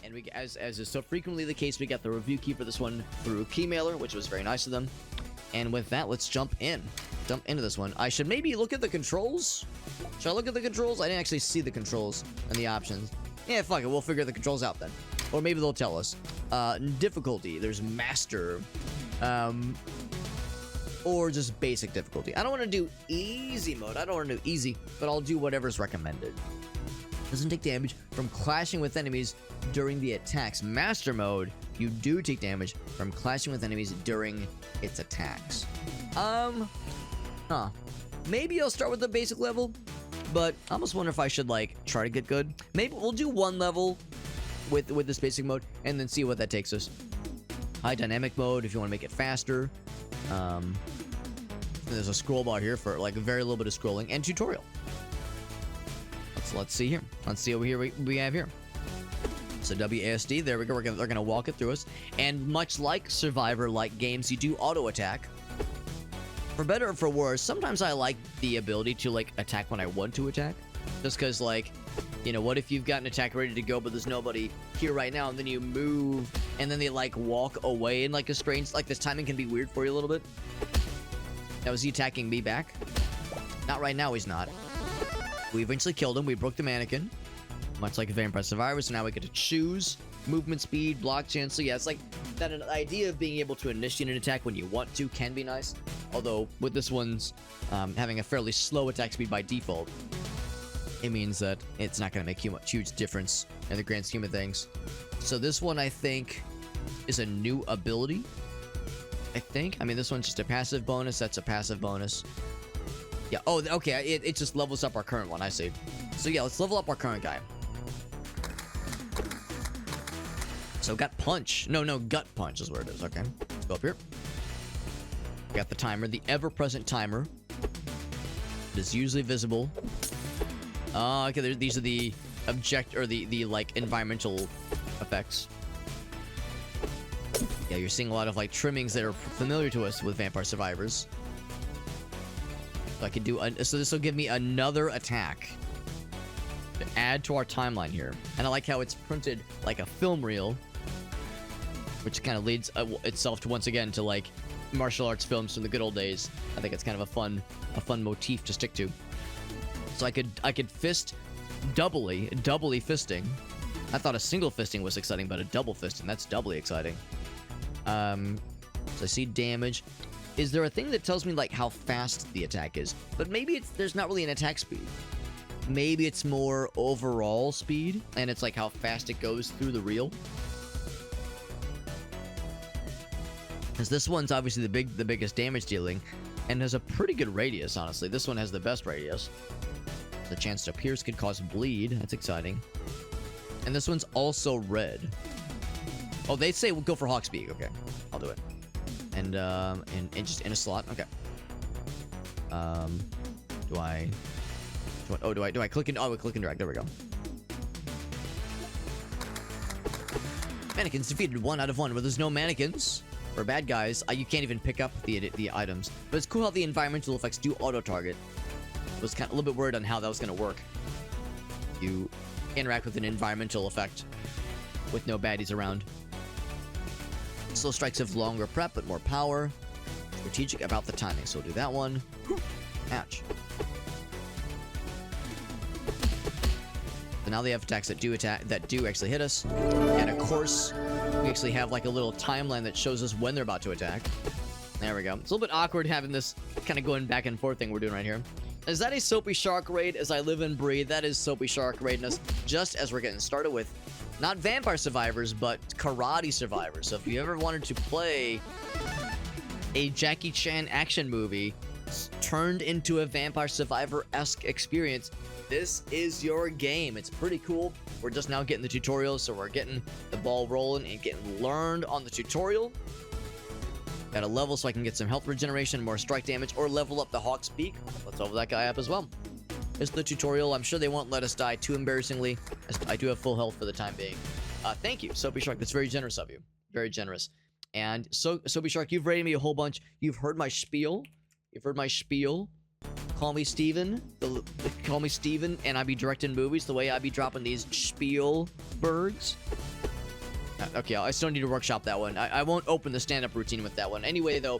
And we, as is so frequently the case, we got the review key for this one through Keymailer, which was very nice of them. And with that, let's jump into this one. I should maybe look at the controls. Should I look at the controls? I didn't actually see the controls and the options. Yeah, fuck it, we'll figure the controls out then. Or maybe they'll tell us. Difficulty, there's master, or just basic difficulty. I don't want to do easy mode. I don't want to do easy, but I'll do whatever's recommended. Doesn't take damage from clashing with enemies during the attacks. Master mode, you do take damage from clashing with enemies during its attacks. Maybe I'll start with the basic level, but I almost wonder if I should, like, try to get good. Maybe we'll do one level with this basic mode, and then see what that takes us. High dynamic mode, if you want to make it faster. There's a scroll bar here for, like, very little bit of scrolling, and tutorial. Let's see here. Let's see what we have here. So WASD, there we go. They're gonna walk it through us. And much like Survivor-like games, you do auto attack. For better or for worse, sometimes I like the ability to, like, attack when I want to attack. Just because, like, you know, what if you've got an attack ready to go, but there's nobody here right now, and then you move, and then they, like, walk away in, like, a strange, like, this timing can be weird for you a little bit. Now, is he attacking me back? Not right now, he's not. We eventually killed him. We broke the mannequin. Much like a Vampire Survivor, so now we get to choose movement speed, block chance. So yeah, it's like that an idea of being able to initiate an attack when you want to can be nice. Although, with this one's having a fairly slow attack speed by default, it means that it's not going to make huge difference in the grand scheme of things. So this one, I think, is a new ability. I mean, this one's just a passive bonus. That's a passive bonus. Yeah, oh, okay, it just levels up our current one, I see. So yeah, let's level up our current guy. So got punch. No, gut punch is where it is, okay. Let's go up here. We got the timer, the ever-present timer. It is usually visible. Okay, these are the the like, environmental effects. Yeah, you're seeing a lot of, like, trimmings that are familiar to us with Vampire Survivors. So I can do, so this will give me another attack to add to our timeline here. And I like how it's printed like a film reel, which kind of leads itself to, once again, to, like, martial arts films from the good old days. I think it's kind of a fun motif to stick to. So I could fist doubly fisting. I thought a single fisting was exciting, but a double fisting, that's doubly exciting. So I see damage. Is there a thing that tells me, like, how fast the attack is? But maybe there's not really an attack speed. Maybe it's more overall speed, and it's like how fast it goes through the reel. Because this one's obviously the biggest damage dealing, and has a pretty good radius, honestly. This one has the best radius. The chance to pierce could cause bleed. That's exciting. And this one's also red. Oh, they say we'll go for Hawkspeak. Okay, I'll do it. And just in a slot. Okay. Do I click and... Oh, I click and drag. There we go. Mannequins defeated 1 out of 1. Where there's no mannequins or bad guys, you can't even pick up the items. But it's cool how the environmental effects do auto-target. I was kind of a little bit worried on how that was going to work. You interact with an environmental effect with no baddies around. Slow strikes have longer prep, but more power. Strategic about the timing, so we'll do that one. Ouch. So now they have attacks that do actually hit us. And of course, we actually have, like, a little timeline that shows us when they're about to attack. There we go. It's a little bit awkward having this kind of going back and forth thing we're doing right here. Is that a Soapy Shark raid? As I live and breathe, that is Soapy Shark raiding us just as we're getting started with not Vampire Survivors, but Karate Survivors. So if you ever wanted to play a Jackie Chan action movie turned into a Vampire Survivor-esque experience, this is your game. It's pretty cool. We're just now getting the tutorial, so we're getting the ball rolling and getting learned on the tutorial. Got a level so I can get some health regeneration, more strike damage, or level up the Hawkspeak. Let's level that guy up as well. It's the tutorial. I'm sure they won't let us die too embarrassingly, as I do have full health for the time being. Thank you, Soapy Shark. That's very generous of you. Very generous. And so, Soapy Shark, you've rated me a whole bunch. You've heard my spiel. Call me Steven. Call me Steven, and I be directing movies the way I be dropping these Spielbergs. Okay, I still need to workshop that one. I won't open the stand-up routine with that one. Anyway, though,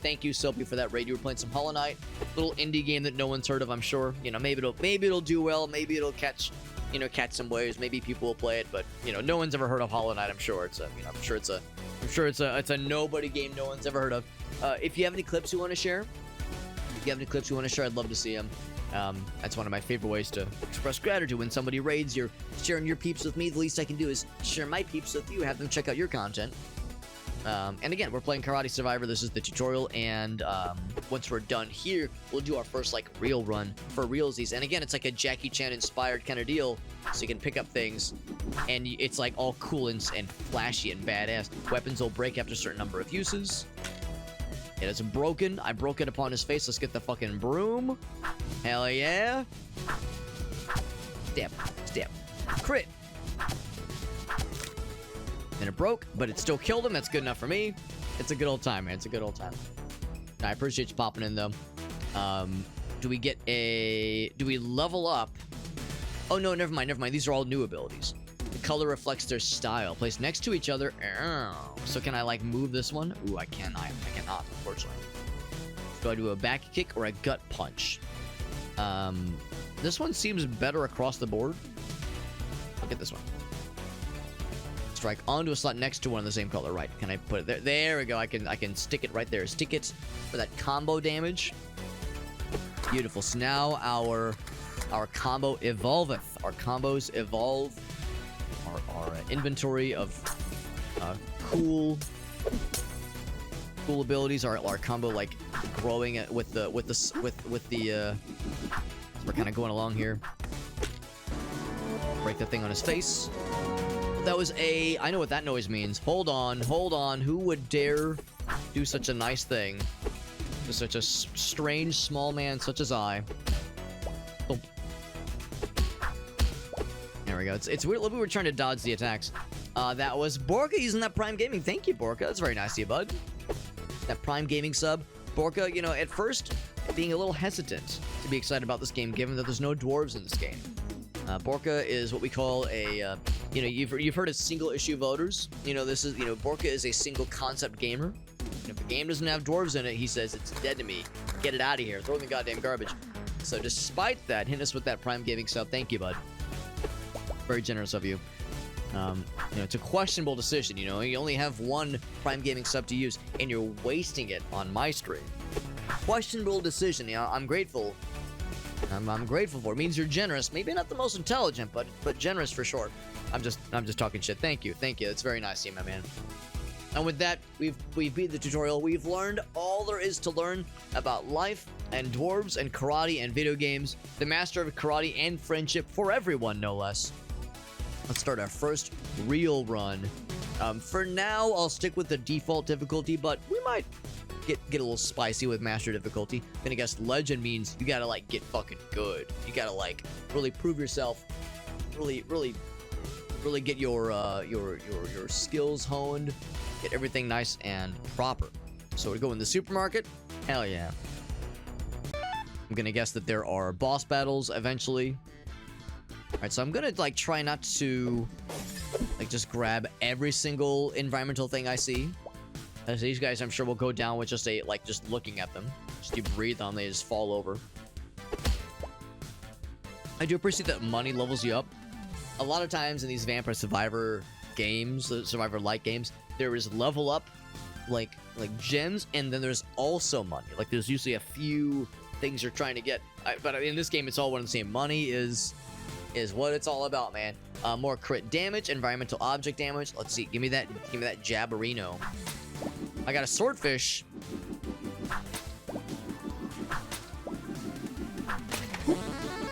thank you, Soapy, for that raid. You were playing some Hollow Knight, little indie game that no one's heard of, I'm sure. You know, maybe it'll do well. Maybe it'll catch some waves. Maybe people will play it, but you know, no one's ever heard of Hollow Knight. I'm sure it's a nobody game no one's ever heard of. If you have any clips you want to share, I'd love to see them. That's one of my favorite ways to express gratitude. When somebody raids, you're sharing your peeps with me. The least I can do is share my peeps with you, have them check out your content. And again, we're playing Karate Survivor. This is the tutorial, and once we're done here, we'll do our first like real run for realsies. And again, it's like a Jackie Chan inspired kind of deal, so you can pick up things, and it's like all cool and flashy and badass. Weapons will break after a certain number of uses. It is broken. I broke it upon his face. Let's get the fucking broom. Hell yeah. Stab. Crit. And it broke, but it still killed him. That's good enough for me. It's a good old time, man. It's a good old time. I appreciate you popping in, though. Do we level up? Oh, no, never mind. These are all new abilities. The color reflects their style. Placed next to each other. So can I, like, move this one? Ooh, I cannot, unfortunately. Do I do a back kick or a gut punch? This one seems better across the board. Look at this one. Strike onto a slot next to one of the same color. Right. Can I put it there? There we go. I can stick it right there. Stick it for that combo damage. Beautiful. So now our combo evolveth. Our combos evolve. Our inventory of cool abilities. Our combo like growing with the we're kind of going along here. Break the thing on his face. That was I know what that noise means. Hold on. Who would dare do such a nice thing to such a strange small man such as I? Oh. There we go. It's weird. We were trying to dodge the attacks. That was Borka using that Prime Gaming. Thank you, Borka. That's very nice of you, bud. That Prime Gaming sub. Borka, you know, at first being a little hesitant to be excited about this game, given that there's no dwarves in this game. Borka is what we call a, you know, you've heard of single issue voters. You know, this is, you know, Borka is a single concept gamer. And if a game doesn't have dwarves in it, he says it's dead to me. Get it out of here. Throw it in the goddamn garbage. So despite that, hit us with that Prime Gaming sub. Thank you, bud. Very generous of you. You know, it's a questionable decision. You know, you only have one Prime Gaming sub to use, and you're wasting it on my stream. Questionable decision. You know, I'm grateful. I'm grateful for it. It means you're generous. Maybe not the most intelligent, but generous for sure. I'm just talking shit. Thank you. That's very nice of you, my man. And with that, we've beat the tutorial. We've learned all there is to learn about life and dwarves and karate and video games. The master of karate and friendship for everyone, no less. Let's start our first real run. For now, I'll stick with the default difficulty, but we might get a little spicy with master difficulty. Then I guess legend means you gotta like get fucking good. You gotta like really prove yourself. Really get your skills honed. Get everything nice and proper. So we go in the supermarket. Hell yeah. I'm gonna guess that there are boss battles eventually. Alright, so I'm gonna like try not to like just grab every single environmental thing I see. As these guys, I'm sure, will go down with just just looking at them. Just you breathe on, they just fall over. I do appreciate that money levels you up. A lot of times in these Vampire Survivor games, Survivor-like games, there is level up, like gems, and then there's also money. Like there's usually a few things you're trying to get. But in this game, it's all one and the same. Money is what it's all about, man. More crit damage, environmental object damage. Let's see. Give me that Jabberino. I got a swordfish.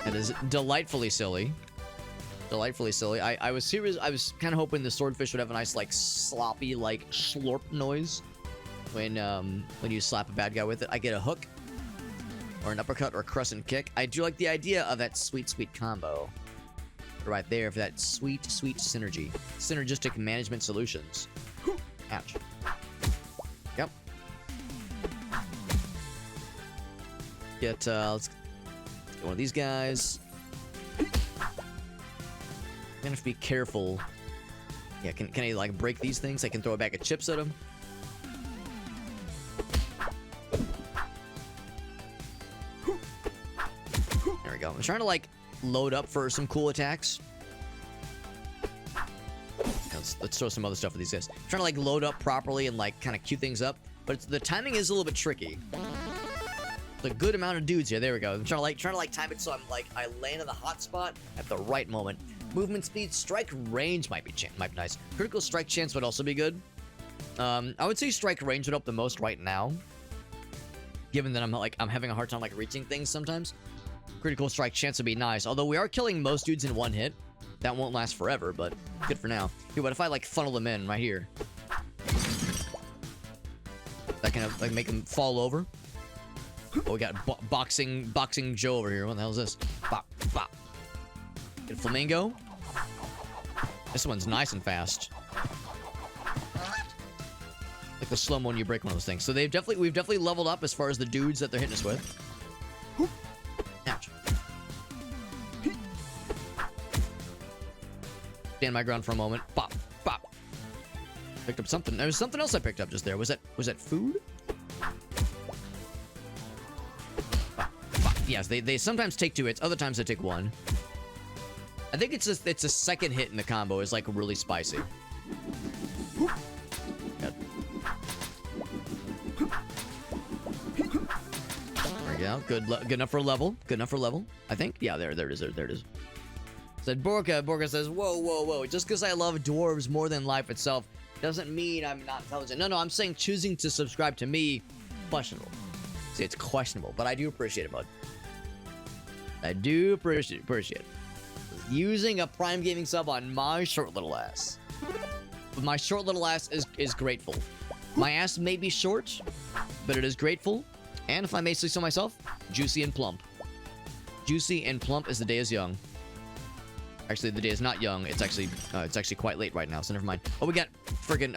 That is delightfully silly. I was serious. I was kind of hoping the swordfish would have a nice, like, sloppy, like, slurp noise when you slap a bad guy with it. I get a hook, or an uppercut, or a crescent kick. I do like the idea of that sweet combo right there for that sweet synergy. Synergistic management solutions. Ouch. Yep. Let's get one of these guys. I'm gonna have to be careful Yeah, can I, like, break these things? I can throw a bag of chips at them. There we go. I'm trying to, like, load up for some cool attacks. Let's throw some other stuff at these guys. I'm trying to, like, load up properly and, like, kind of cue things up. But the timing is a little bit tricky. A good amount of dudes here. There we go. I'm trying to like time it so I'm like I land in the hot spot at the right moment. Movement speed, strike range might be nice. Critical strike chance would also be good. I would say strike range would help the most right now, given that I'm having a hard time like reaching things sometimes. Critical strike chance would be nice. Although we are killing most dudes in one hit, that won't last forever, but good for now. Here, what if I like funnel them in right here? That kind of like make them fall over. Oh, we got boxing Joe over here. What the hell is this? Bop, bop. Get a flamingo. This one's nice and fast. Like the slow-mo when you break one of those things. So we've definitely leveled up as far as the dudes that they're hitting us with. Ouch. Stand my ground for a moment. Bop, bop. Picked up something. There was something else I picked up just there. Was that food? Yes, they sometimes take 2 hits. Other times they take 1. I think it's a second hit in the combo is like really spicy. Yep. There we go. Good enough for a level. Good enough for a level. I think. Yeah, there it is. There it is. Said Borka. Borka says, whoa. Just because I love dwarves more than life itself doesn't mean I'm not intelligent. No, I'm saying choosing to subscribe to me, questionable. See, it's questionable, but I do appreciate it, bud. I do appreciate it. Using a Prime Gaming sub on my short little ass. But my short little ass is grateful. My ass may be short, but it is grateful. And if I may say so myself, juicy and plump. Juicy and plump as the day is young. Actually, the day is not young. It's actually quite late right now, so never mind. Oh, we got friggin'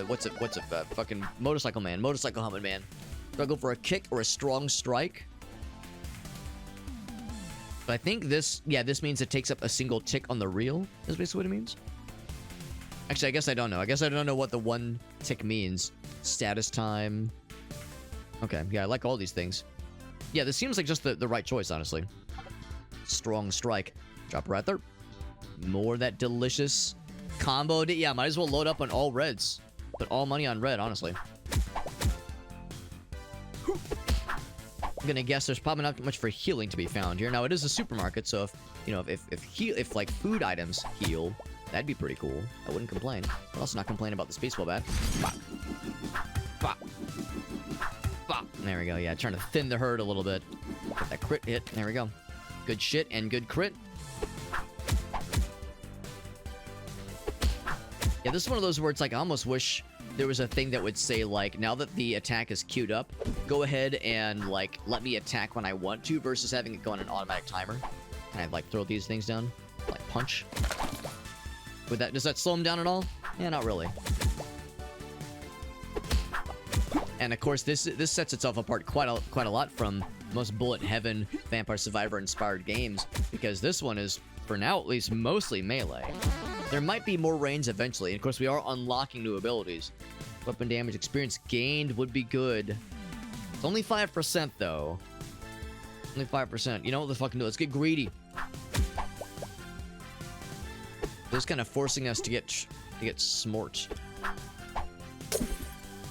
what's it, fucking motorcycle man, motorcycle helmet man. Do I go for a kick or a strong strike? But I think this means it takes up a single tick on the reel, is basically what it means. Actually, I guess I don't know. I guess I don't know what the 1 tick means. Status time. Okay, yeah, I like all these things. Yeah, this seems like just the right choice, honestly. Strong strike. Drop right there. More of that delicious combo. Yeah, might as well load up on all reds. Put all money on red, honestly. I'm gonna guess there's probably not much for healing to be found here. Now it is a supermarket, so if like food items heal, that'd be pretty cool. I wouldn't complain. I'd also not complain about this baseball bat. Bop. Bop. Bop. There we go. Yeah, trying to thin the herd a little bit. Get that crit hit. There we go. Good shit and good crit. Yeah, this is one of those where it's like I almost wish there was a thing that would say, like, now that the attack is queued up, go ahead and, like, let me attack when I want to versus having it go on an automatic timer. Can I, like, throw these things down? Like, punch? Does that slow them down at all? Yeah, not really. And, of course, this sets itself apart quite a lot from most Bullet Heaven Vampire Survivor inspired games, because this one is, for now at least, mostly melee. There might be more range eventually. And of course, we are unlocking new abilities. Weapon damage experience gained would be good. It's only 5%, though. Only 5%. You know what? Let's fucking do it. Let's get greedy. This is kind of forcing us to get smort.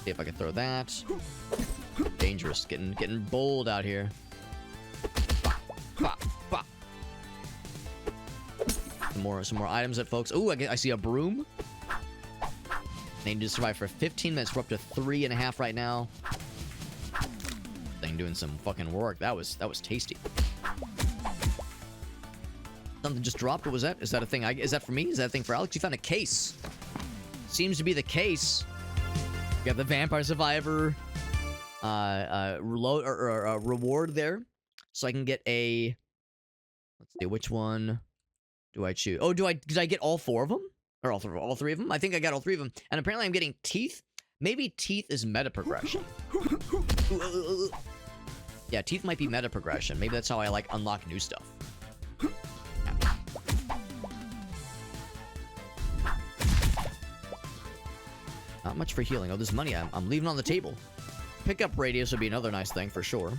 See if I can throw that. Dangerous. Getting bold out here. Pop, pop, pop. Some more items that folks. Ooh, I see a broom. They need to survive for 15 minutes. We're up to 3.5 right now. Thing doing some fucking work. That was tasty. Something just dropped. What was that? Is that a thing? Is that for me? Is that a thing for Alex? You found a case. Seems to be the case. You got the Vampire Survivor reward there. So I can get a... Let's see, which one do I choose? Oh, did I get all 4 of them? Or all 3 of them? I think I got all 3 of them. And apparently I'm getting teeth. Maybe teeth is meta progression. Yeah, teeth might be meta progression. Maybe that's how I, like, unlock new stuff. Not much for healing. Oh, this money I'm leaving on the table. Pickup radius would be another nice thing for sure.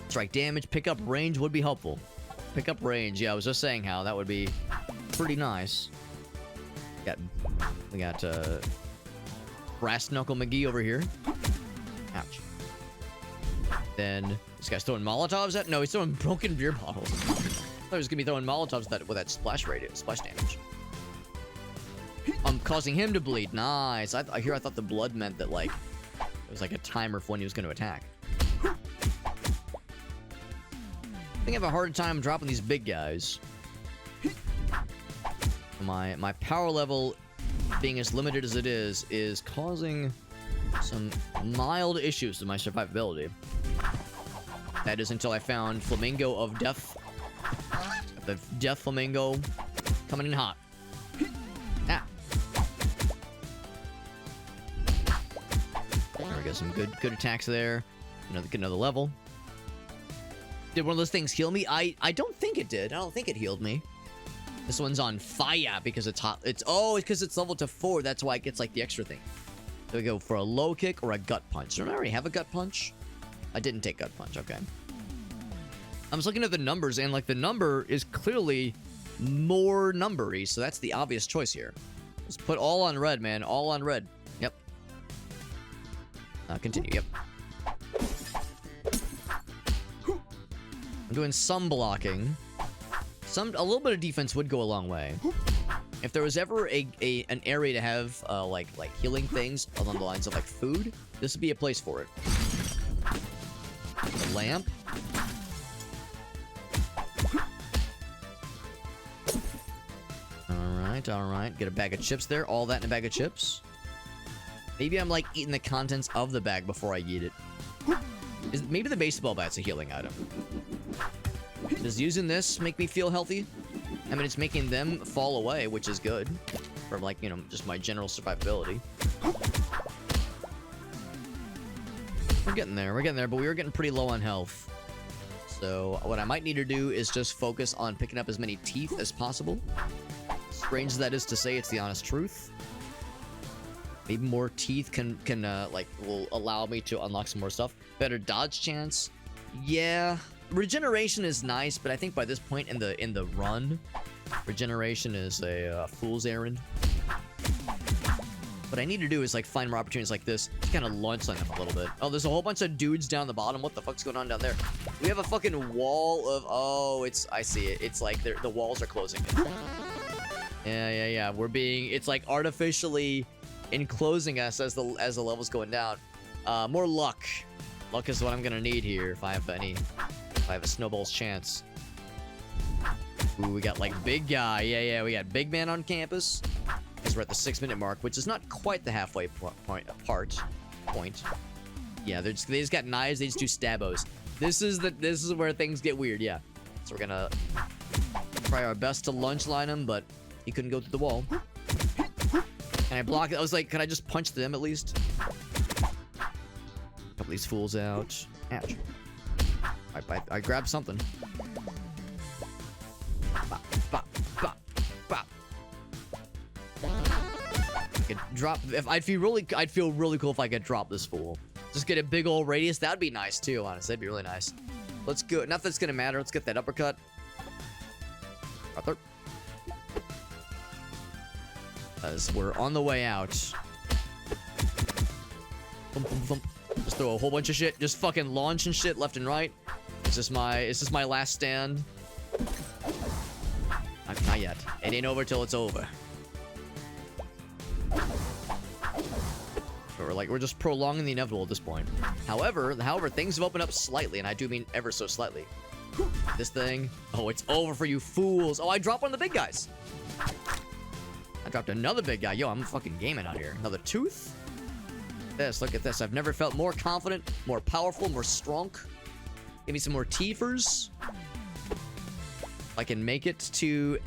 Strike damage, pickup range would be helpful. Pickup range, yeah, I was just saying how that would be pretty nice. We got Brass Knuckle McGee over here. Ouch. Then this guy's throwing Molotovs at? No, he's throwing broken beer bottles. I thought he was gonna be throwing Molotovs with that splash radius, splash damage. I'm causing him to bleed. Nice. I thought the blood meant that like it was like a timer for when he was gonna attack. I think I have a hard time dropping these big guys. My power level, being as limited as it is causing some mild issues with my survivability. That is until I found Flamingo of Death. The Death Flamingo coming in hot. Ah. There we go, some good attacks there. Another level. Did one of those things heal me? I don't think it did. I don't think it healed me. This one's on fire because it's hot. It's because it's leveled to 4. That's why it gets like the extra thing. Do we go for a low kick or a gut punch? Don't I already have a gut punch? I didn't take gut punch. Okay. I was looking at the numbers and like the number is clearly more numbery, so that's the obvious choice here. Let's put all on red, man. All on red. Yep. Continue. Yep. I'm doing some blocking. A little bit of defense would go a long way. If there was ever an area to have like healing things along the lines of like food, this would be a place for it. The lamp. All right. Get a bag of chips there. All that in a bag of chips. Maybe I'm like eating the contents of the bag before I eat it. Maybe the baseball bat's a healing item. Does using this make me feel healthy? I mean, it's making them fall away, which is good. For like, just my general survivability. We're getting there, but we were getting pretty low on health. So what I might need to do is just focus on picking up as many teeth as possible. Strange as that is to say, it's the honest truth. Maybe more teeth will allow me to unlock some more stuff. Better dodge chance. Yeah. Regeneration is nice, but I think by this point in the run, regeneration is a fool's errand. What I need to do is like find more opportunities like this to kind of launch on them a little bit. Oh, there's a whole bunch of dudes down the bottom. What the fuck's going on down there? We have a fucking wall of... Oh, I see it. It's like the walls are closing in. Yeah. It's like artificially enclosing us as the level's going down. More luck. Luck is what I'm gonna need here if I have a snowball's chance. Ooh, we got like big guy. Yeah, we got big man on campus. Because we're at the 6-minute mark, which is not quite the halfway point. Yeah, they just got knives. They just do stabos. This is where things get weird. Yeah. So we're gonna try our best to lunge line him, but he couldn't go through the wall. Can I block it? I was like, can I just punch them at least? Couple these fools out. Ouch. I grabbed something. Bop, bop, bop, bop. I could drop. I'd feel really cool if I could drop this fool. Just get a big old radius. That'd be nice too. Honestly, that'd be really nice. Let's go. Not that it's gonna matter. Let's get that uppercut. Right there. As we're on the way out. Thump, thump, thump. Just throw a whole bunch of shit. Just fucking launching shit left and right. It's just my last stand. Not yet. It ain't over till it's over. We're just prolonging the inevitable at this point. However, things have opened up slightly, and I do mean ever so slightly. This thing. Oh, it's over for you fools. Oh, I dropped one of the big guys. I dropped another big guy. Yo, I'm fucking gaming out here. Another tooth. Look at this. I've never felt more confident, more powerful, more strong. Give me some more teefers. If I can make it to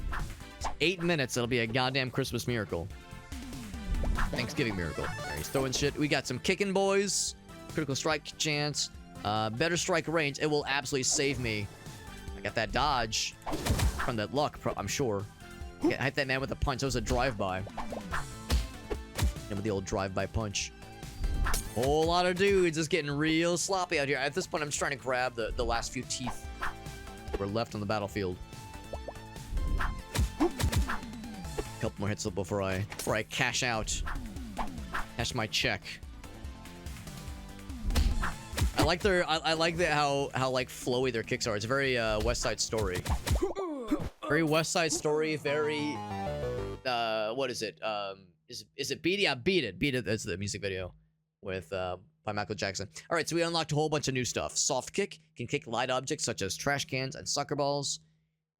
8 minutes, it'll be a goddamn Christmas miracle. Thanksgiving miracle. Right, he's throwing shit. We got some kicking boys. Critical strike chance. Better strike range. It will absolutely save me. I got that dodge from that luck, I'm sure. Hit that man with a punch. That was a drive-by. And with the old drive-by punch. Whole lot of dudes. It's getting real sloppy out here. At this point, I'm just trying to grab the last few teeth that were left on the battlefield. A couple more hits before I cash out. Cash my check. I like how like flowy their kicks are. It's very West Side Story. Very West Side Story. Very what is it? Is it Beat It? Yeah, Beat It. Beat It. That's the music video with by Michael Jackson. All right, so we unlocked a whole bunch of new stuff. Soft kick can kick light objects such as trash cans and soccer balls.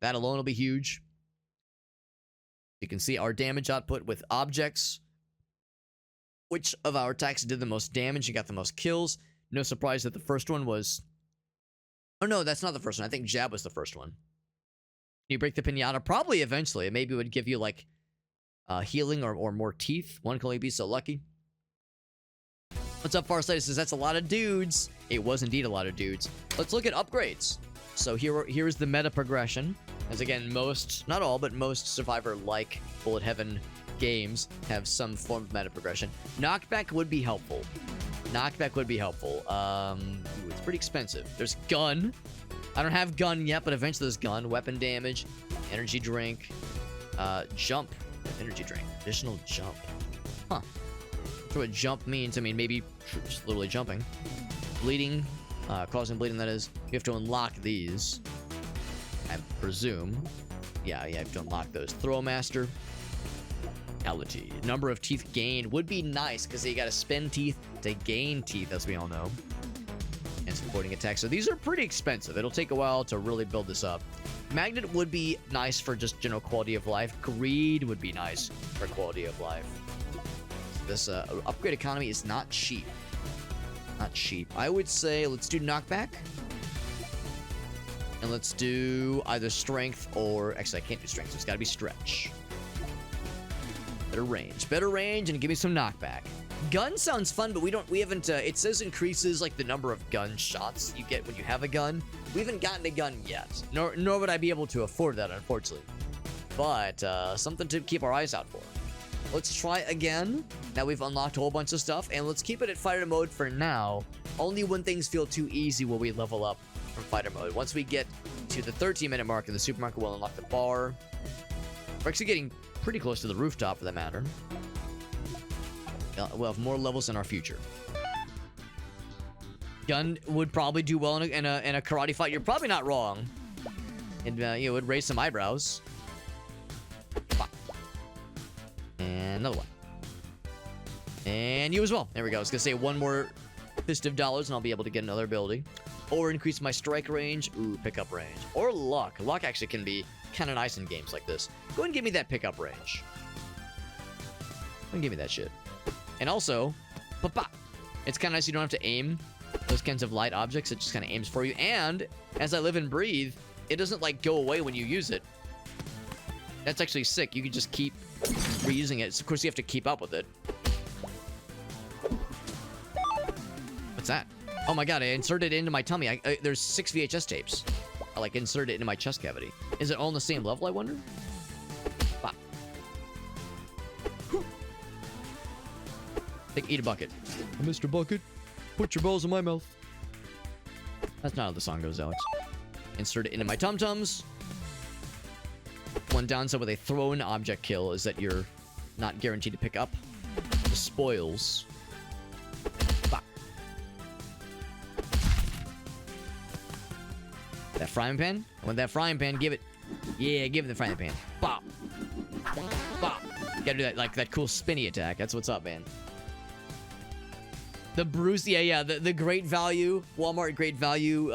That alone will be huge. You can see our damage output with objects. Which of our attacks did the most damage and got the most kills? No surprise that the first one was... Oh, no, that's not the first one. I think Jab was the first one. Can you break the pinata? Probably eventually. Maybe it would give you, like, healing or more teeth. One can only be so lucky. What's up, Farsighted? Says that's a lot of dudes. It was indeed a lot of dudes. Let's look at upgrades. So here's the meta progression. As again, most, not all, but most Survivor-like Bullet Heaven games have some form of meta progression. Knockback would be helpful. Knockback would be helpful. Ooh, it's pretty expensive. There's gun. I don't have gun yet, but eventually there's gun. Weapon damage, energy drink, jump, energy drink, additional jump. Huh. That's what jump means. I mean, maybe just literally jumping. Bleeding, causing bleeding, that is. You have to unlock these. I presume. Yeah, you have to unlock those. Throwmaster. Vitality. Number of teeth gained would be nice because you got to spend teeth to gain teeth, as we all know. And supporting attacks. So these are pretty expensive. It'll take a while to really build this up. Magnet would be nice for just general quality of life. Greed would be nice for quality of life. This upgrade economy is not cheap. Not cheap. I would say let's do knockback. And let's do either strength or... Actually, I can't do strength, so it's got to be stretch. Better range, and give me some knockback. Gun sounds fun, but we haven't, it says increases, like, the number of gun shots you get when you have a gun. We haven't gotten a gun yet, nor would I be able to afford that, unfortunately. But, something to keep our eyes out for. Let's try again. Now we've unlocked a whole bunch of stuff, and let's keep it at fighter mode for now. Only when things feel too easy will we level up from fighter mode. Once we get to the 13-minute mark in the supermarket, we'll unlock the bar. We're actually getting pretty close to the rooftop, for that matter. We'll have more levels in our future. Gun would probably do well in a karate fight. You're probably not wrong. And you know, it would raise some eyebrows. And another one. And you as well. There we go. I was gonna say one more fist of dollars, and I'll be able to get another ability. Or increase my strike range. Ooh, pickup range. Or luck. Luck actually can be kind of nice in games like this. Go ahead and give me that pickup range. Go ahead and give me that shit. And also, it's kind of nice you don't have to aim those kinds of light objects. It just kind of aims for you. And as I live and breathe, it doesn't like go away when you use it. That's actually sick. You can just keep reusing it. Of course, you have to keep up with it. What's that? Oh my god, I inserted it into my tummy. There's 6 VHS tapes. I like inserted it into my chest cavity. Is it all on the same level, I wonder? Bop. Eat a bucket. Mr. Bucket, put your balls in my mouth. That's not how the song goes, Alex. Insert it into my tum-tums. One downside with a thrown object kill is that you're not guaranteed to pick up the spoils. Bop. That frying pan? I want that frying pan. Give it. Yeah, give it the frying pan. Bop. Bop. You gotta do that, like, that cool spinny attack. That's what's up, man. The Bruce, yeah, the great value, Walmart great value,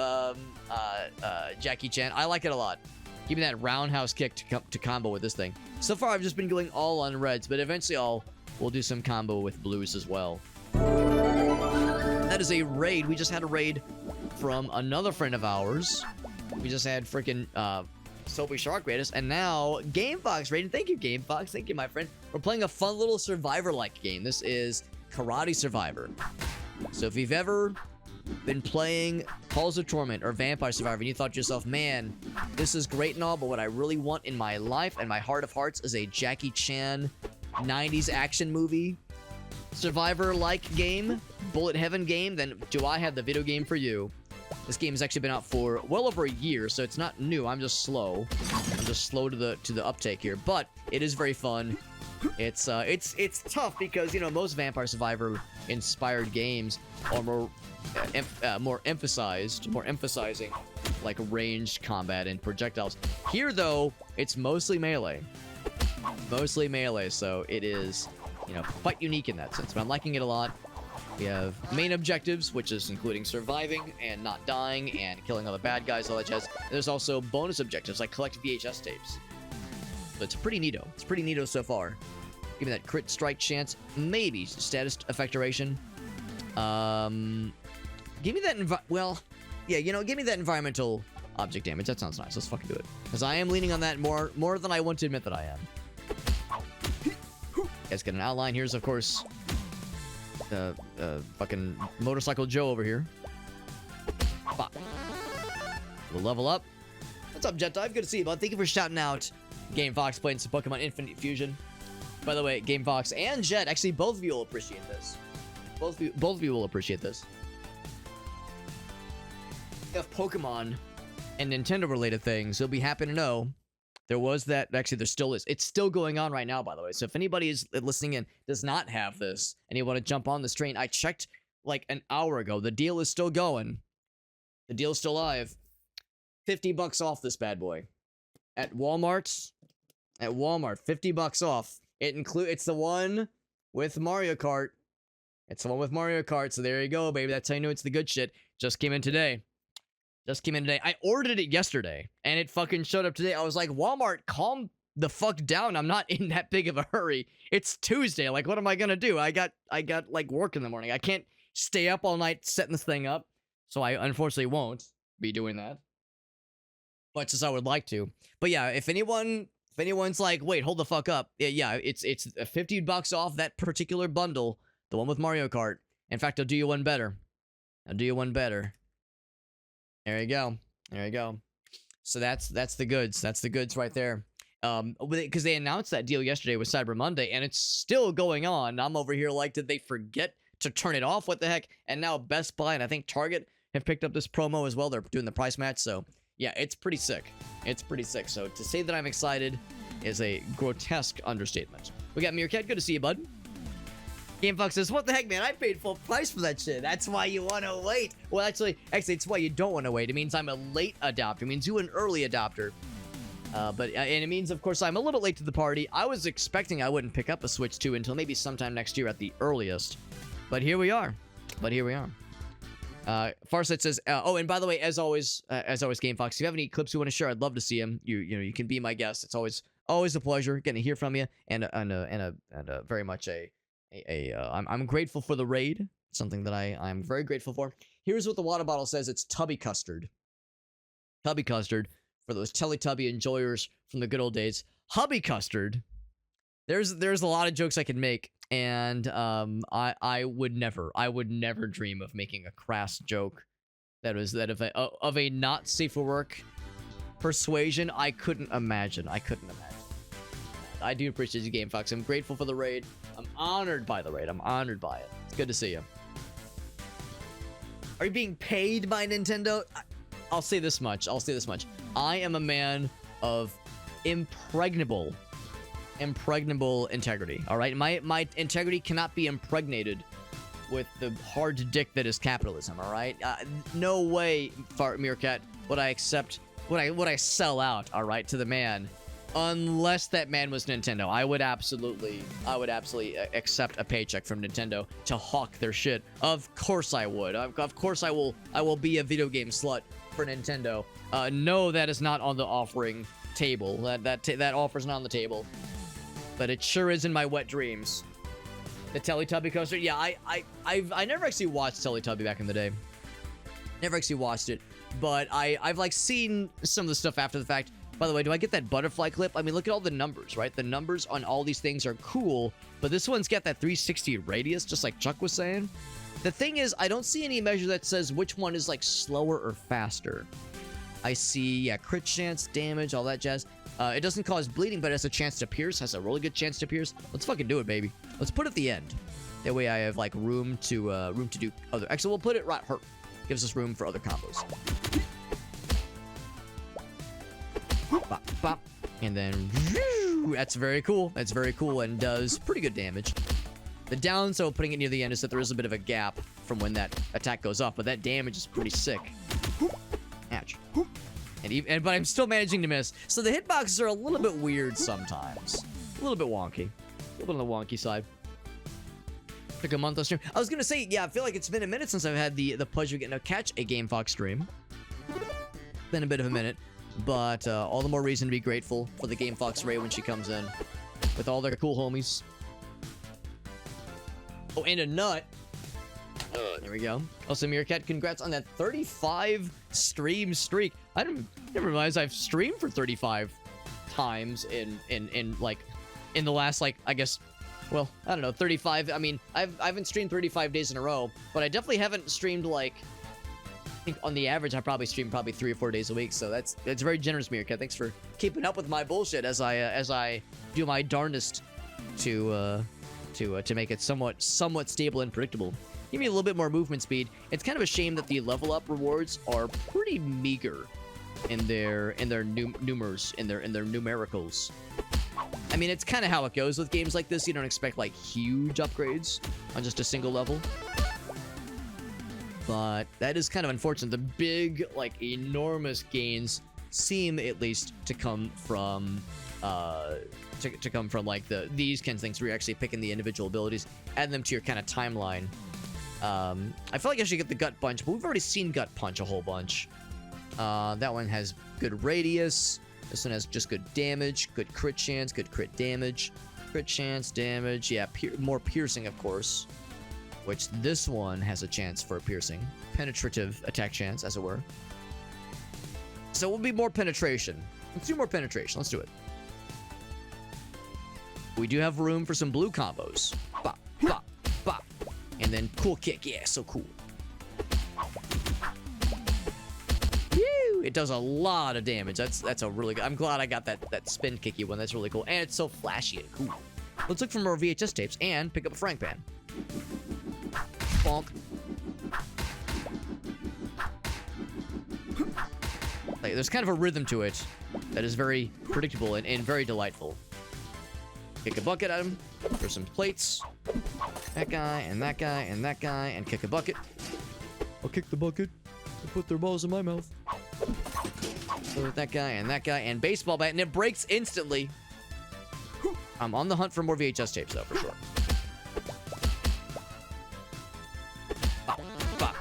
Jackie Chan. I like it a lot. Give me that roundhouse kick to combo with this thing. So far, I've just been going all on reds, but eventually we'll do some combo with blues as well. That is a raid. We just had a raid from another friend of ours. We just had freaking Soapy Shark raid us, and now GameFox raided. Thank you, GameFox. Thank you, my friend. We're playing a fun little Survivor-like game. This is Karate Survivor. So if you've ever been playing Halls of Torment or Vampire Survivor and you thought to yourself, man, this is great and all, but what I really want in my life and my heart of hearts is a Jackie Chan 90s action movie Survivor-like game, bullet heaven game, then do I have the video game for you. This game has actually been out for well over a year, so it's not new. I'm just slow. I'm just slow to the uptake here, but it is very fun. It's tough because, you know, most Vampire Survivor inspired games are more emphasizing like ranged combat and projectiles. Here though, it's mostly melee. So it is, you know, quite unique in that sense, but I'm liking it a lot. We have main objectives, which is including surviving and not dying and killing all the bad guys, all that jazz. There's also bonus objectives like collect VHS tapes. So it's pretty neato. It's pretty neato so far. Give me that crit strike chance, maybe status effect duration. Give me that well, yeah, you know, give me that environmental object damage. That sounds nice. Let's fucking do it. Because I am leaning on that more than I want to admit that I am. Let's get an outline. Here's, of course, fucking Motorcycle Joe over here. Bop. We'll level up. What's up, Jet Dive? Good to see you, bud. Thank you for shouting out Game Fox playing some Pokemon Infinite Fusion. By the way, Game Fox and Jet, actually, both of you will appreciate this. Both of you will appreciate this. If Pokemon and Nintendo-related things, you'll be happy to know there was that. Actually, there still is. It's still going on right now, by the way. So if anybody is listening in does not have this and you want to jump on this train, I checked like an hour ago. The deal is still going. The deal is still live. $50 off this bad boy at Walmart. At Walmart, $50 off. It's the one with Mario Kart. It's the one with Mario Kart. So there you go, baby. That's how you know it's the good shit. Just came in today. I ordered it yesterday, and it fucking showed up today. I was like, Walmart, calm the fuck down. I'm not in that big of a hurry. It's Tuesday. Like, what am I gonna do? I got like work in the morning. I can't stay up all night setting this thing up. So I unfortunately won't be doing that, much as I would like to. But yeah, if anyone's like, wait, hold the fuck up. Yeah, it's $50 off that particular bundle, the one with Mario Kart. In fact, I'll do you one better. There you go. So that's the goods. That's the goods right there. Because they announced that deal yesterday with Cyber Monday, and it's still going on. I'm over here like, did they forget to turn it off? What the heck? And now Best Buy and I think Target have picked up this promo as well. They're doing the price match. So yeah, it's pretty sick. So to say that I'm excited is a grotesque understatement. We got Meerkat. Good to see you, bud. Game Fox says, what the heck, man? I paid full price for that shit. That's why you want to wait. Well, actually, it's why you don't want to wait. It means I'm a late adopter. It means you an early adopter. And it means, of course, I'm a little late to the party. I was expecting I wouldn't pick up a Switch 2 until maybe sometime next year at the earliest. But here we are. Farsight says, oh, and by the way, as always, Game Fox, if you have any clips you want to share, I'd love to see them. You can be my guest. It's always a pleasure getting to hear from you, and very much I'm grateful for the raid. Something that I'm very grateful for. Here's what the water bottle says. It's Tubby Custard. Tubby Custard for those Teletubby enjoyers from the good old days. Hubby Custard. There's a lot of jokes I can make, and I would never dream of making a crass joke that of a not safe for work persuasion. I couldn't imagine. I do appreciate you, Game Fox. I'm grateful for the raid. I'm honored by the raid. I'm honored by it. It's good to see you. Are you being paid by Nintendo? I'll say this much. I am a man of impregnable integrity. All right, my integrity cannot be impregnated with the hard dick that is capitalism. All right, no way, Meerkat, would I accept. Would I sell out? All right, to the man. Unless that man was Nintendo, I would absolutely accept a paycheck from Nintendo to hawk their shit. Of course I would. Of course I will be a video game slut for Nintendo. No, that is not on the offering table. That offer's not on the table. But it sure is in my wet dreams. The Teletubby coaster. Yeah, I never actually watched Teletubby back in the day. Never actually watched it, but I've like seen some of the stuff after the fact. By the way, do I get that butterfly clip? I mean, look at all the numbers, right? The numbers on all these things are cool, but this one's got that 360 radius, just like Chuck was saying. The thing is, I don't see any measure that says which one is like slower or faster. I see, yeah, crit chance, damage, all that jazz. It doesn't cause bleeding, but it has a chance to pierce. Has a really good chance to pierce. Let's fucking do it, baby. Let's put it at the end. That way I have like room to do other. Actually, we'll put it right here. Gives us room for other combos. Bop, bop. And then that's very cool. That's very cool and does pretty good damage. The downside of putting it near the end is that there is a bit of a gap from when that attack goes off, but that damage is pretty sick. Ouch. But I'm still managing to miss. So the hitboxes are a little bit weird sometimes. A little bit wonky. A little bit on the wonky side. Took a month on stream. I was gonna say, yeah, I feel like it's been a minute since I've had the pleasure of getting to catch a Game Fox stream. Been a bit of a minute. But all the more reason to be grateful for the Game Fox Ray when she comes in. With all their cool homies. Oh, and a nut. There we go. Also, Meerkat, congrats on that 35 stream streak. I didn't realize I've streamed for 35 times in the last, like, I guess, well, I don't know, 35. I mean, I haven't streamed 35 days in a row, but I definitely haven't streamed, like, I think on the average I probably stream 3 or 4 days a week. So that's very generous, Meerkat. Thanks for keeping up with my bullshit as I do my darndest to make it somewhat stable and predictable. Give me a little bit more movement speed. It's kind of a shame that the level up rewards are pretty meager in their numericals. I mean, it's kind of how it goes with games like this. You don't expect like huge upgrades on just a single level. But that is kind of unfortunate. The big, like, enormous gains seem at least to come from like these kinds of things where you're actually picking the individual abilities, add them to your kind of timeline. I feel like I should get the Gut Punch, but we've already seen Gut Punch a whole bunch. That one has good radius. This one has just good damage, good crit chance, good crit damage, crit chance, damage. Yeah, more piercing, of course. Which this one has a chance for a piercing, penetrative attack chance, as it were. So it will be more penetration. Let's do more penetration. Let's do it. We do have room for some blue combos. Bop, bop, bop. And then cool kick. Yeah, so cool. Woo! It does a lot of damage. That's a really good. I'm glad I got that spin kicky one. That's really cool. And it's so flashy and cool. Let's look for more VHS tapes and pick up a frying pan. Bonk. Like, there's kind of a rhythm to it that is very predictable and very delightful. Kick a bucket at him. There's some plates. That guy, and that guy, and that guy, and kick a bucket. I'll kick the bucket and put their balls in my mouth. So that guy, and baseball bat, and it breaks instantly. I'm on the hunt for more VHS tapes, though, for sure. Bop, bop,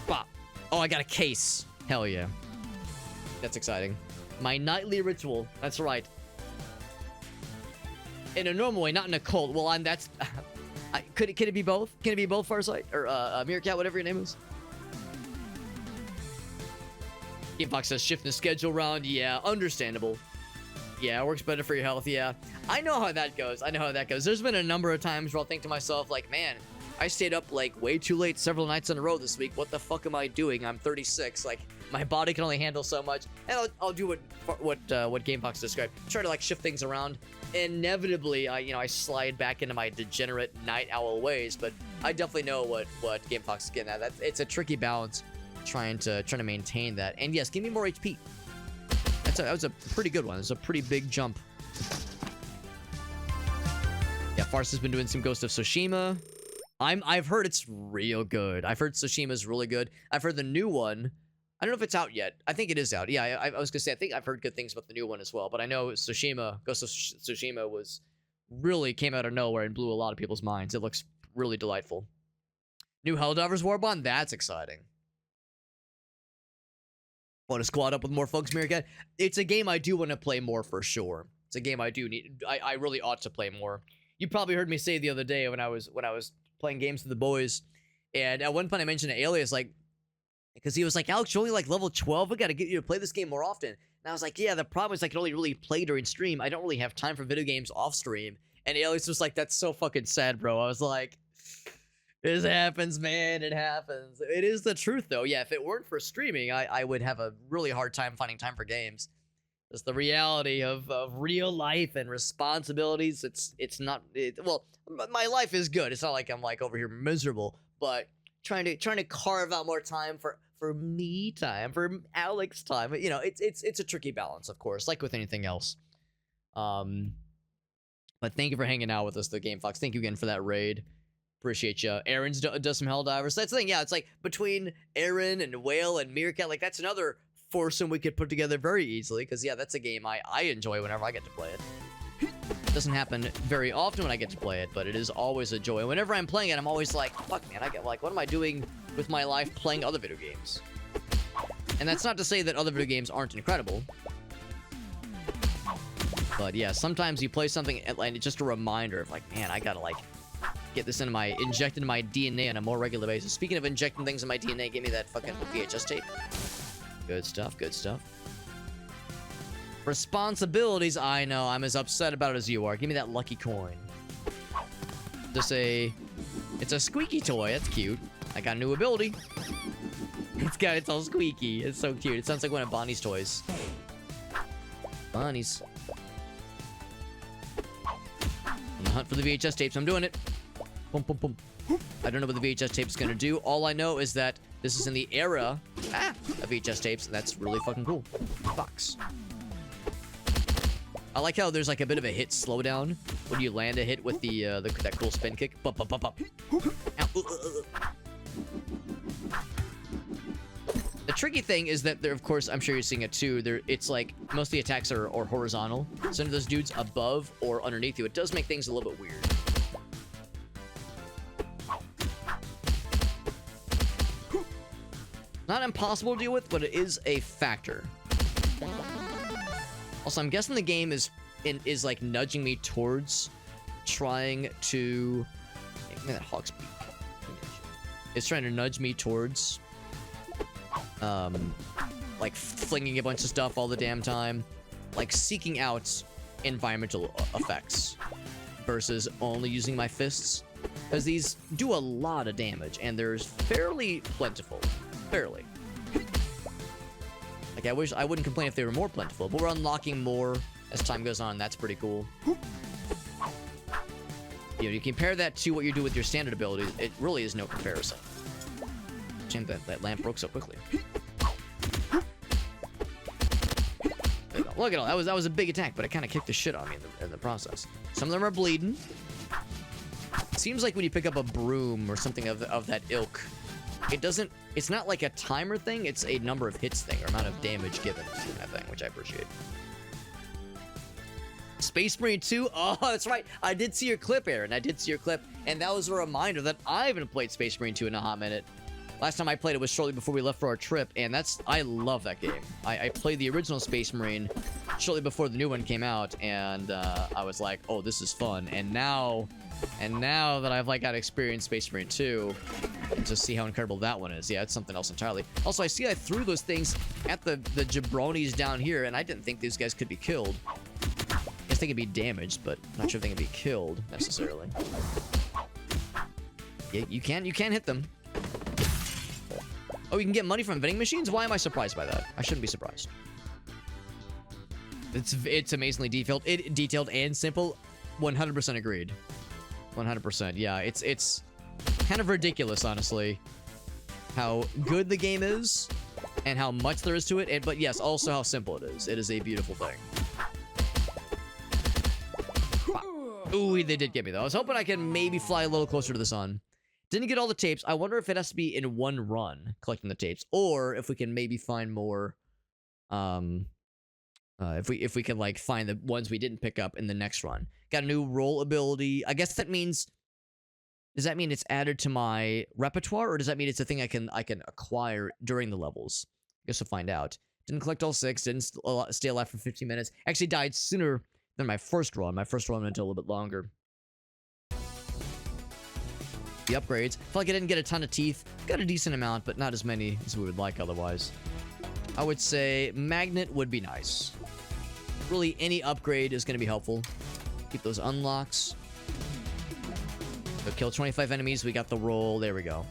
bop. Oh, I got a case. Hell yeah. That's exciting. My nightly ritual. That's right. In a normal way, not in a cult. Well, that's... Can it be both? Can it be both, Farsight? Or, Meerkat, whatever your name is? Gamefox says shift the schedule around. Yeah, understandable. Yeah, it works better for your health. Yeah. I know how that goes. There's been a number of times where I'll think to myself, like, man, I stayed up, like, way too late several nights in a row this week. What the fuck am I doing? I'm 36. Like, my body can only handle so much. And I'll do what Gamefox described. Try to, like, shift things around. Inevitably, I slide back into my degenerate night owl ways, but I definitely know what Gamefox is getting at. It's a tricky balance trying to maintain that. And yes, give me more HP. That was a pretty good one. It's a pretty big jump. Yeah, Farce has been doing some Ghost of Tsushima. I've heard it's real good. I've heard Tsushima's really good. I've heard the new one. I don't know if it's out yet. I think it is out. Yeah, I was gonna say I think I've heard good things about the new one as well. But I know Ghost of Tsushima really came out of nowhere and blew a lot of people's minds. It looks really delightful. New Helldivers Warbond. That's exciting. Want to squad up with more folks, Meerkat? It's a game I do want to play more for sure. It's a game I do need. I really ought to play more. You probably heard me say the other day when I was playing games with the boys, and at one point I mentioned to Alias, like, because he was like, Alex, you're only like level 12. We got to get you to play this game more often. And I was like, yeah, the problem is I can only really play during stream. I don't really have time for video games off stream. And Alias was like, that's so fucking sad, bro. I was like, This happens, man. It happens. It is the truth, though. Yeah, if it weren't for streaming, I would have a really hard time finding time for games. It's the reality of real life and responsibilities. It's not. Well, my life is good. It's not like I'm like over here miserable, but trying to carve out more time for me time, for Alex time. You know, it's a tricky balance, of course, like with anything else. But thank you for hanging out with us, the Game Fox. Thank you again for that raid. Appreciate you. Aaron's does some Helldivers. That's the thing. Yeah, it's like between Aaron and Whale and Meerkat, like that's another foursome we could put together very easily. Because yeah, that's a game I enjoy whenever I get to play it. It doesn't happen very often when I get to play it, but it is always a joy. Whenever I'm playing it, I'm always like, fuck, man, I get like, what am I doing with my life playing other video games? And that's not to say that other video games aren't incredible. But yeah, sometimes you play something and it's just a reminder of like, man, I gotta like get this injected into my DNA on a more regular basis. Speaking of injecting things in my DNA, give me that fucking VHS tape. Good stuff, good stuff. Responsibilities, I know, I'm as upset about it as you are. Give me that lucky coin. It's a squeaky toy, that's cute. I got a new ability. It's all squeaky, it's so cute. It sounds like one of Bonnie's toys. Bonnie's. On the hunt for the VHS tapes, I'm doing it. Boom, boom, boom. I don't know what the VHS tape's gonna do. All I know is that this is in the era of VHS tapes, and that's really fucking cool. Box. I like how there's like a bit of a hit slowdown when you land a hit with that cool spin kick. Bump, bump, bump, bump. The tricky thing is that there, of course, I'm sure you're seeing it too. It's like most of the attacks are horizontal. So if those dudes above or underneath you, it does make things a little bit weird. Not impossible to deal with, but it is a factor. Also, I'm guessing the game is like nudging me towards trying to. Give me that hawk's beak. It's trying to nudge me towards, like flinging a bunch of stuff all the damn time, like seeking out environmental effects versus only using my fists, because these do a lot of damage and they're fairly plentiful. Fairly. Like, I wouldn't complain if they were more plentiful, but we're unlocking more as time goes on. That's pretty cool. You know, you compare that to what you do with your standard abilities, it really is no comparison. Shame that lamp broke so quickly. Look at all that was a big attack, but it kind of kicked the shit out of me in the process. Some of them are bleeding. Seems like when you pick up a broom or something of that ilk, it's not like a timer thing, it's a number of hits thing, or amount of damage given kind of thing, which I appreciate. Space Marine 2? Oh, that's right. I did see your clip, Aaron. I did see your clip, and that was a reminder that I haven't played Space Marine 2 in a hot minute. Last time I played it was shortly before we left for our trip, and I love that game. I played the original Space Marine shortly before the new one came out, and I was like, oh, this is fun. And now that I've like got to experience Space Marine 2 and just see how incredible that one is. Yeah, it's something else entirely. Also, I see I threw those things at the jabronis down here, and I didn't think these guys could be killed. I guess they could be damaged, but I'm not sure if they can be killed necessarily. Yeah, you can hit them. Oh, you can get money from vending machines? Why am I surprised by that? I shouldn't be surprised. It's amazingly detailed and simple. 100% agreed. 100%. Yeah, it's kind of ridiculous, honestly, how good the game is and how much there is to it. But yes, also how simple it is. It is a beautiful thing. Ooh, they did get me though. I was hoping I could maybe fly a little closer to the sun. Didn't get all the tapes. I wonder if it has to be in one run collecting the tapes, or if we can maybe find more. If we can like find the ones we didn't pick up in the next run. Got a new roll ability. I guess that means. Does that mean it's added to my repertoire, or does that mean it's a thing I can acquire during the levels? I guess we'll find out. Didn't collect all 6. Didn't stay alive for 15 minutes. Actually died sooner than my first run. My first run went until a little bit longer. The upgrades. Felt like I didn't get a ton of teeth. Got a decent amount, but not as many as we would like otherwise. I would say magnet would be nice. Really, any upgrade is going to be helpful. Keep those unlocks. So kill 25 enemies. We got the roll. There we go.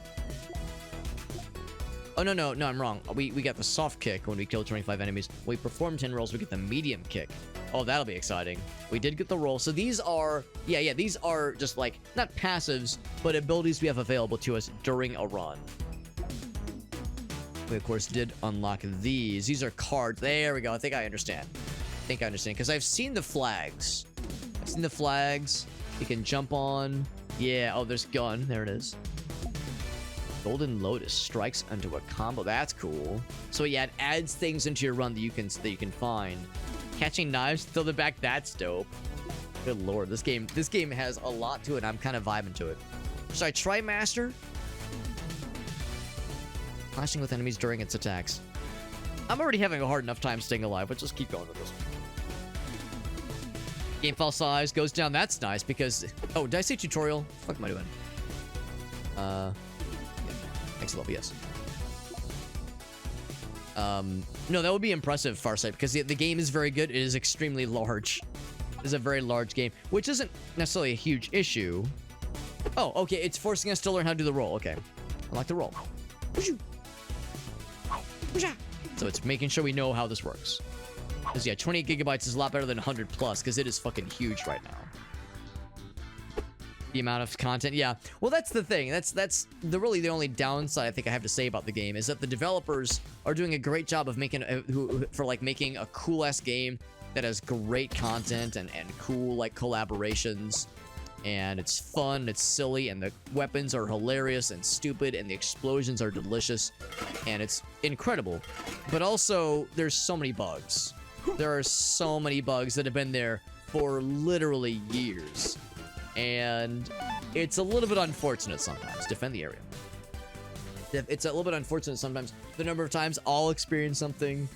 Oh, no, I'm wrong. We got the soft kick when we killed 25 enemies. When we perform 10 rolls, we get the medium kick. Oh, that'll be exciting. We did get the roll. So these are, yeah, these are just like, not passives, but abilities we have available to us during a run. We, of course, did unlock these. These are cards. There we go. I think I understand. Because I've seen the flags. You can jump on. Yeah, oh, there's gun. There it is. Golden Lotus strikes into a combo. That's cool. So yeah, it adds things into your run that you can find. Catching knives, throw them back. That's dope. Good lord, this game has a lot to it. I'm kind of vibing to it. Should I try Master? Clashing with enemies during its attacks. I'm already having a hard enough time staying alive. Let's just keep going with this one. Game file size goes down. That's nice because... Oh, did I say tutorial? What am I doing? Next level, yes. No, that would be impressive, Farsight, because the game is very good. It is extremely large. It is a very large game, which isn't necessarily a huge issue. Oh, okay, it's forcing us to learn how to do the roll. Okay, I like the roll. So it's making sure we know how this works. Because yeah, 28 gigabytes is a lot better than 100 plus, because it is fucking huge right now. The amount of content, yeah. Well, that's the thing. That's really the only downside I think I have to say about the game is that the developers are doing a great job of making making a cool ass game that has great content and cool like collaborations, and it's fun, it's silly, and the weapons are hilarious and stupid, and the explosions are delicious, and it's incredible. But also, there's so many bugs. There are so many bugs that have been there for literally years. And it's a little bit unfortunate sometimes. Defend the area. It's a little bit unfortunate sometimes. The number of times I'll experience something,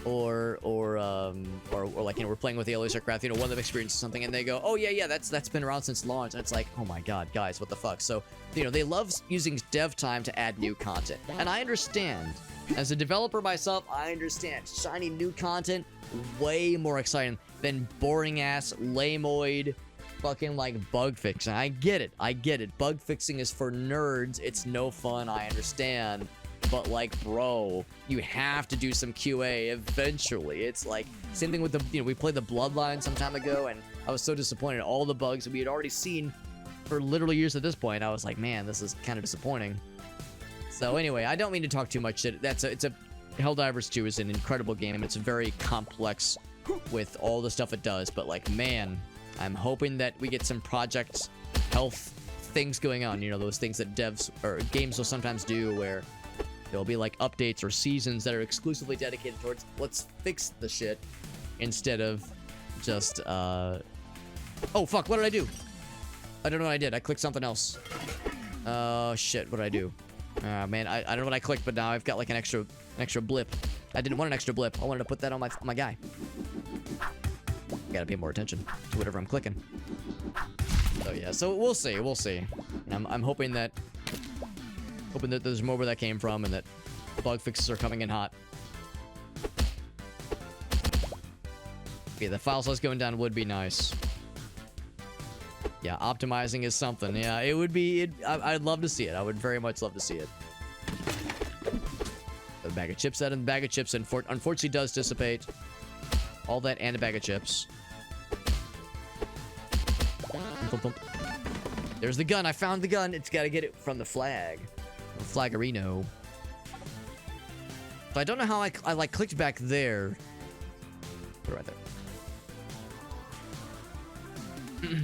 or like, you know, we're playing with Alias Aircraft, you know, one of them experiences something and they go, oh yeah, that's been around since launch, and it's like, oh my god, guys, what the fuck? So, you know, they love using dev time to add new content, and I understand. As a developer myself, I understand. Shiny new content, way more exciting than boring ass, lameoid, fucking like bug fixing. I get it. Bug fixing is for nerds. It's no fun, I understand. But like, bro, you have to do some QA eventually. It's like, same thing with the, you know, we played the Bloodline some time ago, and I was so disappointed. All the bugs that we had already seen for literally years at this point, I was like, man, this is kind of disappointing. So anyway, I don't mean to talk too much shit. Helldivers 2 is an incredible game. It's very complex with all the stuff it does, but like, man, I'm hoping that we get some project health things going on. You know, those things that devs or games will sometimes do where there'll be like updates or seasons that are exclusively dedicated towards let's fix the shit instead of just, oh fuck, what did I do? I don't know what I did. I clicked something else. Oh shit, what did I do? Man, I don't know what I clicked, but now I've got like an extra blip. I didn't want an extra blip. I wanted to put that on my guy. Gotta pay more attention to whatever I'm clicking. So yeah, so we'll see. And I'm hoping that there's more where that came from, and that bug fixes are coming in hot. Okay, the file size going down would be nice. Yeah, optimizing is something. Yeah, it would be. I'd love to see it. I would very much love to see it. A bag of chips, that and bag of chips, unfortunately does dissipate. All that and a bag of chips. There's the gun. I found the gun. It's got to get it from the flag. The Flagarino. So I don't know how I like clicked back there. Put it right there.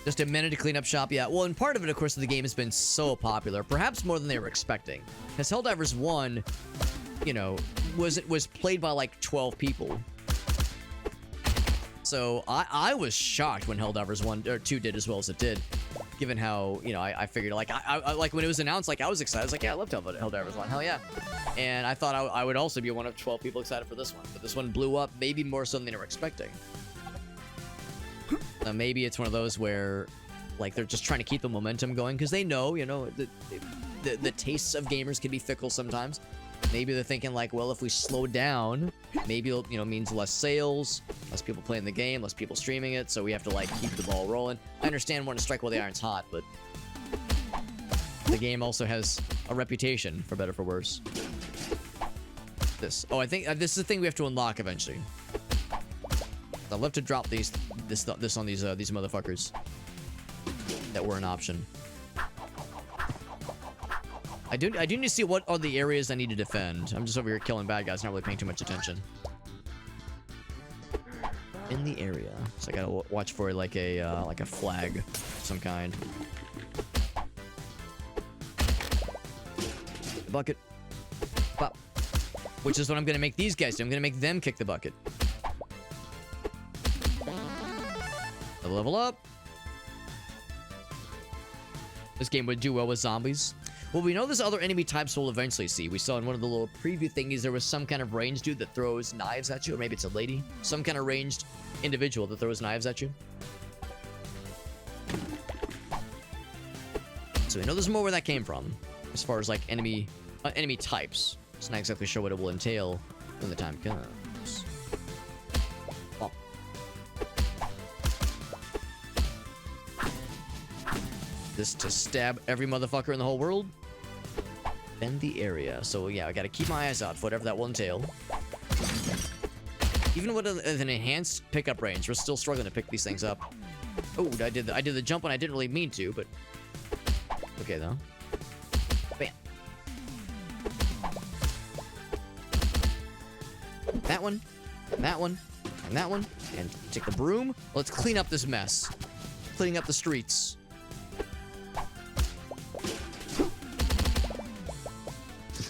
Just a minute to clean up shop. Yeah, well, and part of it, of course, the game has been so popular, perhaps more than they were expecting. Because Helldivers 1, you know, was played by like 12 people. So I was shocked when Helldivers 1 or 2 did as well as it did, given how, you know, I figured like I like when it was announced, like I was excited. I was like, yeah, I loved Helldivers 1. Hell yeah. And I thought I would also be one of 12 people excited for this one, but this one blew up maybe more so than they were expecting. Maybe it's one of those where, like, they're just trying to keep the momentum going because they know, you know, the tastes of gamers can be fickle sometimes. Maybe they're thinking like, well, if we slow down, maybe it'll, you know, means less sales, less people playing the game, less people streaming it, so we have to like keep the ball rolling. I understand wanting to strike while the iron's hot, but the game also has a reputation, for better or for worse. This. Oh, I think this is the thing we have to unlock eventually. I'd love to drop this on these motherfuckers that were an option. I do need to see what are the areas I need to defend. I'm just over here killing bad guys, not really paying too much attention. In the area, so I gotta watch for like a flag of some kind. The bucket. Pop. Which is what I'm gonna make these guys do. I'm gonna make them kick the bucket. Level up. This game would do well with zombies. Well, we know there's other enemy types we'll eventually see. We saw in one of the little preview thingies there was some kind of ranged dude that throws knives at you, or maybe it's a lady. Some kind of ranged individual that throws knives at you. So we know there's more where that came from, as far as like enemy types. Just not exactly sure what it will entail when the time comes. Oh. This to stab every motherfucker in the whole world. Bend the area. So yeah, I gotta keep my eyes out for whatever that will entail. Even with an enhanced pickup range, we're still struggling to pick these things up. Oh, I did the jump when I didn't really mean to, but okay though. Bam. That one, and that one, and that one, and take the broom. Let's clean up this mess. Cleaning up the streets.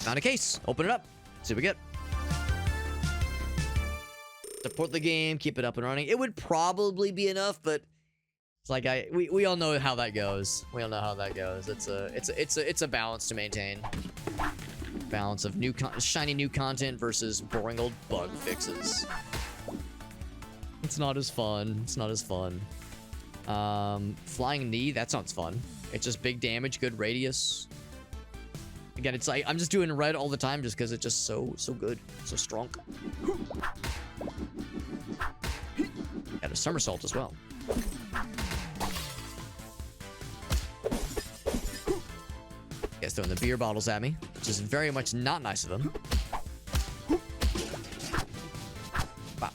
Found a case. Open it up. See what we get. Support the game. Keep it up and running. It would probably be enough, but it's like we all know how that goes. We all know how that goes. It's a balance to maintain. Balance of shiny new content versus boring old bug fixes. It's not as fun. It's not as fun. Flying knee. That sounds fun. It's just big damage, good radius. Again, it's like I'm just doing red all the time just because it's just so good, so strong. Got a somersault as well. Guys throwing the beer bottles at me, which is very much not nice of them. Wow.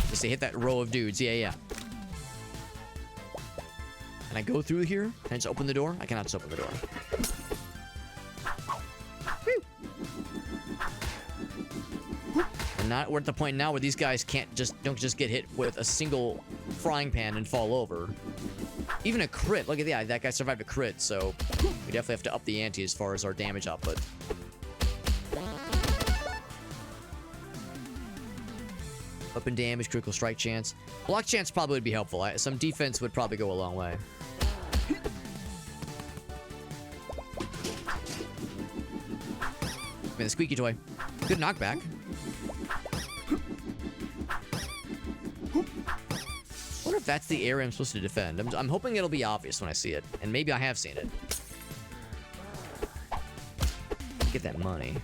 Just to hit that row of dudes. Yeah. Can I go through here? Can I just open the door? I cannot just open the door. We're at the point now where these guys don't just get hit with a single frying pan and fall over. Even a crit. Look at that guy survived a crit, so we definitely have to up the ante as far as our damage output. Weapon damage, critical strike chance. Block chance probably would be helpful. Some defense would probably go a long way. I mean, the squeaky toy. Good knockback. I wonder if that's the area I'm supposed to defend. I'm hoping it'll be obvious when I see it. And maybe I have seen it. Get that money.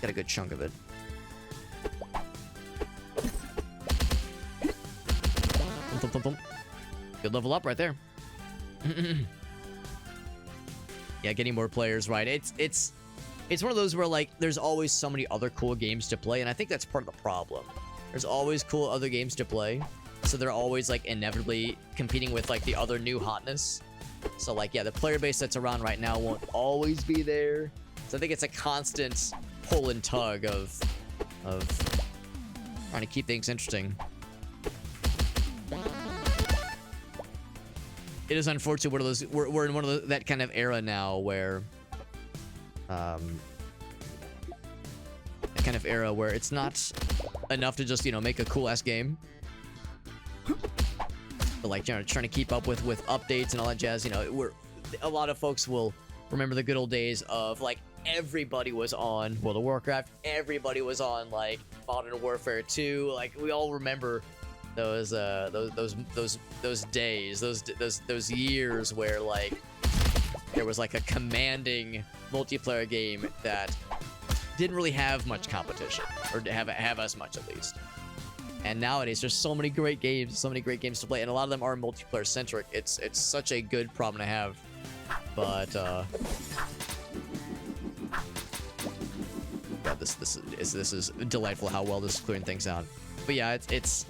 Got a good chunk of it. Good level up right there. Yeah, getting more players right. It's one of those where like there's always so many other cool games to play, and I think that's part of the problem. There's always cool other games to play, so they're always like inevitably competing with like the other new hotness. So like yeah, the player base that's around right now won't always be there. So I think it's a constant pull and tug of trying to keep things interesting. It is unfortunate we're in one of that kind of era now where that kind of era where it's not enough to just, you know, make a cool ass game, but like, you know, trying to keep up with updates and all that jazz. You know, a lot of folks will remember the good old days of like everybody was on World of Warcraft, everybody was on like Modern Warfare 2. Like we all remember those days, those years where like there was like a commanding multiplayer game that didn't really have much competition, or have as much at least. And nowadays, there's so many great games, to play, and a lot of them are multiplayer centric. It's such a good problem to have, but yeah, this is delightful how well this is clearing things out. But yeah, it's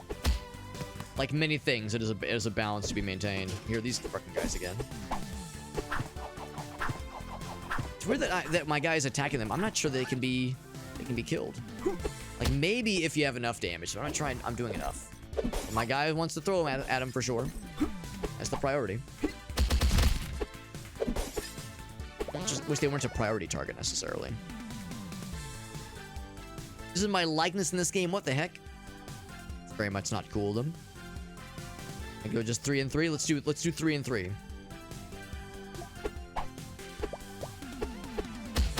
like many things. It is a balance to be maintained. Here, these fucking guys again. It's weird that my guy is attacking them. I'm not sure they can be killed. Like, maybe if you have enough damage. So I'm not trying. I'm doing enough. My guy wants to throw him at him for sure. That's the priority. Just wish they weren't a priority target necessarily. This is my likeness in this game. What the heck? It's very much not cool of them. I go just 3 and 3. Let's do 3 and 3.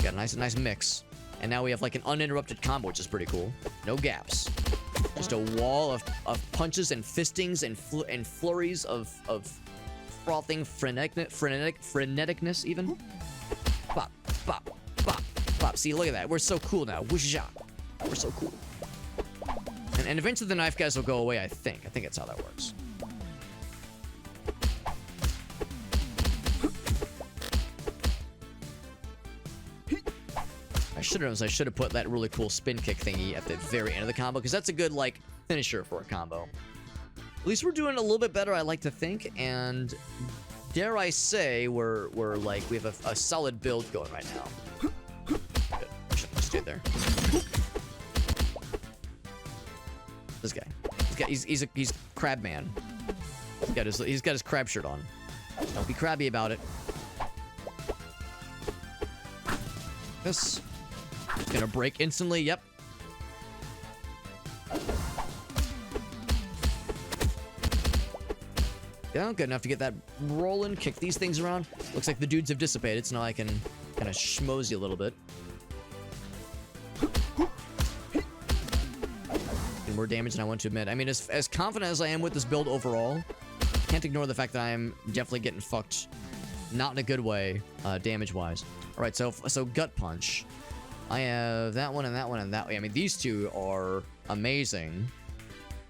Got a nice mix. And now we have like an uninterrupted combo, which is pretty cool. No gaps. Just a wall of punches and fistings and flurries of frothing freneticness even. Bop, bop, bop, bop. See, look at that. We're so cool now. Whoosha. We're so cool. And eventually the knife guys will go away, I think. I think that's how that works. I should have put that really cool spin kick thingy at the very end of the combo, because that's a good, like, finisher for a combo. At least we're doing a little bit better, I like to think, and dare I say, we're like, we have a solid build going right now. Good. Shouldn't stay there. This guy. He's crab man. He's got his crab shirt on. Don't be crabby about it. This. Gonna break instantly, yep. Yeah, good enough to get that rolling, kick these things around. Looks like the dudes have dissipated, so now I can kind of schmozy a little bit. And more damage than I want to admit. I mean, as confident as I am with this build overall, can't ignore the fact that I'm definitely getting fucked. Not in a good way, damage-wise. Alright, so Gut Punch. I have that one and that one and that way. I mean, these two are amazing.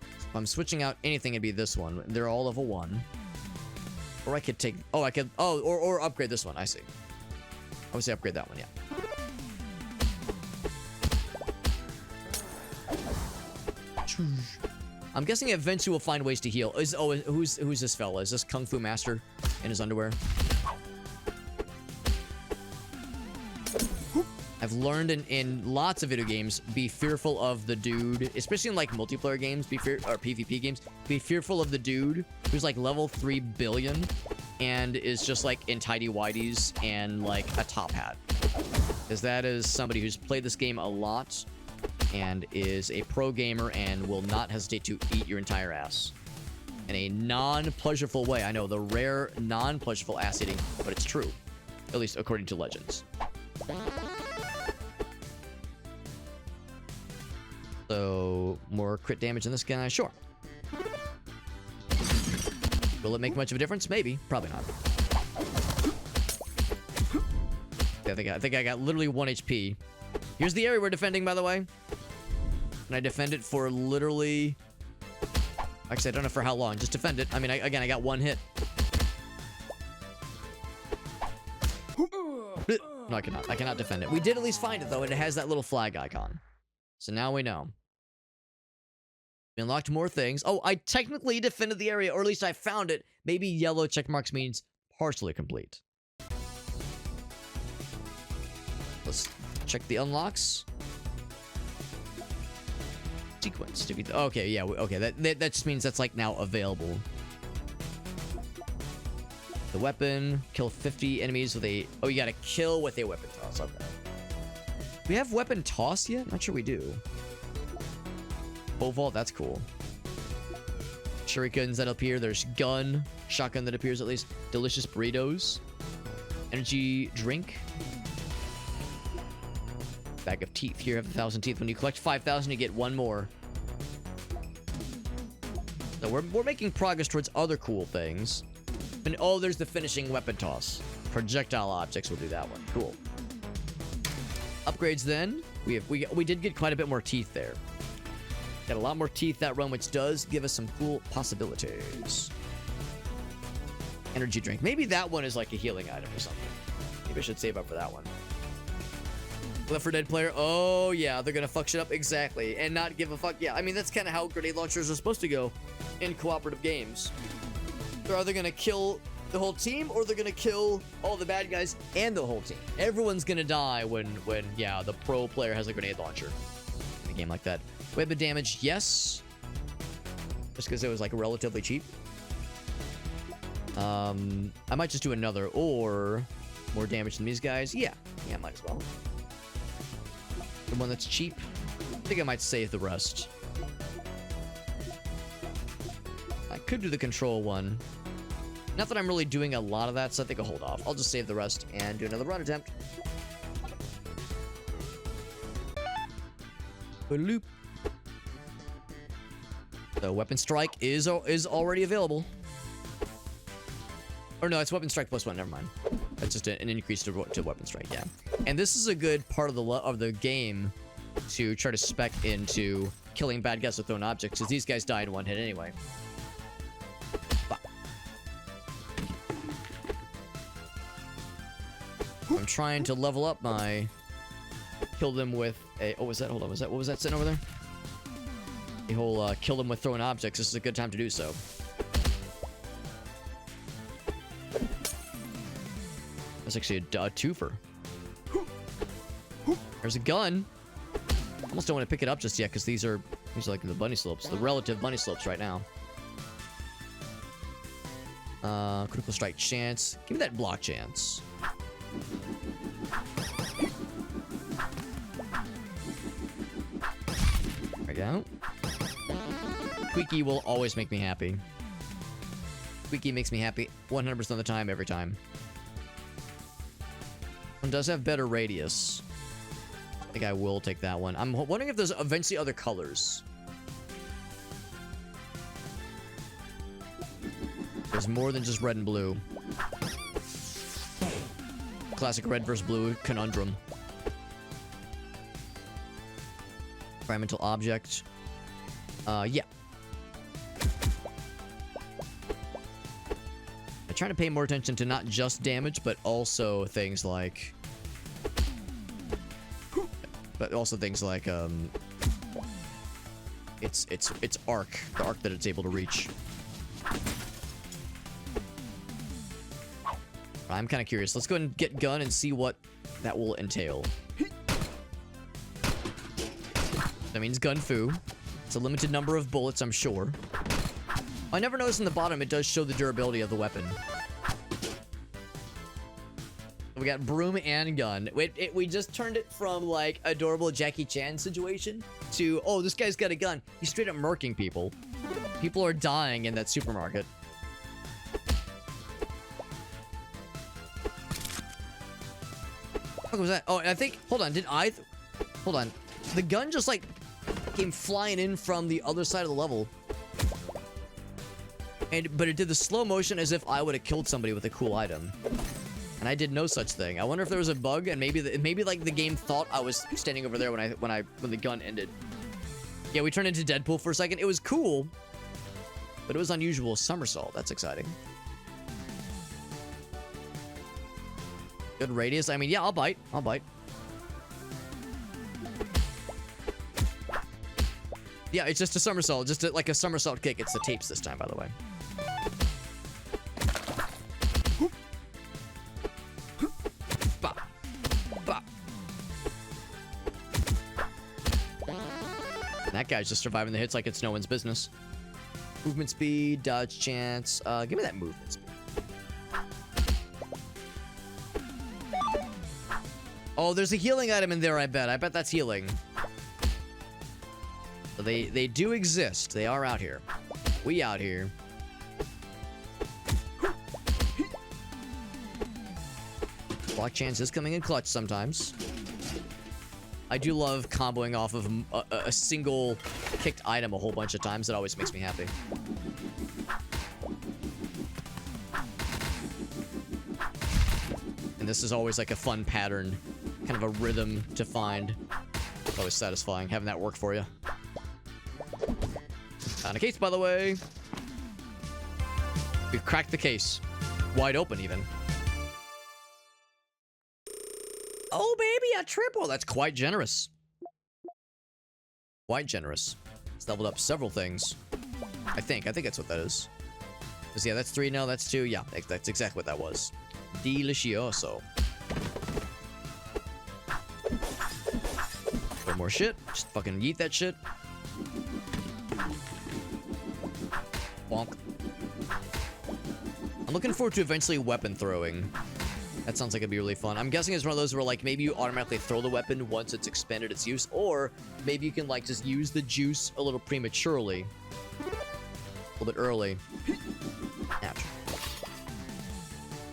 If I'm switching out anything, it'd be this one. They're all level 1. Or I could take... Oh, I could... Oh, or upgrade this one. I see. I would say upgrade that one, yeah. I'm guessing eventually we'll find ways to heal. Who's this fella? Is this Kung Fu Master in his underwear? I've learned in lots of video games, be fearful of the dude, especially in like multiplayer games, or PvP games, be fearful of the dude who's like level 3 billion and is just like in tidy whities and like a top hat. Because that is somebody who's played this game a lot and is a pro gamer and will not hesitate to eat your entire ass. In a non-pleasureful way. I know, the rare non-pleasureful ass eating, but it's true. At least according to legends. So, more crit damage in this guy? Sure. Will it make much of a difference? Maybe. Probably not. I think I got literally 1 HP. Here's the area we're defending, by the way. And I defend it for literally... Actually, I don't know for how long. Just defend it. I mean, again, I got 1 hit. No, I cannot. I cannot defend it. We did at least find it, though, and it has that little flag icon. So now we know. We unlocked more things. Oh, I technically defended the area, or at least I found it. Maybe yellow check marks means partially complete. Let's check the unlocks. Sequence. Okay, yeah, okay. That just means that's like now available. The weapon. Kill 50 enemies with a... Oh, you gotta kill with a weapon toss. Okay. We have weapon toss yet? Not sure we do. Pole vault, that's cool. Shurikens that appear. There's gun. Shotgun that appears at least. Delicious burritos. Energy drink. Bag of teeth. Here, have 1,000 teeth. When you collect 5,000, you get 1 more. So we're making progress towards other cool things. And oh, there's the finishing weapon toss. Projectile objects will do that one. Cool. Upgrades then. We did get quite a bit more teeth there. Got a lot more teeth that run, which does give us some cool possibilities. Energy drink. Maybe that one is like a healing item or something. Maybe I should save up for that one. Left 4 Dead player. Oh, yeah. They're going to fuck shit up. Exactly. And not give a fuck. Yeah, I mean, that's kind of how grenade launchers are supposed to go in cooperative games. They're either going to kill the whole team or they're going to kill all the bad guys and the whole team. Everyone's going to die when, yeah, the pro player has a grenade launcher in a game like that. Weapon damage, yes. Just because it was, like, relatively cheap. I might just do another, or more damage than these guys. Yeah, might as well. The one that's cheap. I think I might save the rest. I could do the control one. Not that I'm really doing a lot of that, so I think I'll hold off. I'll just save the rest and do another run attempt. Loop. The weapon strike is already available. Or no, it's weapon strike plus 1. Never mind. That's just an increase to weapon strike. Yeah, and this is a good part of the game to try to spec into killing bad guys with thrown objects, because these guys die in one hit anyway. Bah. I'm trying to level up my kill them with a. Oh, was that? Hold on. Was that? What was that sitting over there? The whole kill them with thrown objects. This is a good time to do so. That's actually a twofer. There's a gun. Almost don't want to pick it up just yet because these are like the bunny slopes, the relative bunny slopes right now. Critical strike chance. Give me that block chance. There we go. Squeaky will always make me happy. Squeaky makes me happy 100% of the time, every time. One does have better radius. I think I will take that one. I'm wondering if there's eventually other colors. There's more than just red and blue. Classic red versus blue conundrum. Environmental object. Yeah. I'm trying to pay more attention to not just damage, but also things like... its arc. The arc that it's able to reach. I'm kind of curious. Let's go ahead and get gun and see what that will entail. That means gun fu. It's a limited number of bullets, I'm sure. I never noticed in the bottom it does show the durability of the weapon. We got broom and gun. We just turned it from like adorable Jackie Chan situation to, oh, this guy's got a gun. He's straight up murking people. People are dying in that supermarket. What was that? Oh, I think, hold on, hold on. The gun just like came flying in from the other side of the level. But it did the slow motion as if I would have killed somebody with a cool item. And I did no such thing. I wonder if there was a bug, and maybe like the game thought I was standing over there when the gun ended. Yeah, we turned into Deadpool for a second. It was cool, but it was unusual. Somersault. That's exciting. Good radius. I mean, yeah, I'll bite. I'll bite. Yeah, it's just a somersault. Just like a somersault kick. It's the tapes this time, by the way. That guy's just surviving the hits like it's no one's business. Movement speed, dodge chance. Give me that movement speed. Oh, there's a healing item in there, I bet. I bet that's healing. So they do exist. They are out here. We out here. Block chance is coming in clutch sometimes. I do love comboing off of a single kicked item a whole bunch of times. It always makes me happy. And this is always like a fun pattern, kind of a rhythm to find. Always satisfying having that work for you. Found a case, by the way. We've cracked the case. Wide open, even. Oh, baby, a triple. That's quite generous. Quite generous. It's leveled up several things. I think that's what that is. Because, yeah, that's 3. No, that's 2. Yeah, that's exactly what that was. Delicioso. One more shit. Just fucking yeet that shit. Bonk. I'm looking forward to eventually weapon throwing. That sounds like it'd be really fun. I'm guessing it's one of those where, like, maybe you automatically throw the weapon once it's expended its use, or maybe you can, like, just use the juice a little prematurely. A little bit early. Ouch.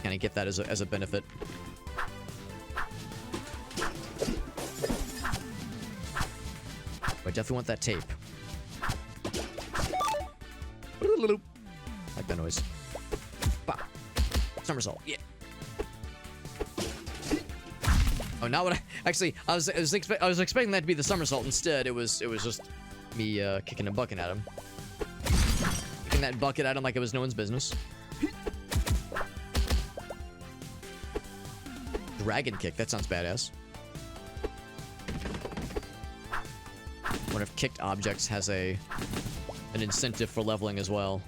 Kind of get that as a benefit. I definitely want that tape. Like that noise. Bah. Somersault. Yeah. Oh, not what I actually. I was expecting that to be the somersault. Instead, it was just me kicking a bucket at him. Kicking that bucket at him like it was no one's business. Dragon kick. That sounds badass. I wonder if kicked objects has an incentive for leveling as well.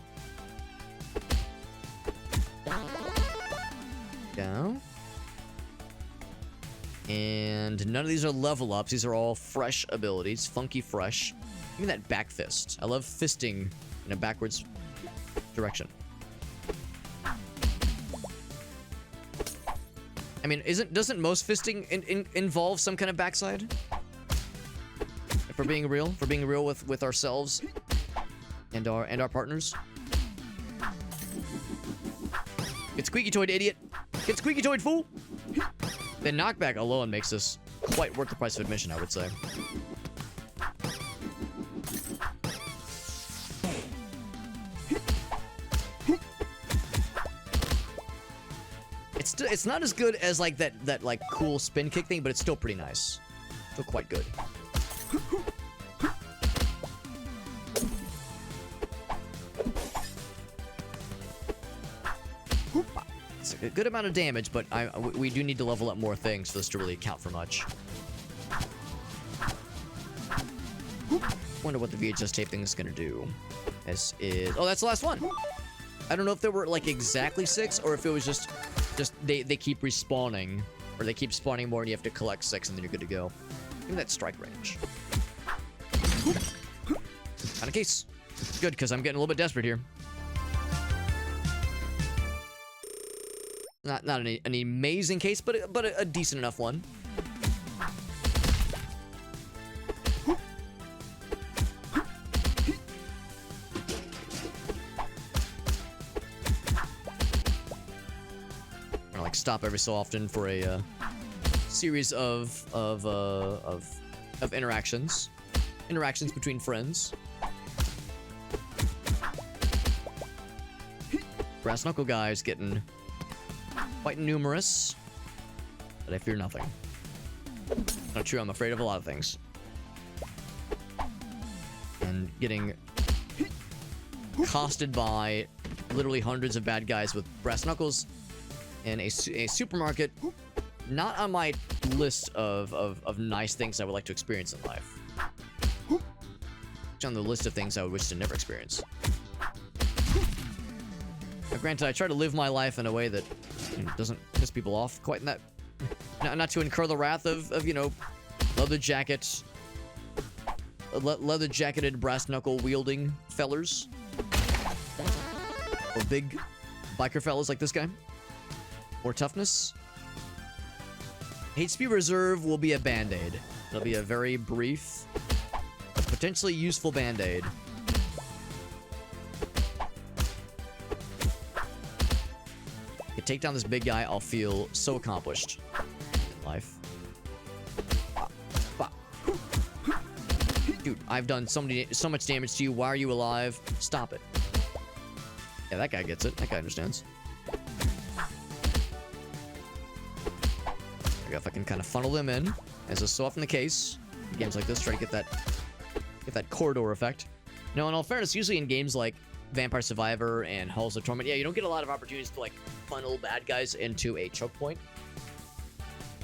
Down. And none of these are level ups. These are all fresh abilities. Funky fresh. Even that back fist. I love fisting in a backwards direction. I mean, doesn't most fisting involve some kind of backside? If we're being real, with ourselves and our partners. Get squeaky toed, idiot. Get squeaky toed, fool. The knockback alone makes this quite worth the price of admission, I would say. It's not as good as like that like cool spin kick thing, but it's still pretty nice. Still quite good. It's a good amount of damage, but we do need to level up more things for this to really count for much. Wonder what the VHS tape thing is gonna do. This is... Oh, that's the last one! I don't know if there were, like, exactly 6, or if it was just they keep respawning, or they keep spawning more and you have to collect 6 and then you're good to go. Give me that strike range. Found a case. Good, because I'm getting a little bit desperate here. Not an amazing case, but a decent enough one. Or like stop every so often for a series of interactions between friends. Brass knuckle guys getting quite numerous, but I fear nothing. Not true, I'm afraid of a lot of things. And getting costed by literally hundreds of bad guys with brass knuckles in a supermarket, not on my list of nice things I would like to experience in life. It's on the list of things I would wish to never experience. Now, granted, I try to live my life in a way that doesn't piss people off quite in that. Not to incur the wrath of you know, leather jackets, leather jacketed brass knuckle wielding fellers, or big biker fellas like this guy. More toughness. HP reserve will be a band-aid. It'll be a very brief, but potentially useful band-aid. Take down this big guy, I'll feel so accomplished in life. Dude, I've done so much damage to you. Why are you alive? Stop it. Yeah, that guy gets it. That guy understands. I gotta fucking kind of funnel them in, as is so often the case. games like this, try to get that corridor effect. Now, in all fairness, usually in games like Vampire Survivor and Halls of Torment, yeah, you don't get a lot of opportunities to like funnel bad guys into a choke point.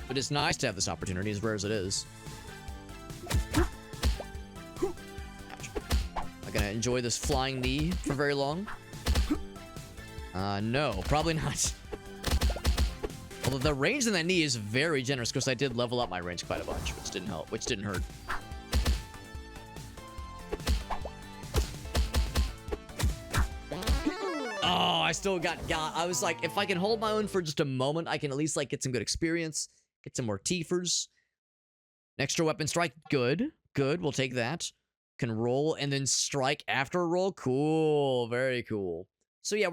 But it's nice to have this opportunity, as rare as it is. Not gonna enjoy this flying knee for very long. No, probably not. Although the range in that knee is very generous, because I did level up my range quite a bunch, which didn't help, which didn't hurt. Oh, I still got. I was like, if I can hold my own for just a moment, I can at least like get some good experience, get some more Tiefers. An extra weapon strike, good, good. We'll take that. Can roll and then strike after a roll. Cool, very cool. So yeah,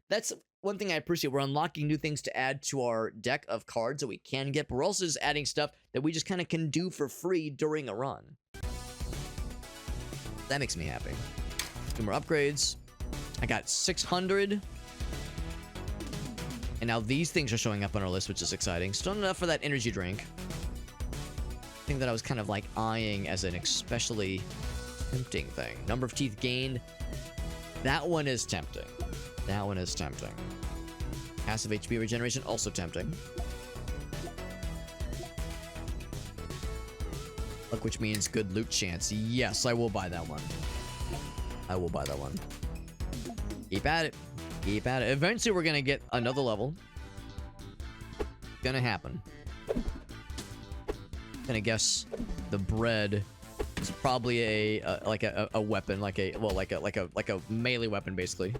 that's one thing I appreciate. We're unlocking new things to add to our deck of cards that we can get, but we're also just adding stuff that we just kind of can do for free during a run. That makes me happy. Two more upgrades. I got 600. And now these things are showing up on our list, which is exciting. Still not enough for that energy drink. Thing that I was kind of like eyeing as an especially tempting thing. Number of teeth gained. That one is tempting. That one is tempting. Passive HP regeneration, also tempting. Luck, which means good loot chance. Yes, I will buy that one. I will buy that one. Keep at it. Keep at it. Eventually, we're gonna get another level. Gonna happen. Gonna guess the bread is probably a weapon, like a melee weapon, basically.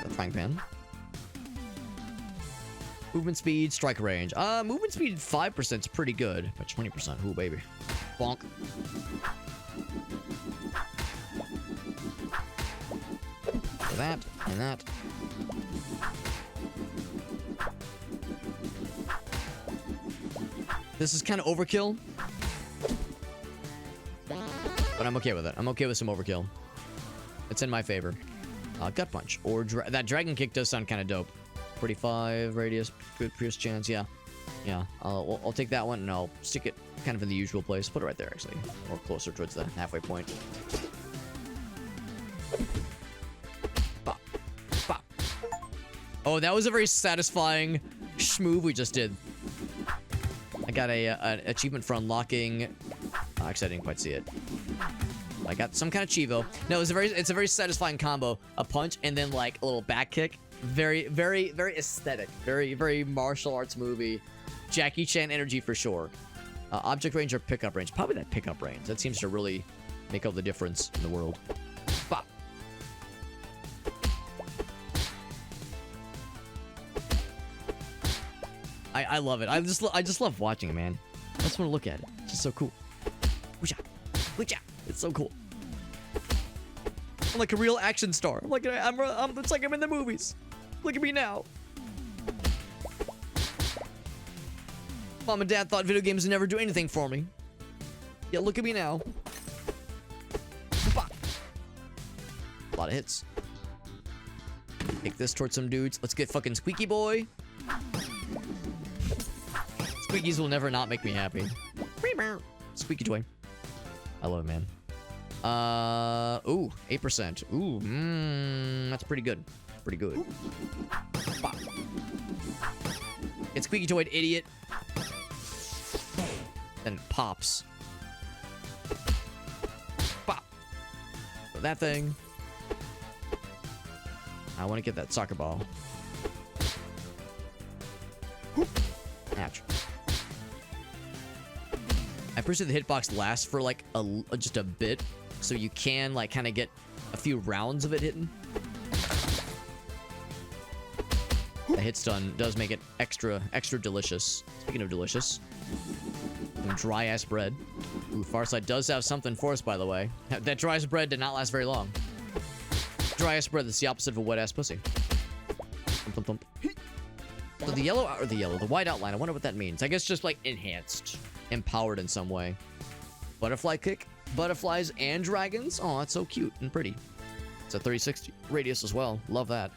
Frying pan. Movement speed, strike range. Movement speed 5% is pretty good, but 20%. Ooh, baby. Bonk. That and that. This is kind of overkill, but I'm okay with it. I'm okay with some overkill. It's in my favor. Gut punch or that dragon kick does sound kind of dope. 45 radius, good pierce chance. Yeah, yeah. I'll take that one and I'll stick it kind of in the usual place. Put it right there, actually, or closer towards the halfway point. Bop, bop. Oh, that was a very satisfying schmoove we just did. I got an achievement for unlocking. Actually, I didn't quite see it. I got some kind of chivo. No, it's a very satisfying combo. A punch and then like a little back kick. Very, very, very aesthetic. Very, very martial arts movie. Jackie Chan energy for sure. Object range or pickup range? Probably that pickup range. That seems to really make all the difference in the world. Bop. I love it. I just love watching it, man. I just want to look at it. It's just so cool. Woocha. Woocha. It's so cool. I'm like a real action star. I'm like it's like I'm in the movies. Look at me now. Mom and Dad thought video games would never do anything for me. Yeah, look at me now. A lot of hits. Take this towards some dudes. Let's get fucking Squeaky Boy. Squeakies will never not make me happy. Squeaky Toy. I love it, man. Ooh, 8%. Ooh, that's pretty good. Pretty good. Bop. It's Squeaky Toy, idiot. Then it pops. Pop. So that thing. I want to get that soccer ball. Ouch. I appreciate the hitbox lasts for like just a bit, so you can like kind of get a few rounds of it hitting. The hit stun does make it extra delicious. Speaking of delicious, some dry ass bread. Ooh, Farsight does have something for us, by the way. That dry ass bread did not last very long. Dry ass bread, that's the opposite of a wet ass pussy. Thump, thump, thump. So the white outline, I wonder what that means. I guess just like enhanced. Empowered in some way. Butterfly kick, butterflies and dragons. Oh, that's so cute and pretty. It's a 360 radius as well. Love that.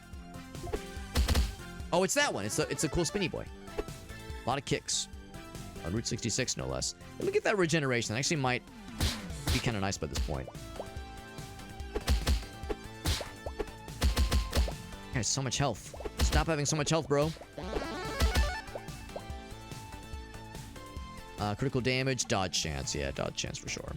Oh, it's that one. It's a cool spinny boy. A lot of kicks. On Route 66, no less. Let me get that regeneration. That actually might be kind of nice by this point. Guys, so much health. Stop having so much health, bro. Critical damage, dodge chance. Yeah, dodge chance for sure.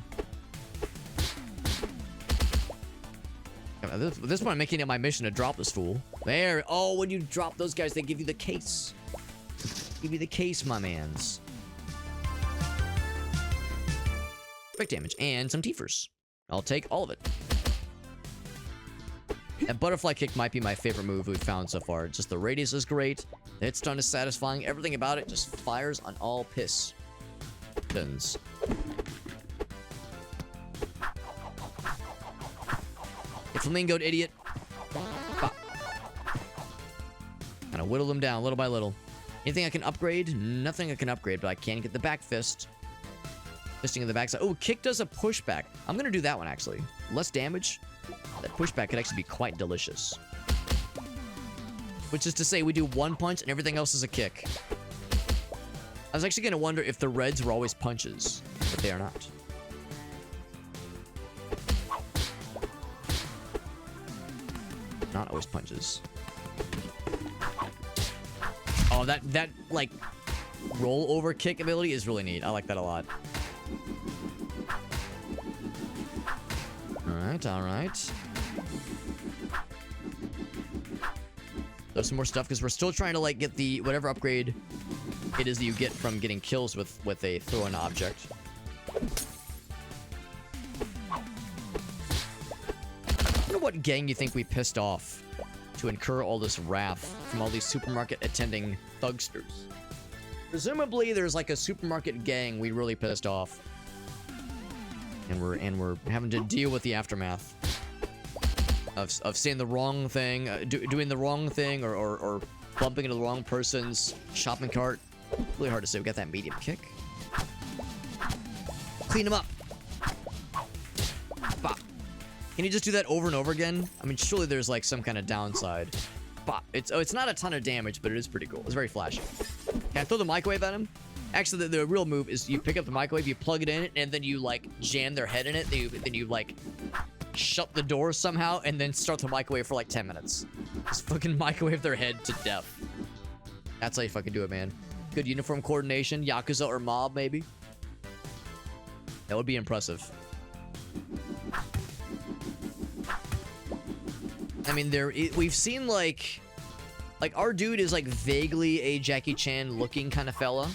At this point, I'm making it my mission to drop this fool. There. Oh, when you drop those guys, they give you the case. Give you the case, my mans. Quick damage and some Tiefers. I'll take all of it. And butterfly kick might be my favorite move we've found so far. Just the radius is great. The hit stun is satisfying. Everything about it just fires on all pistons. You flamingoed idiot. Pop. Kind of whittle them down little by little. Anything I can upgrade? Nothing I can upgrade, but I can get the back fist. Fisting in the backside. Oh, kick does a pushback. I'm gonna do that one actually. Less damage. That pushback could actually be quite delicious. Which is to say, we do one punch and everything else is a kick. I was actually gonna wonder if the reds were always punches, but they are not. Not always punches. Oh, that like roll over kick ability is really neat. I like that a lot. All right. There's some more stuff because we're still trying to like get the whatever upgrade it is that you get from getting kills with a throw-in object. I wonder what gang you think we pissed off to incur all this wrath from all these supermarket attending thugsters. Presumably there's like a supermarket gang we really pissed off. And we're having to deal with the aftermath of saying the wrong thing, doing the wrong thing, or bumping into the wrong person's shopping cart. Really hard to say. We got that medium kick. Clean him up. Bop. Can you just do that over and over again? I mean, surely there's like some kind of downside. Bop. It's not a ton of damage, but it is pretty cool. It's very flashy. Can I throw the microwave at him? Actually, the real move is you pick up the microwave, you plug it in, and then you, like, jam their head in it. Then you, like, shut the door somehow, and then start the microwave for, like, 10 minutes. Just fucking microwave their head to death. That's how you fucking do it, man. Good uniform coordination. Yakuza or mob, maybe. That would be impressive. I mean, we've seen, like, our dude is, like, vaguely a Jackie Chan looking kind of fella.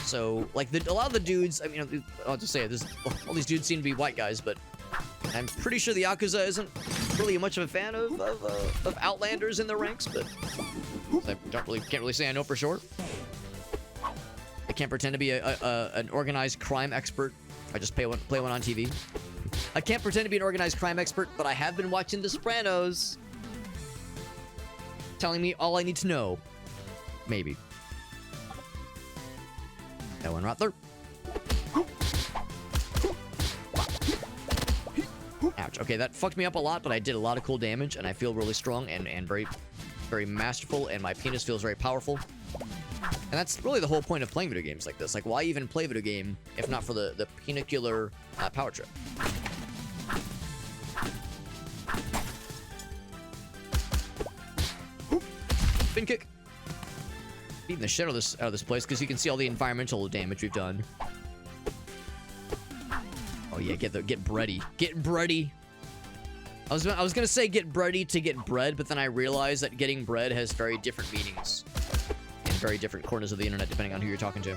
So, like, a lot of the dudes, I mean, I'll just say it, all these dudes seem to be white guys, but I'm pretty sure the Yakuza isn't really much of a fan of Outlanders in their ranks, but I can't really say I know for sure. I can't pretend to be an organized crime expert. I just play one on TV. I can't pretend to be an organized crime expert, but I have been watching The Sopranos. Telling me all I need to know. Maybe. That one right there. Ouch. Okay, that fucked me up a lot, but I did a lot of cool damage, and I feel really strong and very, very masterful, and my penis feels very powerful. And that's really the whole point of playing video games like this. Like, why even play video game if not for the penicular power trip? Spin kick. Beating the shit out of this place because you can see all the environmental damage we've done. Oh yeah, get bready. Get bready. I was gonna say get bready to get bread, but then I realized that getting bread has very different meanings in very different corners of the internet depending on who you're talking to.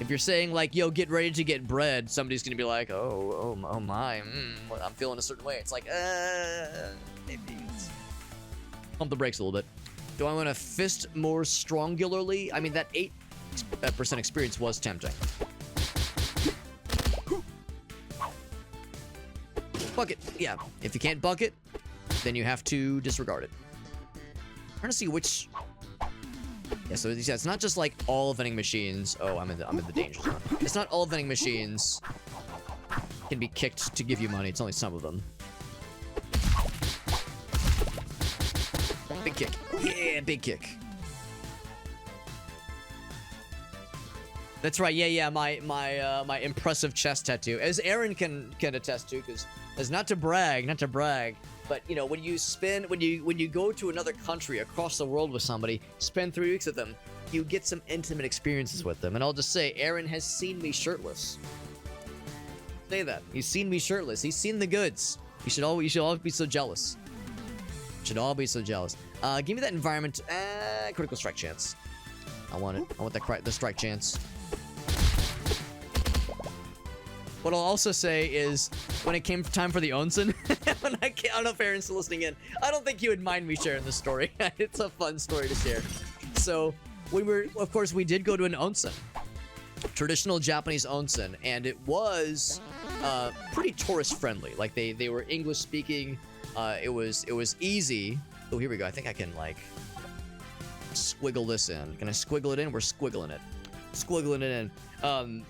If you're saying like, yo, get ready to get bread, somebody's gonna be like, oh my, I'm feeling a certain way. It's like, maybe. Pump the brakes a little bit. Do I want to fist more strongularly? I mean, that 8% experience was tempting. Bucket. Yeah. If you can't bucket, then you have to disregard it. I'm trying to see which... Yeah, so it's not just like all vending machines. Oh, I'm in the danger zone. It's not all vending machines can be kicked to give you money. It's only some of them. Big kick. Yeah, big kick. That's right. Yeah. My impressive chest tattoo, as Aaron can attest to, because as not to brag, but you know, when you go to another country across the world with somebody, spend 3 weeks with them, you get some intimate experiences with them. And I'll just say, Aaron has seen me shirtless. Say that. He's seen me shirtless. He's seen the goods. You should all be so jealous. Should all be so jealous. Give me that environment. Critical strike chance. I want it. I want the strike chance. What I'll also say is, when it came time for the onsen, I don't know if Aaron's still listening in. I don't think you would mind me sharing this story. It's a fun story to share. So, of course, we did go to an onsen. Traditional Japanese onsen, and it was pretty tourist friendly. Like they were English speaking. It was easy. Oh, here we go. I think I can like squiggle this in. Can I squiggle it in? We're squiggling it. Squiggling it in.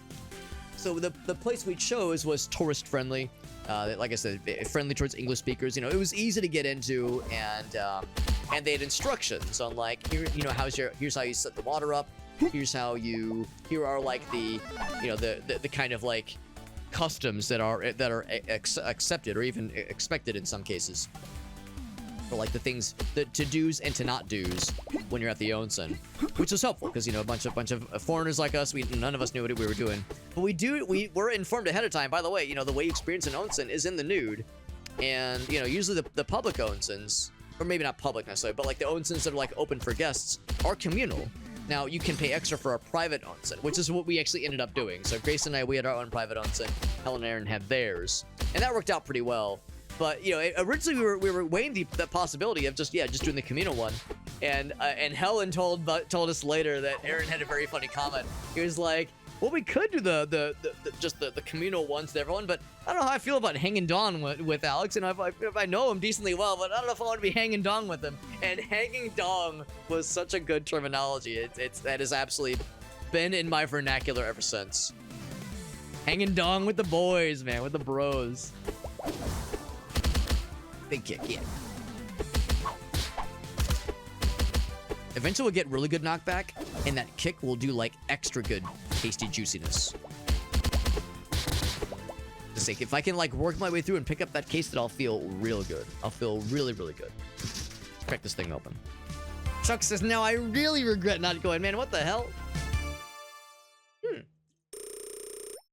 So the place we chose was tourist friendly. Like I said, friendly towards English speakers. You know, it was easy to get into, and they had instructions on like, here's how you set the water up. Here are like the kind of like customs that are accepted or even expected in some cases. Or like the things, the to-dos and to-not-dos when you're at the onsen, which was helpful because, you know, a bunch of foreigners like us, none of us knew what we were doing. But we were informed ahead of time. By the way, you know, the way you experience an onsen is in the nude. And, you know, usually the public onsens, or maybe not public necessarily, but like the onsens that are like open for guests are communal. Now, you can pay extra for a private onsen, which is what we actually ended up doing. So Grace and I, we had our own private onsen. Helen and Aaron had theirs. And that worked out pretty well. But, you know, originally we were weighing the possibility of just doing the communal one. And Helen told us later that Aaron had a very funny comment. He was like, well, we could do the communal ones to everyone, but I don't know how I feel about hanging dong with Alex. And if I know him decently well, but I don't know if I want to be hanging dong with him. And hanging dong was such a good terminology. That has absolutely been in my vernacular ever since. Hanging dong with the boys, man, with the bros. Big kick, yeah. Eventually we'll get really good knockback, and that kick will do like extra good tasty juiciness. Just like if I can like work my way through and pick up that case, that I'll feel real good. I'll feel really, really good. Let's crack this thing open. Chuck says, now I really regret not going. Man, what the hell?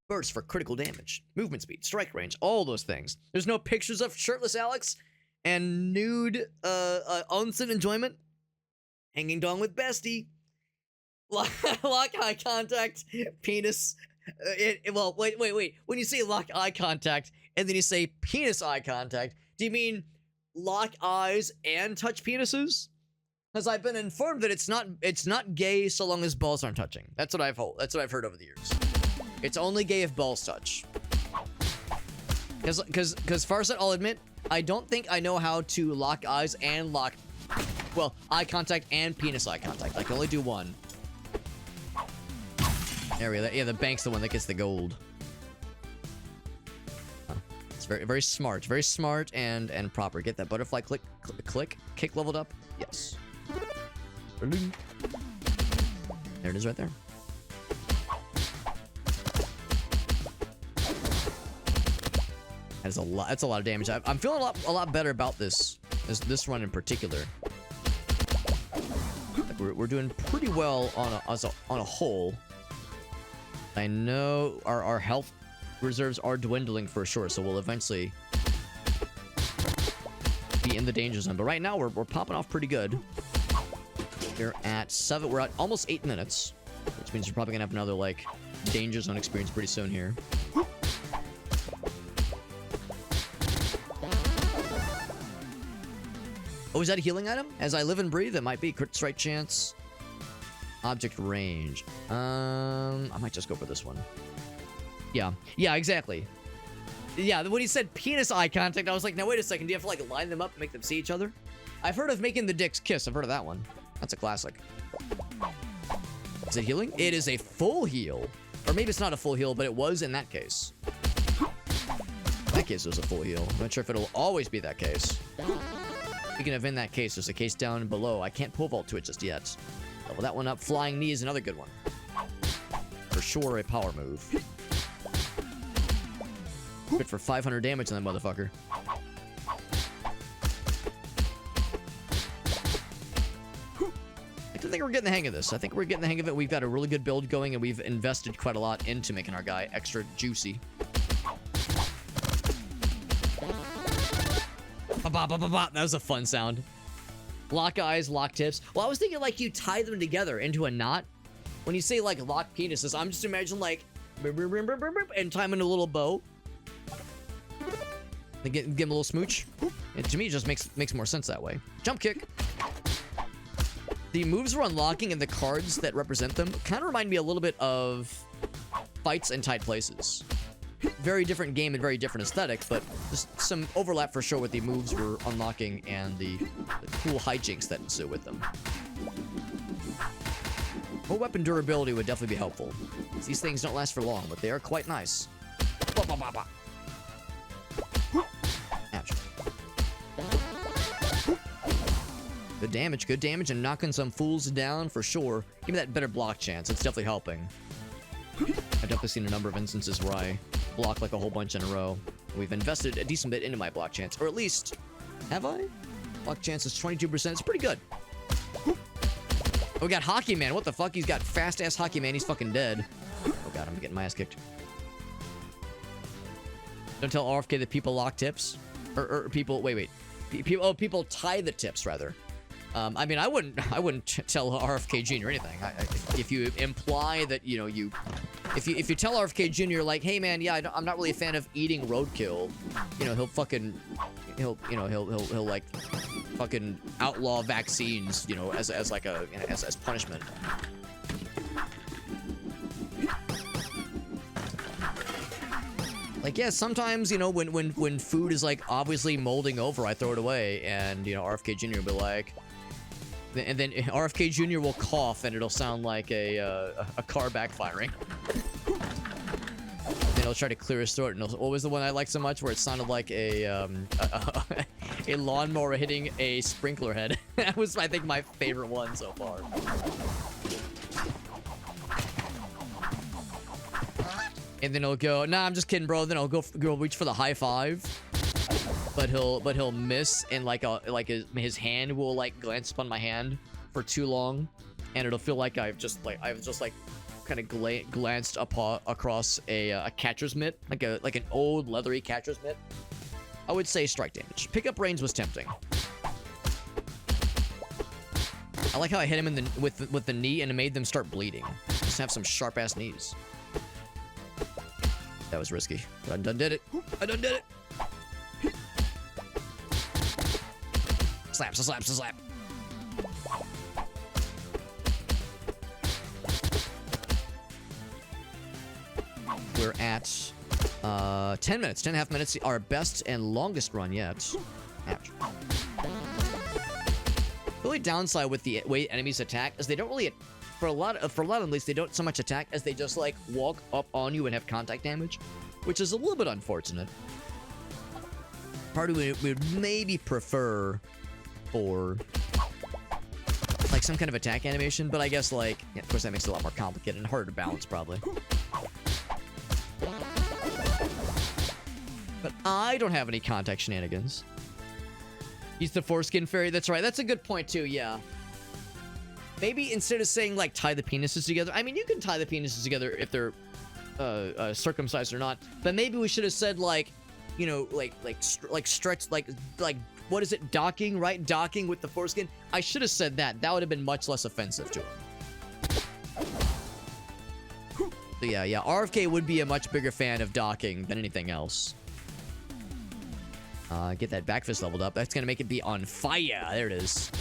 Burst for critical damage, movement speed, strike range, all those things. There's no pictures of shirtless Alex and nude onsen enjoyment. Hanging dong with bestie. Lock eye contact, penis. Well, wait. When you say lock eye contact and then you say penis eye contact, do you mean lock eyes and touch penises? Because I've been informed that it's not gay so long as balls aren't touching. That's what I've heard over the years. It's only gay if balls touch. Because Farsight, I'll admit, I don't think I know how to lock eyes and eye contact and penis eye contact. I can only do one. There we go. Yeah, the bank's the one that gets the gold. It's very, very smart. Very smart and proper. Get that butterfly click. Kick leveled up. Yes. There it is right there. That's a lot. That's a lot of damage. I'm feeling a lot better about this run in particular. Like we're doing pretty well on a whole. I know our health reserves are dwindling for sure, so we'll eventually be in the danger zone. But right now we're popping off pretty good. We're at 7. We're at almost 8 minutes, which means we're probably gonna have another like danger zone experience pretty soon here. Oh, is that a healing item? As I live and breathe, it might be. Crit strike chance. Object range. I might just go for this one. Yeah, exactly. Yeah, when he said penis eye contact, I was like, now wait a second. Do you have to like line them up and make them see each other? I've heard of making the dicks kiss. I've heard of that one. That's a classic. Is it healing? It is a full heal. Or maybe it's not a full heal, but it was in that case. In that case, it was a full heal. I'm not sure if it'll always be that case. Speaking of in that case, there's a case down below. I can't pole vault to it just yet. Level that one up. Flying knee is another good one. for sure a power move. Good for 500 damage on that motherfucker. I think we're getting the hang of this. I think we're getting the hang of it. We've got a really good build going, and we've invested quite a lot into making our guy extra juicy. That was a fun sound. Lock eyes, lock tips. Well, I was thinking like you tie them together into a knot. When you say like lock penises, I'm just imagining like and tie them in a little bow. Then give them a little smooch. And to me, it just makes more sense that way. Jump kick. The moves we're unlocking and the cards that represent them kind of remind me a little bit of Fights in Tight Places. Very different game and very different aesthetic, but just some overlap for sure with the moves we're unlocking and the cool hijinks that ensue with them. More weapon durability would definitely be helpful. These things don't last for long, but they are quite nice. Ouch. Good damage, and knocking some fools down for sure. Give me that better block chance. It's definitely helping. I've definitely seen a number of instances where I block like a whole bunch in a row. We've invested a decent bit into my block chance, or at least, have I? Block chance is 22%. It's pretty good. Oh, we got Hockey Man. What the fuck? He's got fast-ass Hockey Man. He's fucking dead. Oh god, I'm getting my ass kicked. Don't tell RFK that people lock tips. Or people, wait. People tie the tips, rather. I mean, I wouldn't tell RFK Jr. anything. If you imply that, you know, if you tell RFK Jr. like, hey man, yeah, I'm not really a fan of eating roadkill, you know, he'll like fucking outlaw vaccines, you know, as punishment. Like, yeah, sometimes, you know, when food is like obviously molding over, I throw it away, and you know, RFK Jr. will be like. And then RFK Jr. will cough, and it'll sound like a car backfiring. Then he'll try to clear his throat. And what was the one I liked so much, where it sounded like a lawnmower hitting a sprinkler head? That was, I think, my favorite one so far. And then he'll go, nah, I'm just kidding, bro. Then he'll go reach for the high five. But he'll miss, and like his hand will like glance upon my hand for too long, and it'll feel like I've just kind of glanced across a catcher's mitt, like an old leathery catcher's mitt. I would say strike damage. Pickup range was tempting. I like how I hit him with the knee and it made them start bleeding. Just have some sharp ass knees. That was risky, but I done did it. I done did it. Slap. We're at 10 minutes, 10.5 minutes, our best and longest run yet. Ouch. The only downside with the way enemies attack is they don't really, for a lot of them at least, they don't so much attack as they just like walk up on you and have contact damage, which is a little bit unfortunate. Part of it would maybe prefer for like some kind of attack animation, but I guess like, yeah, of course that makes it a lot more complicated and harder to balance probably. But I don't have any contact shenanigans. He's the foreskin fairy. That's right. That's a good point too. Yeah. Maybe instead of saying like tie the penises together, I mean you can tie the penises together if they're circumcised or not. But maybe we should have said like, you know, like stretch like what is it? Docking, right? Docking with the foreskin. I should have said that. That would have been much less offensive to him. So yeah. RFK would be a much bigger fan of docking than anything else. Get that back fist leveled up. That's gonna make it be on fire. There it is.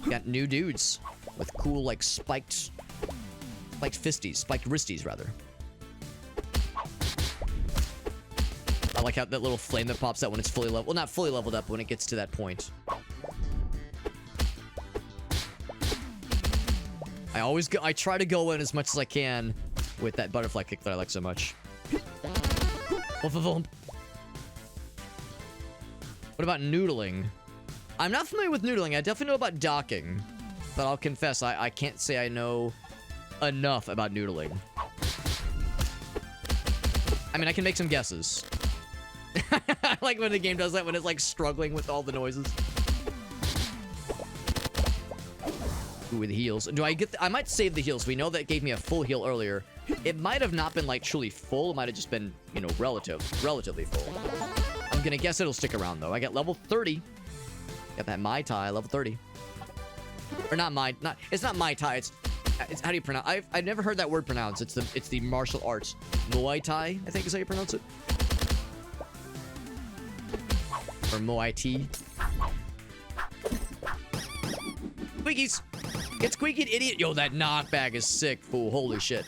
Got new dudes with cool, like, spiked wristies, rather. I like how that little flame that pops out when it's fully leveled. Well, not fully leveled up, but when it gets to that point. I try to go in as much as I can with that butterfly kick that I like so much. What about noodling? I'm not familiar with noodling. I definitely know about docking, but I'll confess I can't say I know enough about noodling. I mean, I can make some guesses. I like when the game does that, when it's like struggling with all the noises. Ooh, the heals. Do I get I might save the heals. We know that gave me a full heal earlier. It might have not been like truly full. It might have just been, you know, relatively full. I'm gonna guess it'll stick around though. I got level 30. Got that Mai Tai, level 30. Or not it's not Mai Tai, it's how do you pronounce? I've never heard that word pronounced. It's the martial arts. Muay Thai, I think is how you pronounce it. Or Muay Thai. Squeakies! Get squeaky, idiot! Yo, that knockback is sick, fool. Holy shit.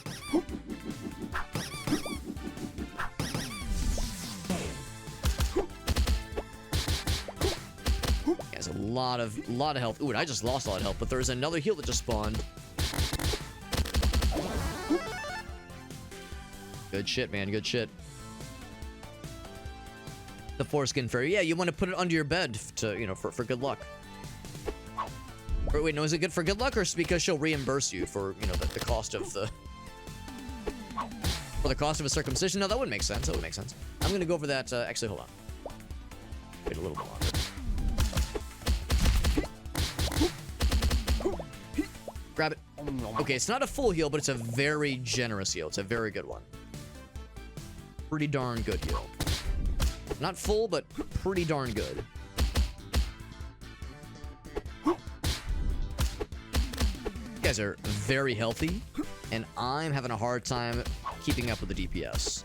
Has a lot of health. Ooh, and I just lost a lot of health, but there's another heal that just spawned. Good shit, man. Good shit. The foreskin fairy. Yeah, you want to put it under your bed to, you know, for good luck. Or wait, no, is it good for good luck or because she'll reimburse you for, you know, the cost of the... For the cost of a circumcision? No, that wouldn't make sense. That would make sense. I'm gonna go for that, actually, hold on. Wait a little bit longer. Grab it. Okay, it's not a full heal, but it's a very generous heal. It's a very good one. Pretty darn good heal. Not full, but pretty darn good. You guys are very healthy, and I'm having a hard time keeping up with the DPS.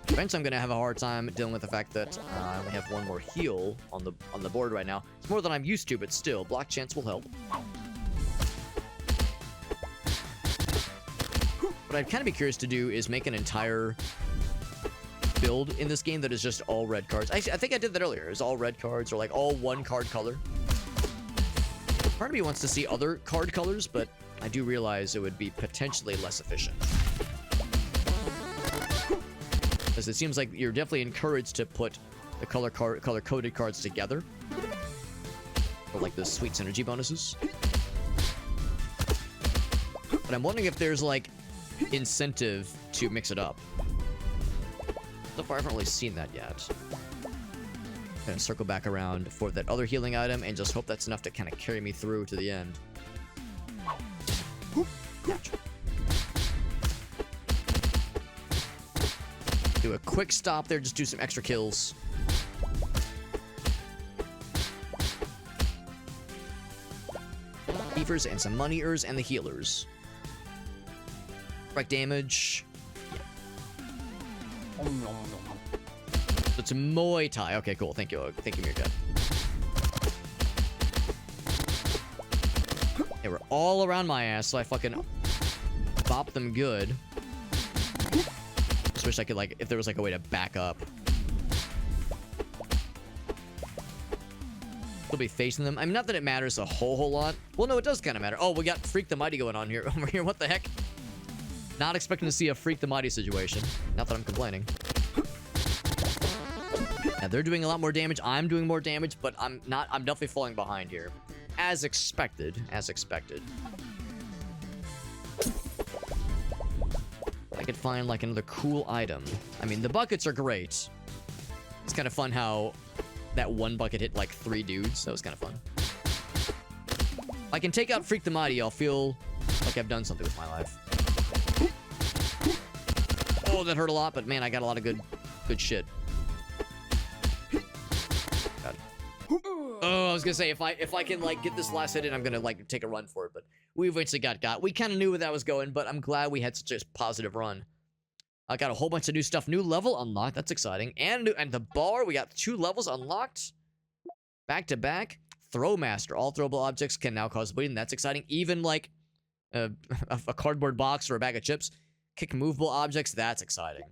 Eventually, I'm gonna have a hard time dealing with the fact that I only have one more heal on the board right now. It's more than I'm used to, but still, block chance will help. What I'd kind of be curious to do is make an entire build in this game that is just all red cards. Actually, I think I did that earlier. It's all red cards or like all one card color. Part of me wants to see other card colors, but I do realize it would be potentially less efficient. Because it seems like you're definitely encouraged to put the color-coded cards together. For like the sweet synergy bonuses. But I'm wondering if there's like incentive to mix it up. So far, I haven't really seen that yet. I'm gonna circle back around for that other healing item and just hope that's enough to kind of carry me through to the end. Do a quick stop there, just do some extra kills. Beavers and some moneyers and the healers. Direct damage. Yeah. So it's a Muay Thai. Okay, cool. Thank you. Thank you, Mirka. They were all around my ass, so I fucking bopped them good. Just wish I could, like, if there was, like, a way to back up. We'll be facing them. I mean, not that it matters a whole lot. Well, no, it does kind of matter. Oh, we got Freak the Mighty going on here. Over here. What the heck? Not expecting to see a Freak the Mighty situation. Not that I'm complaining. Yeah, they're doing a lot more damage. I'm doing more damage, but I'm definitely falling behind here. As expected. As expected. I could find, like, another cool item. I mean, the buckets are great. It's kind of fun how that one bucket hit, like, 3 dudes. That was kind of fun. If I can take out Freak the Mighty, I'll feel like I've done something with my life. Oh, that hurt a lot, but man, I got a lot of good shit. God. Oh, I was gonna say, if I can, like, get this last hit in, I'm gonna, like, take a run for it, but we eventually got. We kind of knew where that was going, but I'm glad we had such a positive run. I got a whole bunch of new stuff. New level unlocked. That's exciting. And the bar, we got 2 levels unlocked. Back to back. Throwmaster. All throwable objects can now cause bleeding. That's exciting. Even, like, a cardboard box or a bag of chips. Kick movable objects. That's exciting.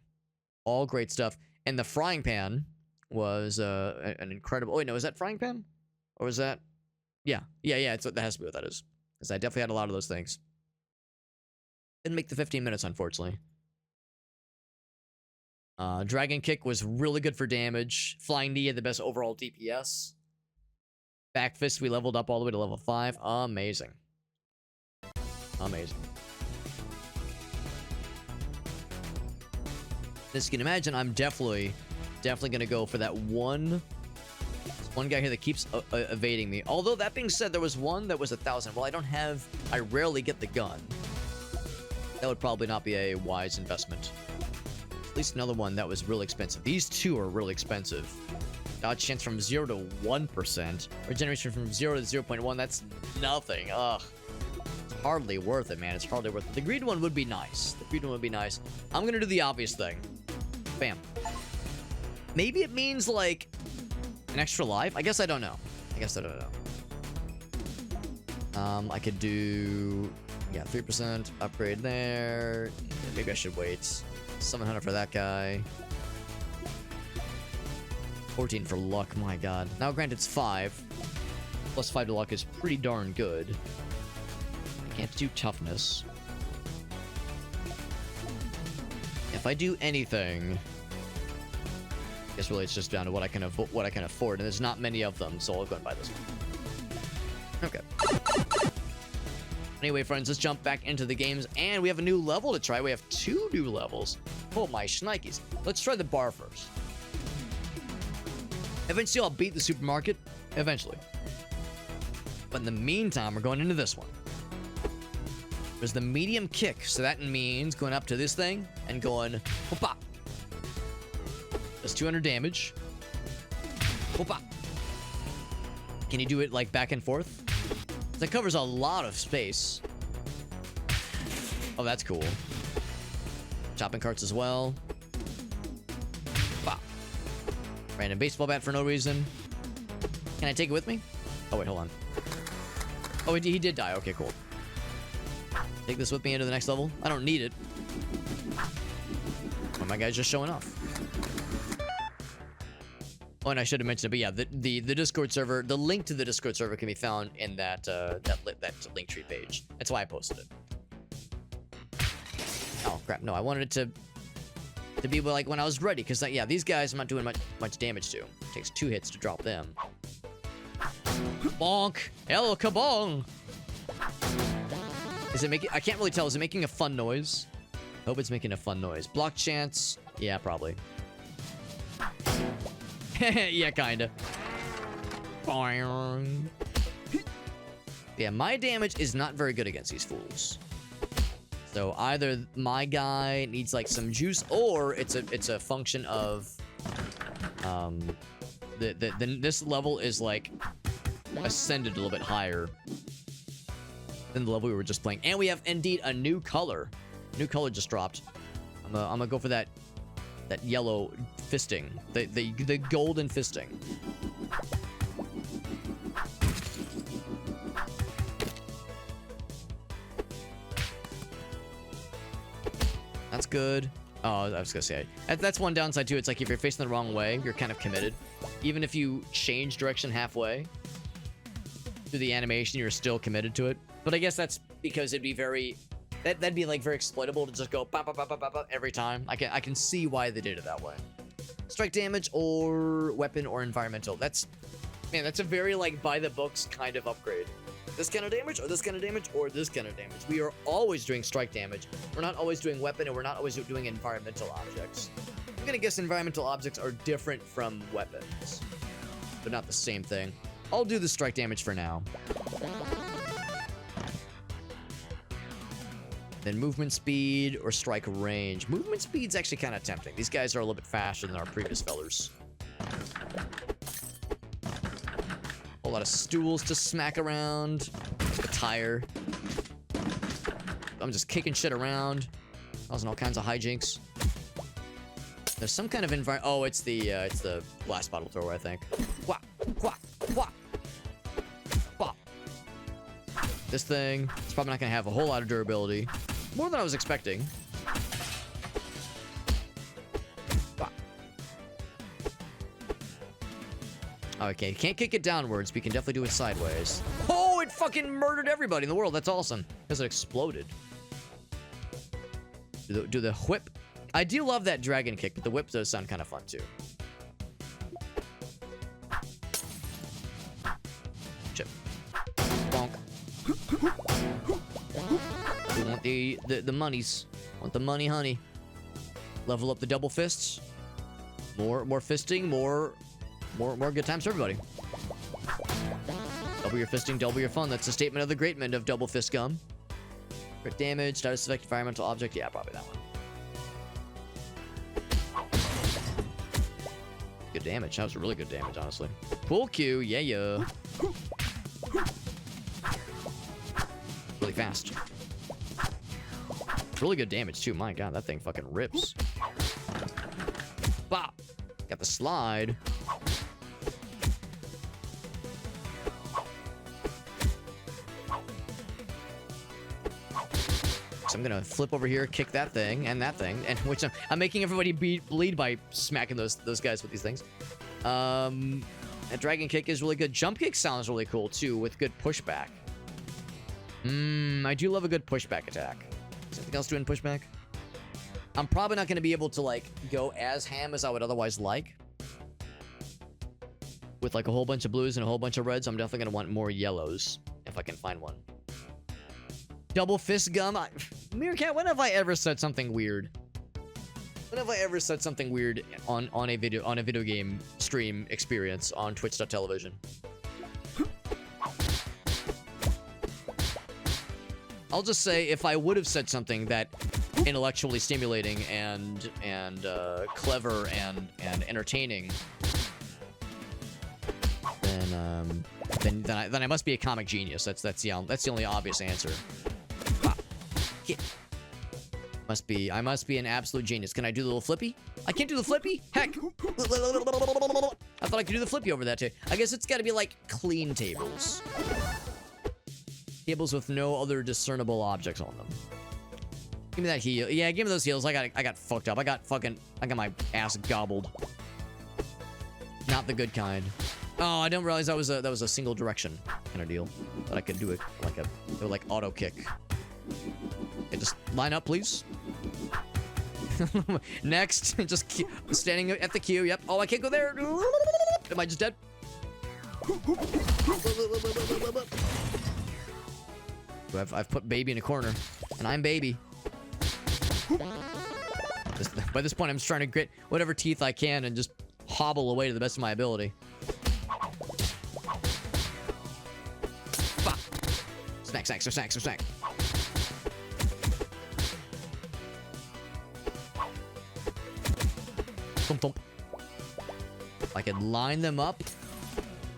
All great stuff. And the frying pan was an incredible... Oh, wait, no. Is that frying pan? Or is that... Yeah. That has to be what that is. Because I definitely had a lot of those things. Didn't make the 15 minutes, unfortunately. Dragon Kick was really good for damage. Flying Knee had the best overall DPS. Back Fist, we leveled up all the way to level 5. Amazing. Amazing. As you can imagine, I'm definitely gonna go for that one guy here that keeps evading me. Although that being said, there was one that was 1,000. Well, I rarely get the gun. That would probably not be a wise investment. At least another one that was really expensive. These two are really expensive. Dodge chance from 0 to 1%. Regeneration from 0 to 0.1. That's nothing. Ugh. It's hardly worth it, man. It's hardly worth it. The green one would be nice. I'm gonna do the obvious thing. Bam. Maybe it means, like, an extra life? I guess I don't know. I could do... Yeah, 3% upgrade there. Maybe I should wait. 700 for that guy. 14 for luck, my god. Now, granted, it's 5. Plus 5 to luck is pretty darn good. I can't do toughness. If I do anything... I guess really it's just down to what I can afford, and there's not many of them, so I'll go and buy this one. Okay. Anyway, friends, let's jump back into the games, and we have a new level to try. We have 2 new levels. Oh my shnikes. Let's try the bar first. Eventually, I'll beat the supermarket. Eventually. But in the meantime, we're going into this one. There's the medium kick, so that means going up to this thing and going, hoppa. Does 200 damage. Hoppa. Can you do it, like, back and forth? That covers a lot of space. Oh, that's cool. Shopping carts as well. Wow. Random baseball bat for no reason. Can I take it with me? Oh, wait, hold on. Oh, he did die. Okay, cool. Take this with me into the next level. I don't need it. Oh, my guy's just showing off. Oh, and I should have mentioned it, but yeah, the Discord server, the link to the Discord server can be found in that Linktree page. That's why I posted it. Oh crap! No, I wanted it to be like when I was ready, because yeah, these guys I'm not doing much damage to. It takes 2 hits to drop them. Bonk! El kabong! Is it making? I can't really tell. Is it making a fun noise? I hope it's making a fun noise. Block chance? Yeah, probably. Yeah, kinda. Yeah, my damage is not very good against these fools. So either my guy needs like some juice, or it's a function of this level is like ascended a little bit higher than the level we were just playing, and we have indeed a new color. New color just dropped. I'm gonna go for that yellow fisting, the golden fisting. That's good. Oh, I was gonna say that's one downside too. It's like if you're facing the wrong way, you're kind of committed. Even if you change direction halfway through the animation, you're still committed to it. But I guess that's because it'd be very that'd be like very exploitable to just go pop, pop, pop, pop, pop, pop every time. I can see why they did it that way. Strike damage or weapon or environmental. That's a very like by the books kind of upgrade. This kind of damage or this kind of damage or this kind of damage. We are always doing strike damage. We're not always doing weapon, and we're not always doing environmental objects. I'm gonna guess environmental objects are different from weapons, but not the same thing. I'll do the strike damage for now. Then movement speed or strike range. Movement speed's actually kind of tempting. These guys are a little bit faster than our previous fellers. A lot of stools to smack around. A tire. I'm just kicking shit around, causing all kinds of hijinks. There's some kind of oh, it's the glass bottle thrower, I think. Wah, wah, wah. Wah. This thing is probably not gonna have a whole lot of durability. More than I was expecting. Wah. Okay, can't kick it downwards, but you can definitely do it sideways. Oh, it fucking murdered everybody in the world. That's awesome. Because it exploded. Do the whip. I do love that dragon kick, but the whip does sound kind of fun too. Chip. Bonk. We want the monies. Want the money, honey. Level up the double fists. More fisting, more good times for everybody. Double your fisting, double your fun. That's the statement of the great men of double fist gum. Crit damage, status effect, environmental object. Yeah, probably that one. Good damage. That was really good damage, honestly. Pool cue, yeah. Really fast. Really good damage, too. My god, that thing fucking rips. Bop! Got the slide. So I'm gonna flip over here, kick that thing, and which I'm making everybody bleed by smacking those guys with these things. A dragon kick is really good. Jump kick sounds really cool, too, with good pushback. I do love a good pushback attack. Something else doing pushback? I'm probably not going to be able to, like, go as ham as I would otherwise like. With, like, a whole bunch of blues and a whole bunch of reds, I'm definitely going to want more yellows, if I can find one. Double fist gum? Meerkat, when have I ever said something weird? When have I ever said something weird on a video game stream experience on twitch.television? I'll just say, if I would have said something that intellectually stimulating and clever and entertaining, then I must be a comic genius. That's the only obvious answer. Yeah. I must be an absolute genius. Can I do the little flippy? I can't do the flippy? Heck! I thought I could do the flippy over that too. I guess it's got to be like clean tables. Tables with no other discernible objects on them. Give me that heel. Yeah, give me those heels. I got fucked up. I got my ass gobbled. Not the good kind. Oh, I didn't realize that was a single direction kind of deal. That I could do it like auto kick. Okay, just line up, please. Next, just standing at the queue. Yep. Oh, I can't go there. Am I just dead? I've put baby in a corner, and I'm baby. By this point, I'm just trying to grit whatever teeth I can and just hobble away to the best of my ability. Bah. Snack. Thump, thump. I could line them up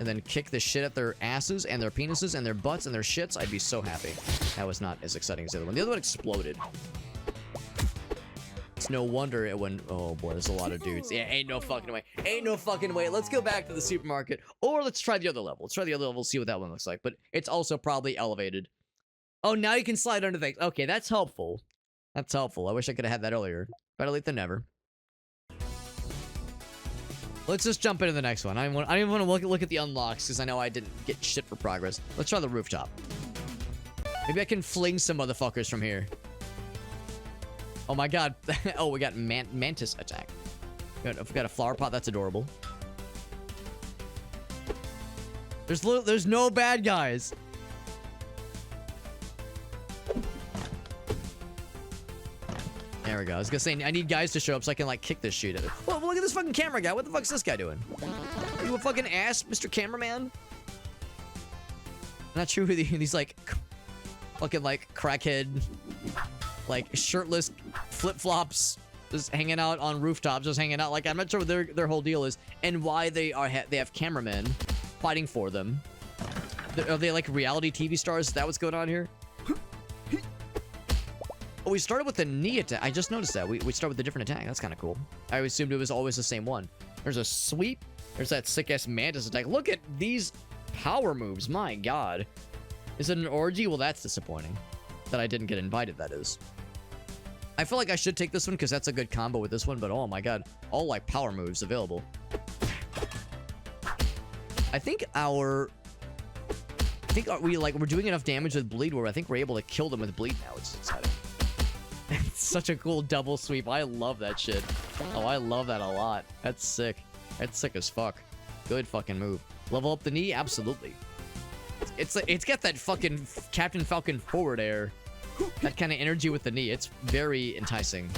and then kick the shit at their asses and their penises and their butts and their shits, I'd be so happy. That was not as exciting as the other one. The other one exploded. It's no wonder it went... Oh boy, there's a lot of dudes. Yeah, ain't no fucking way. Ain't no fucking way. Let's go back to the supermarket. Or let's try the other level. Let's try the other level, see what that one looks like. But it's also probably elevated. Oh, now you can slide under things. Okay, that's helpful. That's helpful. I wish I could have had that earlier. Better late than never. Let's just jump into the next one. I don't even want to look at the unlocks because I know I didn't get shit for progress. Let's try the rooftop. Maybe I can fling some motherfuckers from here. Oh my god. Oh, we got mantis attack. We got a flower pot. That's adorable. There's no bad guys. There we go. I was gonna say, I need guys to show up so I can, like, kick this shit at it. Well, look at this fucking camera guy. What the fuck's this guy doing? Are you a fucking ass, Mr. Cameraman? I'm not sure who these, like, fucking, like, crackhead, like, shirtless flip-flops just hanging out on rooftops, just hanging out. Like, I'm not sure what their whole deal is and why they have cameramen fighting for them. Are they, like, reality TV stars? Is that what's going on here? Oh, we started with the knee attack. I just noticed that. We start with a different attack. That's kind of cool. I assumed it was always the same one. There's a sweep. There's that sick-ass mantis attack. Look at these power moves. My god. Is it an orgy? Well, that's disappointing. That I didn't get invited, that is. I feel like I should take this one because that's a good combo with this one, but oh my god. All, like, power moves available. I think we're doing enough damage with bleed where I think we're able to kill them with bleed now. It's exciting. It's such a cool double sweep. I love that shit. Oh, I love that a lot. That's sick. That's sick as fuck. Good fucking move. Level up the knee? It's got that fucking Captain Falcon forward air. That kind of energy with the knee. It's very enticing.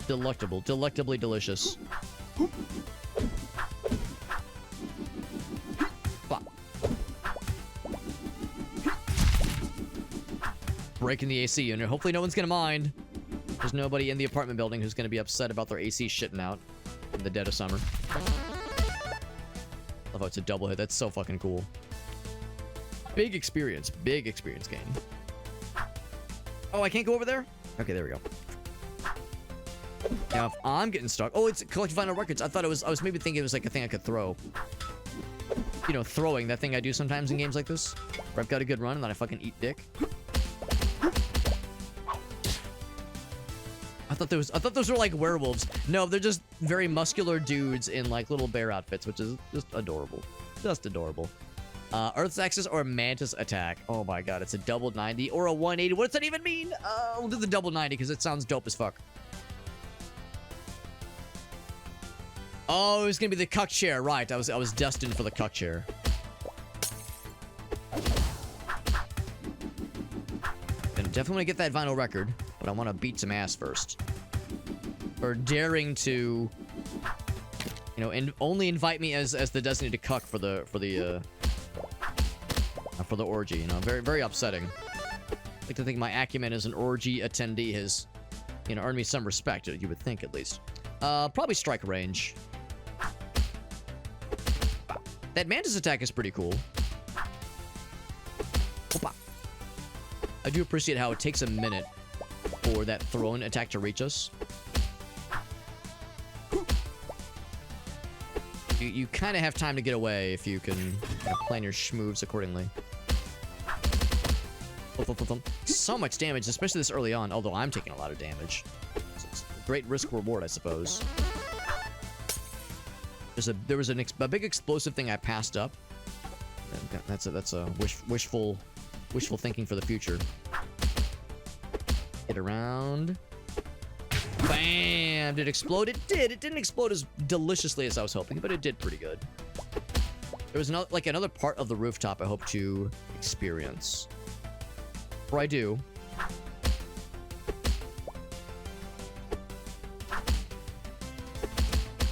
Delectable. Delectably delicious. Bop. Breaking the AC unit. Hopefully no one's gonna mind. There's nobody in the apartment building who's gonna be upset about their AC shitting out in the dead of summer. Love how it's a double hit. That's so fucking cool. Big experience game. Oh, I can't go over there? Okay, there we go. Now, if I'm getting stuck... Oh, it's collect vinyl records. I thought it was... I was maybe thinking it was like a thing I could throw. You know, throwing. That thing I do sometimes in games like this. Where I've got a good run and then I fucking eat dick. I thought those were like werewolves. No, they're just very muscular dudes in like little bear outfits, which is just adorable. Just adorable. Earth's Axis or Mantis Attack. Oh my god, it's a double 90 or a 180. What does that even mean? We'll do the double 90 because it sounds dope as fuck. Oh, it was gonna be the cuck chair, right? I was destined for the cuck chair. And definitely want to get that vinyl record, but I want to beat some ass first. For daring to, you know, and only invite me as the designated cuck for the orgy. You know, very upsetting. I like to think my acumen as an orgy attendee has, you know, earned me some respect. You would think, at least. Probably strike range. That Mantis Attack is pretty cool. Opa. I do appreciate how it takes a minute for that thrown attack to reach us. You kind of have time to get away if you can plan your schmoves accordingly. So much damage, especially this early on, although I'm taking a lot of damage. So it's a great risk-reward, I suppose. There was a big explosive thing I passed up. That's a wishful thinking for the future. Get around. Bam! Did it explode? It did. It didn't explode as deliciously as I was hoping, but it did pretty good. There was another part of the rooftop I hope to experience. Before I do,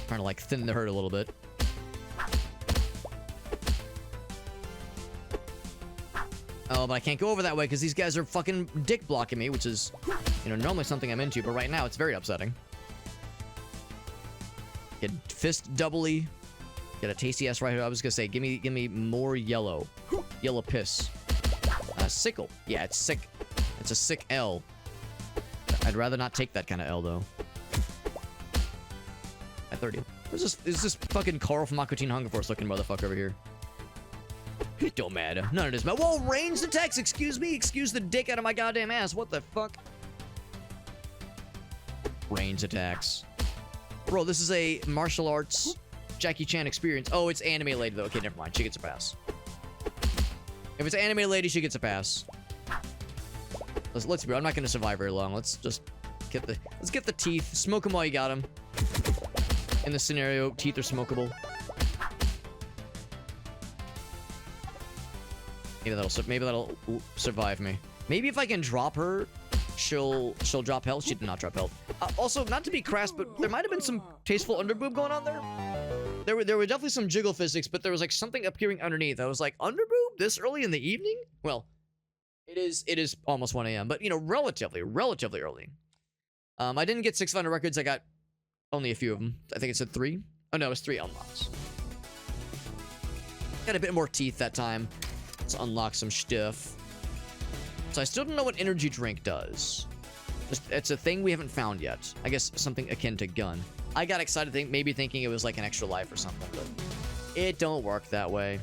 trying to like thin the herd a little bit. Oh, but I can't go over that way because these guys are fucking dick blocking me, which is, you know, normally something I'm into, but right now it's very upsetting. Get fist doubly. Get a tasty ass right here. I was gonna say, give me more yellow. Yellow piss. Sickle. Yeah, it's sick. It's a sick L. I'd rather not take that kind of L though. At 30. Is this fucking Carl from Aqua Teen Hunger Force looking motherfucker over here? It don't matter. None of this matter. Whoa, ranged attacks! Excuse me! Excuse the dick out of my goddamn ass. What the fuck? Ranged attacks. Bro, this is a martial arts Jackie Chan experience. Oh, it's anime lady though. Okay, never mind. She gets a pass. If it's anime lady, she gets a pass. Let's be. I'm not gonna survive very long. Let's just get the teeth. Smoke them while you got them. In this scenario, teeth are smokable. Maybe that'll survive me. Maybe if I can drop her, she'll drop health. She did not drop health. Also, not to be crass, but there might have been some tasteful underboob going on there. There were definitely some jiggle physics, but there was like something appearing underneath. I was like, underboob this early in the evening? Well, it is almost 1 a.m., but you know, relatively early. I didn't get 600 records. I got only a few of them. I think it said 3. Oh no, it was 3 unlocks. Got a bit more teeth that time. Let's unlock some stuff. So I still don't know what energy drink does. It's a thing we haven't found yet. I guess something akin to gun. I got excited maybe thinking it was like an extra life or something, but it don't work that way.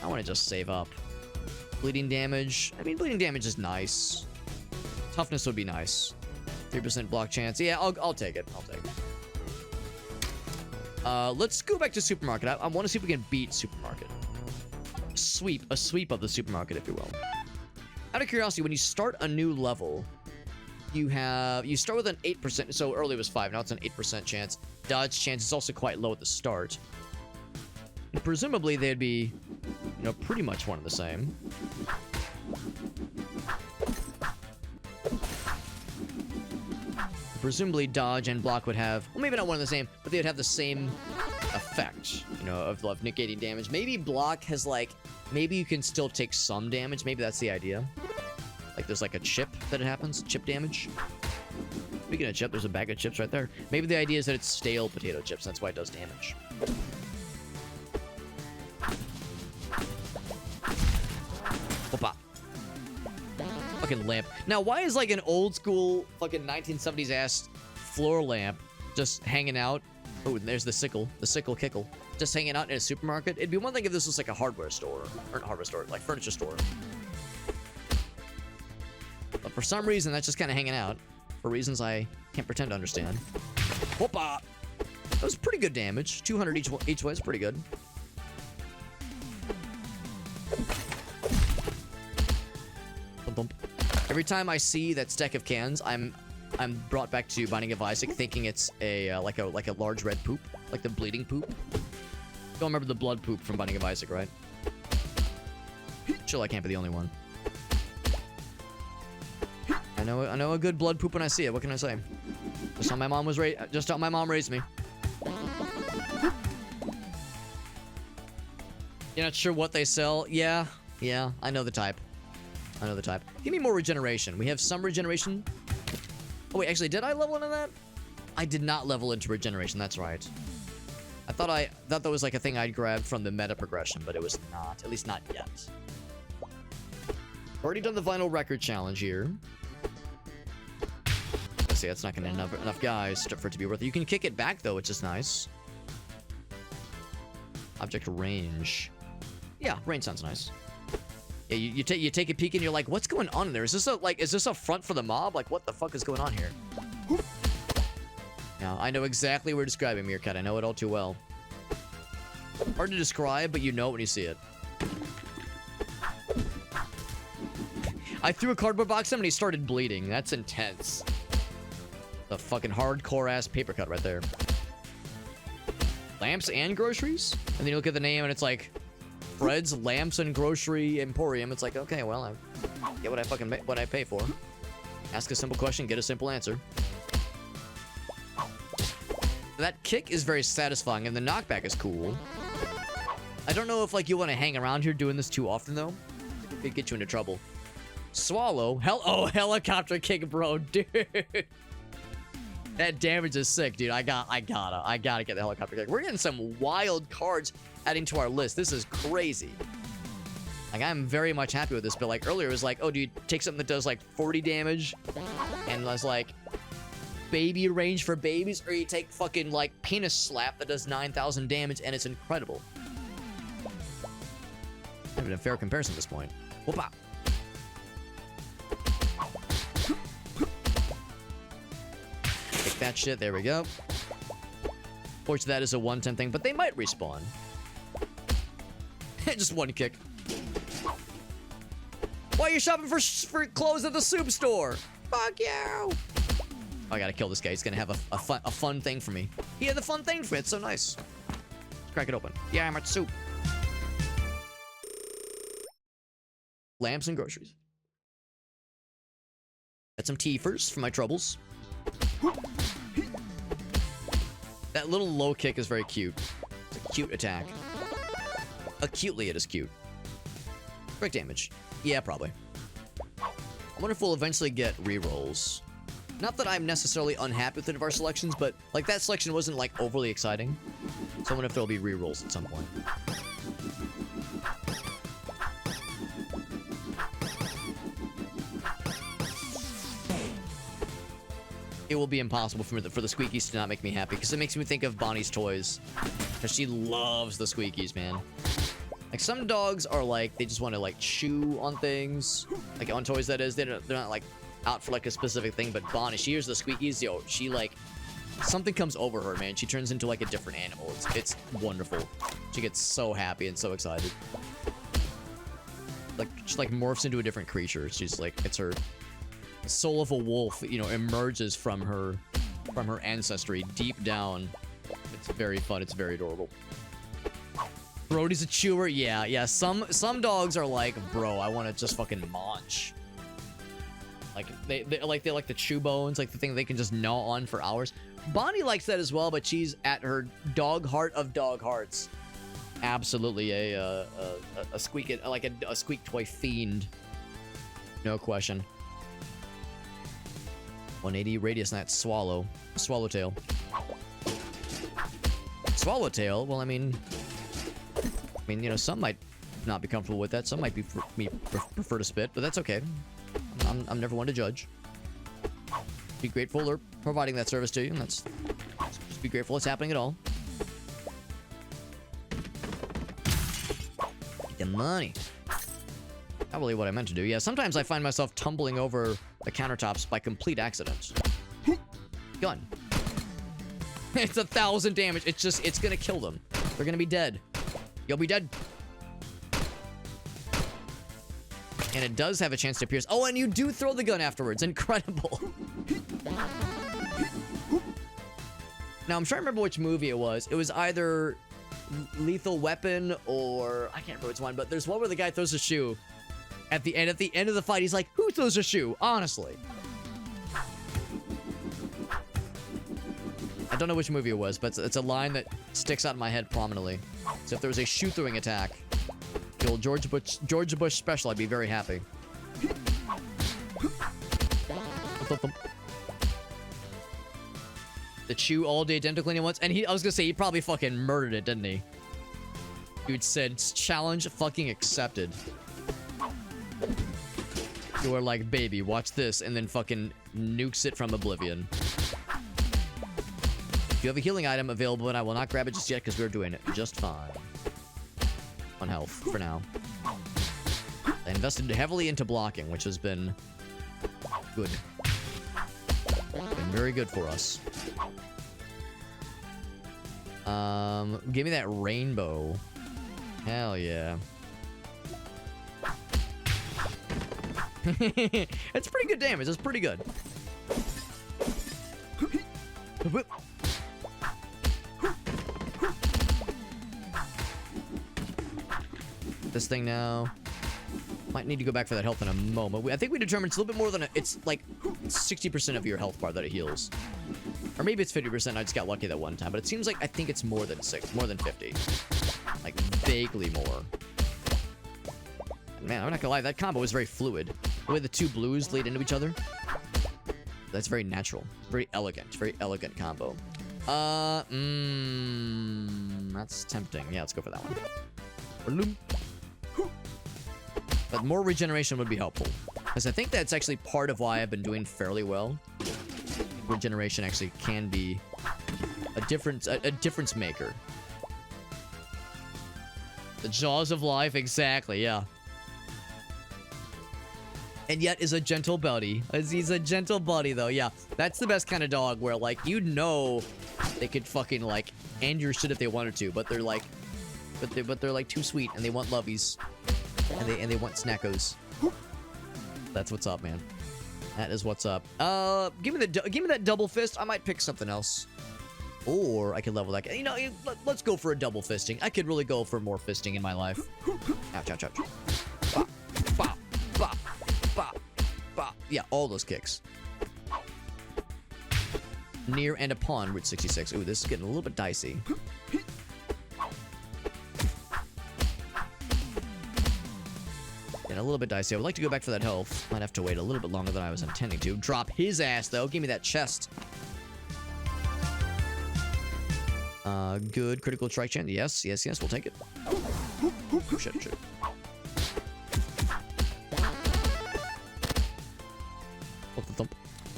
I want to just save up. Bleeding damage. I mean, bleeding damage is nice. Toughness would be nice. 3% block chance. Yeah, I'll take it. I'll take it. Let's go back to supermarket. I want to see if we can beat supermarket. A sweep of the supermarket, if you will. Out of curiosity, when you start a new level, you start with an 8%. So earlier it was 5. Now it's an 8% chance. Dodge chance is also quite low at the start. And presumably they'd be, you know, pretty much one and the same. Presumably dodge and block would have, well, maybe not one and the same, but they would have the same effect, you know, of negating damage. Maybe block has like, maybe you can still take some damage. Maybe that's the idea. Like there's like a chip that it happens, chip damage. Speaking of chip, there's a bag of chips right there. Maybe the idea is that it's stale potato chips. That's why it does damage. Opa. Fucking lamp. Now, why is like an old school fucking 1970s ass floor lamp just hanging out? Oh, and there's the sickle kickle. Just hanging out in a supermarket. It'd be one thing if this was like a hardware store. Or not hardware store, like furniture store. But for some reason, that's just kind of hanging out. For reasons I can't pretend to understand. Whoopa! That was pretty good damage. 200 each way is pretty good. Bump, bump. Every time I see that stack of cans, I'm brought back to Binding of Isaac, thinking it's a like a large red poop, like the bleeding poop. Don't remember the blood poop from Binding of Isaac, right? Chill, I can't be the only one. I know a good blood poop when I see it. What can I say? Just how my mom was raised. Just how my mom raised me. You're not sure what they sell? Yeah, I know the type. Give me more regeneration. We have some regeneration. Oh wait, actually, did I level into that? I did not level into regeneration. That's right. I thought that was like a thing I'd grab from the meta progression, but it was not. At least not yet. Already done the vinyl record challenge here. Let's see, that's not gonna enough guys for it to be worth it. You can kick it back though, which is nice. Object range. Yeah, range sounds nice. Yeah, you take a peek and you're like, what's going on in there? Is this a front for the mob? Like, what the fuck is going on here? Now, I know exactly what you're describing, Meerkat. I know it all too well. Hard to describe, but you know it when you see it. I threw a cardboard box at him and he started bleeding. That's intense. The fucking hardcore ass paper cut right there. Lamps and groceries? And then you look at the name and it's like Fred's Lamps and Grocery Emporium. It's like, okay, well, I get what I pay for. Ask a simple question, get a simple answer. That kick is very satisfying and the knockback is cool. I don't know if like you want to hang around here doing this too often though. It could get you into trouble. Swallow. Helicopter kick, bro, dude. That damage is sick, dude. I gotta get the helicopter kick. We're getting some wild cards adding to our list. This is crazy. Like, I'm very much happy with this, but like earlier it was like, oh, dude, take something that does like 40 damage and was like baby range for babies, or you take fucking like penis slap that does 9,000 damage and it's incredible. Not even a fair comparison at this point. Whoop-ah. Take that shit. There we go. Fortunately, that is a 110 thing, but they might respawn. Just one kick. Why are you shopping for clothes at the soup store? Fuck you! Oh, I gotta kill this guy. He's gonna have a fun thing for me. He had the fun thing for me. It's so nice. Let's crack it open. Yeah, I'm at soup. Lamps and groceries. Got some tea first for my troubles. That little low kick is very cute. It's a cute attack. Acutely, it is cute. Break damage. Yeah, probably. I wonder if we'll eventually get rerolls. Not that I'm necessarily unhappy with any of our selections, but like that selection wasn't like overly exciting. So I wonder if there'll be rerolls at some point. It will be impossible for the squeakies to not make me happy, because it makes me think of Bonnie's toys. Because she loves the squeakies, man. Like, some dogs are like, they just want to like chew on things. Like, on toys, that is. They're not like out for like a specific thing, but Bonnie, she hears the squeakies, yo, she like, something comes over her, man. She turns into like a different animal. It's wonderful. She gets so happy and so excited. Like, she like morphs into a different creature. She's like, it's her soul of a wolf, you know, emerges from her ancestry deep down. It's very fun. It's very adorable. Brody's a chewer. Yeah. Some dogs are like, bro, I want to just fucking munch. Like they like the chew bones, like the thing they can just gnaw on for hours. Bonnie likes that as well, but she's at her dog heart of dog hearts. Absolutely a squeak it like a squeak toy fiend. No question. 180 radius, and that's swallowtail. Swallowtail. Well, I mean, you know, some might not be comfortable with that. Some might prefer to spit, but that's okay. I'm never one to judge. Be grateful they're providing that service to you. And just be grateful it's happening at all. Get the money. Not really what I meant to do. Yeah, sometimes I find myself tumbling over the countertops by complete accident. Gun. It's 1,000 damage. It's gonna kill them. They're gonna be dead. You'll be dead. And it does have a chance to pierce. Oh, and you do throw the gun afterwards. Incredible. Now, I'm trying to remember which movie it was. It was either Lethal Weapon or... I can't remember which one, but there's one where the guy throws a shoe. At the end of the fight, he's like, who throws a shoe? Honestly. I don't know which movie it was, but it's a line that sticks out in my head prominently. So if there was a shoe-throwing attack, the old George Bush special, I'd be very happy. The chew all day identically at once, and I was gonna say he probably fucking murdered it, didn't he? Dude said, challenge fucking accepted. You are like, baby, watch this, and then fucking nukes it from oblivion. You have a healing item available, and I will not grab it just yet because we're doing it just fine. On health for now. I invested heavily into blocking, which has been good. Been very good for us. Give me that rainbow. Hell yeah. It's pretty good damage. It's pretty good. This thing now. Might need to go back for that health in a moment. I think we determined it's a little bit more than it's like 60% of your health bar that it heals. Or maybe it's 50%. I just got lucky that one time. But it seems like I think it's more than 50. Like vaguely more. Man, I'm not gonna lie, that combo is very fluid. The way the two blues lead into each other. That's very natural. Very elegant. Very elegant combo. That's tempting. Yeah, let's go for that one. But more regeneration would be helpful. Because I think that's actually part of why I've been doing fairly well. Regeneration actually can be a difference maker. The jaws of life, exactly, yeah. And yet is a gentle buddy. He's a gentle buddy, though, yeah. That's the best kind of dog where, like, you know they could fucking, like, end your shit if they wanted to, but they're, like... But they're like, too sweet, and they want lovies. And they want snackos. That's what's up, man. That is what's up. Give me that double fist. I might pick something else. Or I could level that. You know, let's go for a double fisting. I could really go for more fisting in my life. Ouch, ouch, ouch. Bop, bop, bop, bop, bop. Yeah, all those kicks. Near and upon Route 66. Ooh, this is getting a little bit dicey. A little bit dicey. I would like to go back for that health. Might have to wait a little bit longer than I was intending to. Drop his ass, though. Give me that chest. Good critical strike chance. Yes, yes, yes. We'll take it. Oh, shit, shit.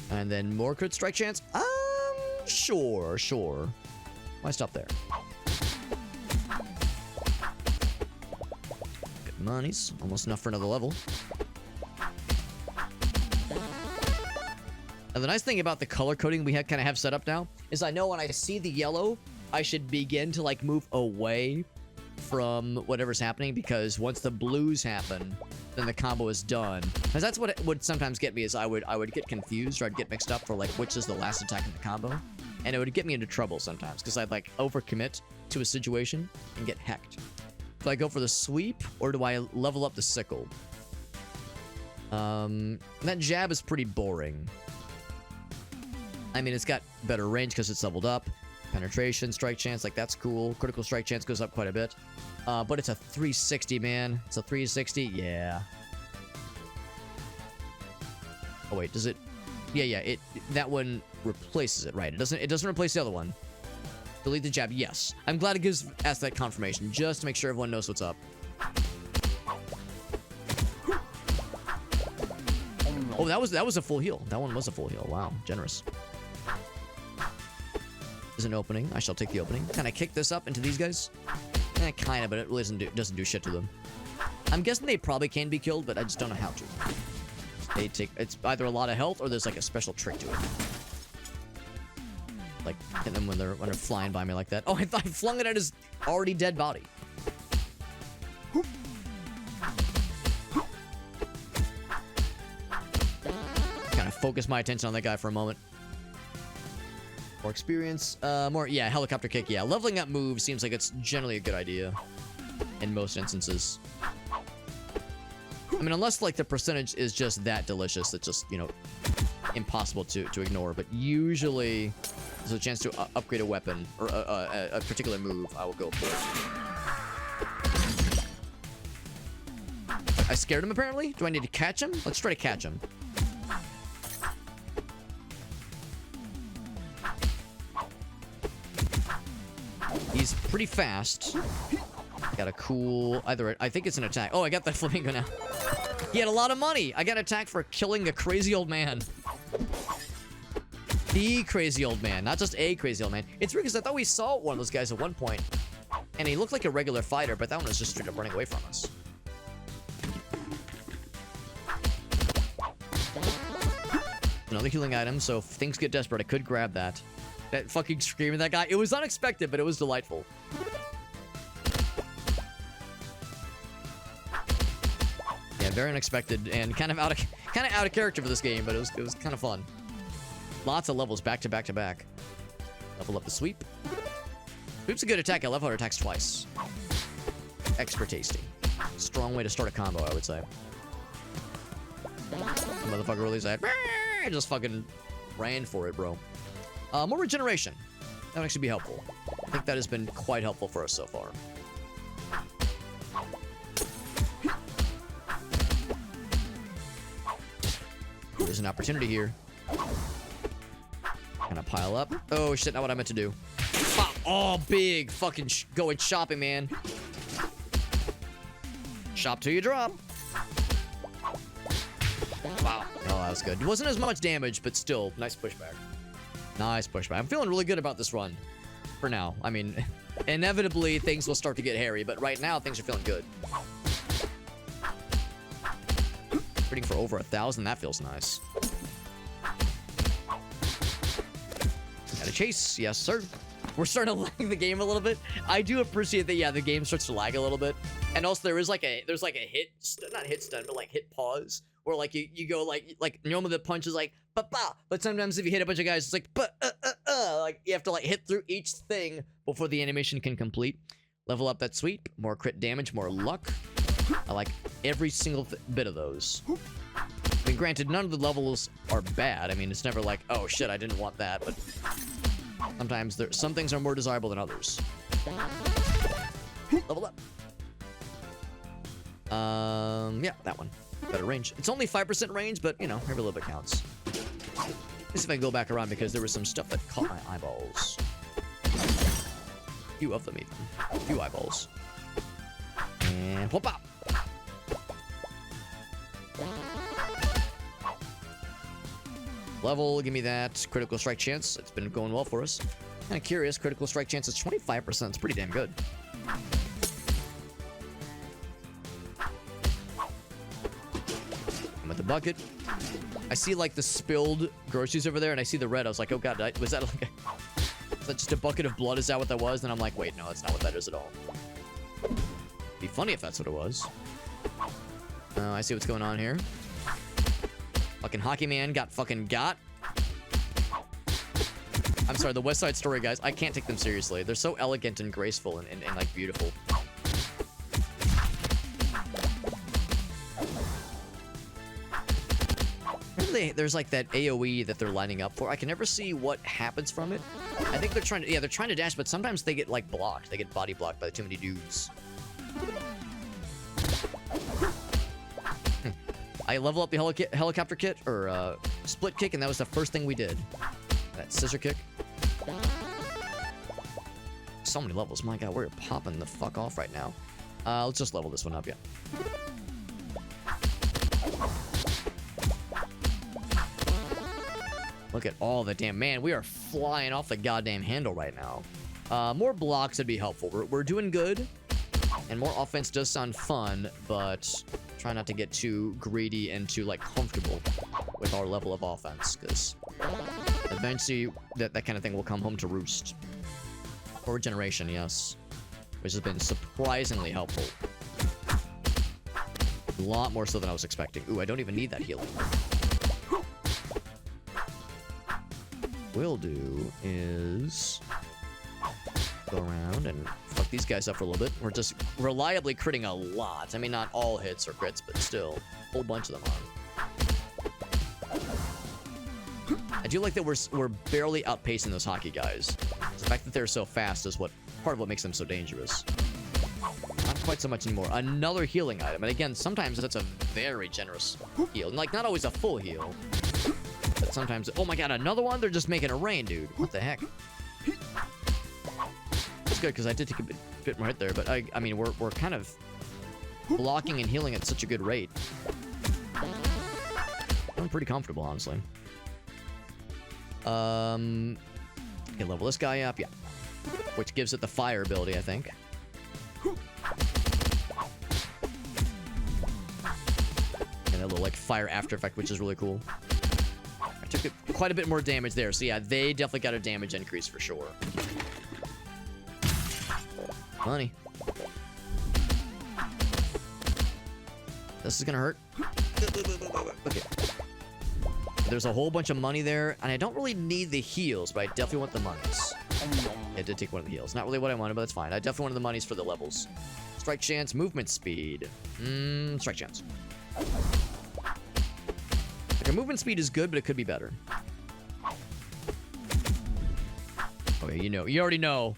And then more crit strike chance. Sure, sure. Why stop there? Monies. Almost enough for another level. And the nice thing about the color coding we kind of have set up now is I know when I see the yellow, I should begin to like move away from whatever's happening, because once the blues happen, then the combo is done. Because that's what it would sometimes get me, is I would get confused, or I'd get mixed up for like which is the last attack in the combo. And it would get me into trouble sometimes because I'd like overcommit to a situation and get hecked. Do I go for the sweep, or do I level up the sickle? That jab is pretty boring. I mean, it's got better range because it's leveled up. Penetration, strike chance, like that's cool. Critical strike chance goes up quite a bit. But it's a 360, man. It's a 360, yeah. Oh wait, does it? Yeah. That one replaces it, right? It doesn't replace the other one. Delete the jab, yes. I'm glad it gives us that confirmation, just to make sure everyone knows what's up. Oh, that was a full heal. That one was a full heal. Wow, generous. Is an opening. I shall take the opening. Can I kick this up into these guys? Kind of, but it really doesn't do shit to them. I'm guessing they probably can be killed, but I just don't know how to. It's either a lot of health or there's like a special trick to it. Like, hit them when they're flying by me like that. Oh, I thought I flung it at his already dead body. Kind of focus my attention on that guy for a moment. More experience. Yeah, helicopter kick. Yeah, leveling up moves seems like it's generally a good idea in most instances. I mean, unless like the percentage is just that delicious, it's just, you know, impossible to ignore. But usually, there's a chance to upgrade a weapon or a particular move. I will go for it. I scared him apparently. Do I need to catch him? Let's try to catch him. He's pretty fast. Got a cool... I think it's an attack. Oh, I got that flamingo now. He had a lot of money. I got an attack for killing a crazy old man. The crazy old man. Not just a crazy old man. It's weird because I thought we saw one of those guys at one point. And he looked like a regular fighter, but that one was just straight up running away from us. Another healing item, so if things get desperate, I could grab that. That fucking scream of that guy. It was unexpected, but it was delightful. Yeah, very unexpected and kind of out of character for this game, but it was kind of fun. Lots of levels back to back to back. Level up the sweep. Sweep's a good attack. I love how it attacks twice. Extra tasty. Strong way to start a combo, I would say. Motherfucker really said, I just fucking ran for it, bro. More regeneration. That would actually be helpful. I think that has been quite helpful for us so far. There's an opportunity here. Gonna pile up. Oh shit, not what I meant to do. Oh, big fucking going shopping, man. Shop till you drop. Wow. Oh, that was good. It wasn't as much damage, but still, nice pushback. Nice pushback. I'm feeling really good about this run. For now. I mean, inevitably, things will start to get hairy, but right now, things are feeling good. Hitting for over 1,000, that feels nice. Got a chase, yes sir. We're starting to lag the game a little bit. I do appreciate that, yeah, the game starts to lag a little bit. And also there's like a hit, not hit stun, but like hit pause. Or like you go like normally the punch is like, ba-ba. But sometimes if you hit a bunch of guys, it's like, like you have to like hit through each thing before the animation can complete. Level up that sweep, more crit damage, more luck. I like every single bit of those. I mean, granted, none of the levels are bad. I mean, it's never like, oh shit, I didn't want that, but sometimes some things are more desirable than others. Level up. Yeah, that one. Better range. It's only 5% range, but you know, every little bit counts. Let's see if I can go back around because there was some stuff that caught my eyeballs. A few of them even. A few eyeballs. And whoop up. Level, give me that. Critical strike chance. It's been going well for us. Kind of curious. Critical strike chance is 25%. It's pretty damn good. I'm at the bucket. I see like the spilled groceries over there, and I see the red. I was like, oh god, was that like is that just a bucket of blood? Is that what that was? And I'm like, wait, no, that's not what that is at all. Be funny if that's what it was. I see what's going on here. Fucking hockey man got fucking got. I'm sorry, the West Side Story guys. I can't take them seriously. They're so elegant and graceful and like beautiful. there's like that AoE that they're lining up for. I can never see what happens from it. I think they're trying to, yeah, they're trying to dash, but sometimes they get like blocked. They get body blocked by too many dudes. I level up the helicopter kit, or split kick, and that was the first thing we did. That scissor kick. So many levels. My god, we're popping the fuck off right now. Let's just level this one up, yeah. Look at all the damn... Man, we are flying off the goddamn handle right now. More blocks would be helpful. We're doing good. And more offense does sound fun, but try not to get too greedy and too, like, comfortable with our level of offense, because eventually that kind of thing will come home to roost. Or regeneration, yes. Which has been surprisingly helpful. A lot more so than I was expecting. Ooh, I don't even need that healing. We'll do is go around and fuck these guys up for a little bit. We're just reliably critting a lot. I mean, not all hits or crits, but still, a whole bunch of them are. I do like that we're barely outpacing those hockey guys. The fact that they're so fast is part of what makes them so dangerous. Not quite so much anymore. Another healing item, and again, sometimes that's a very generous heal. Like, not always a full heal. But sometimes, oh my god, another one? They're just making it rain, dude. What the heck? It's good, because I did take a bit more hit there, but I mean, we're kind of blocking and healing at such a good rate. I'm pretty comfortable, honestly. Okay, level this guy up, yeah. Which gives it the fire ability, I think. And that little, like, fire after effect, which is really cool. I took quite a bit more damage there, so yeah, they definitely got a damage increase for sure. Money. This is gonna hurt. Okay. There's a whole bunch of money there, and I don't really need the heals, but I definitely want the monies. I did take one of the heals. Not really what I wanted, but that's fine. I definitely wanted the monies for the levels. Strike chance, movement speed. Strike chance. Like, a movement speed is good, but it could be better. Okay, you already know.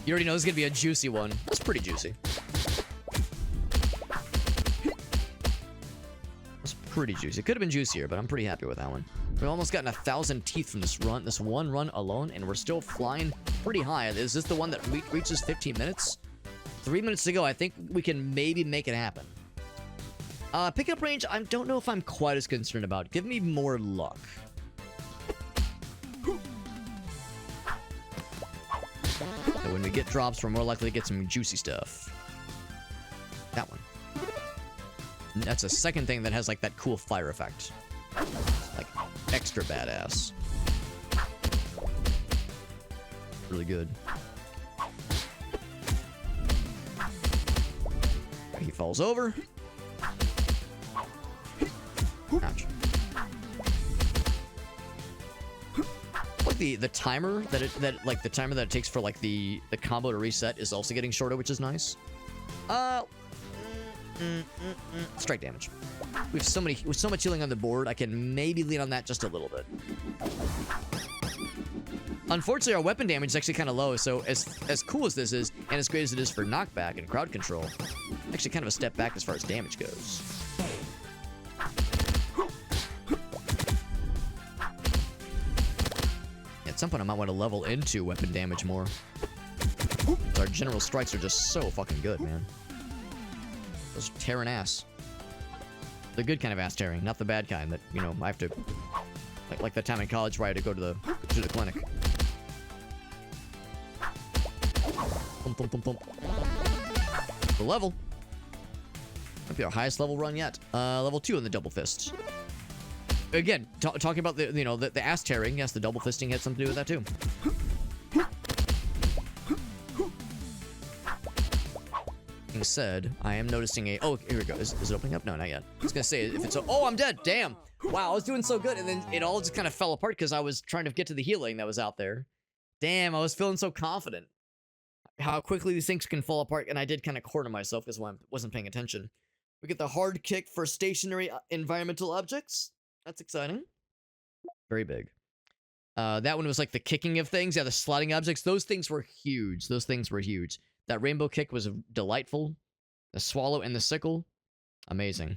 You already know this is gonna be a juicy one. That's pretty juicy. It's pretty juicy. It could have been juicier, but I'm pretty happy with that one. We've almost gotten 1,000 teeth from this one run alone, and we're still flying pretty high. Is this the one that reaches 15 minutes? 3 minutes to go. I think we can maybe make it happen. Pickup range, I don't know if I'm quite as concerned about. Give me more luck. So when we get drops, we're more likely to get some juicy stuff. That one. That's a second thing that has, like, that cool fire effect. Like, extra badass. Really good. He falls over. Ouch. Like the timer the timer that it takes for, like, the combo to reset is also getting shorter, which is nice. Strike damage. With so much healing on the board, I can maybe lean on that just a little bit. Unfortunately, our weapon damage is actually kind of low, so as cool as this is, and as great as it is for knockback and crowd control, actually kind of a step back as far as damage goes. At some point, I might want to level into weapon damage more. Our general strikes are just so fucking good, man. Those tearing ass. The good kind of ass tearing, not the bad kind that, you know, I have to... Like that time in college where I had to go to the clinic. Pum, pum, pum, pum. The level. Might be our highest level run yet. Level 2 in the double fist. Again, talking about the ass tearing. Yes, the double fisting had something to do with that too. Being said, I am noticing a... Oh, here we go. Is it opening up? No, not yet. I was gonna say, if it's... Oh, I'm dead! Damn! Wow, I was doing so good, and then it all just kind of fell apart because I was trying to get to the healing that was out there. Damn, I was feeling so confident. How quickly these things can fall apart, and I did kind of corner myself because I wasn't paying attention. We get the hard kick for stationary environmental objects. That's exciting. Very big. That one was like the kicking of things. Yeah, the sliding objects. Those things were huge. Those things were huge. That rainbow kick was delightful. The swallow and the sickle. Amazing.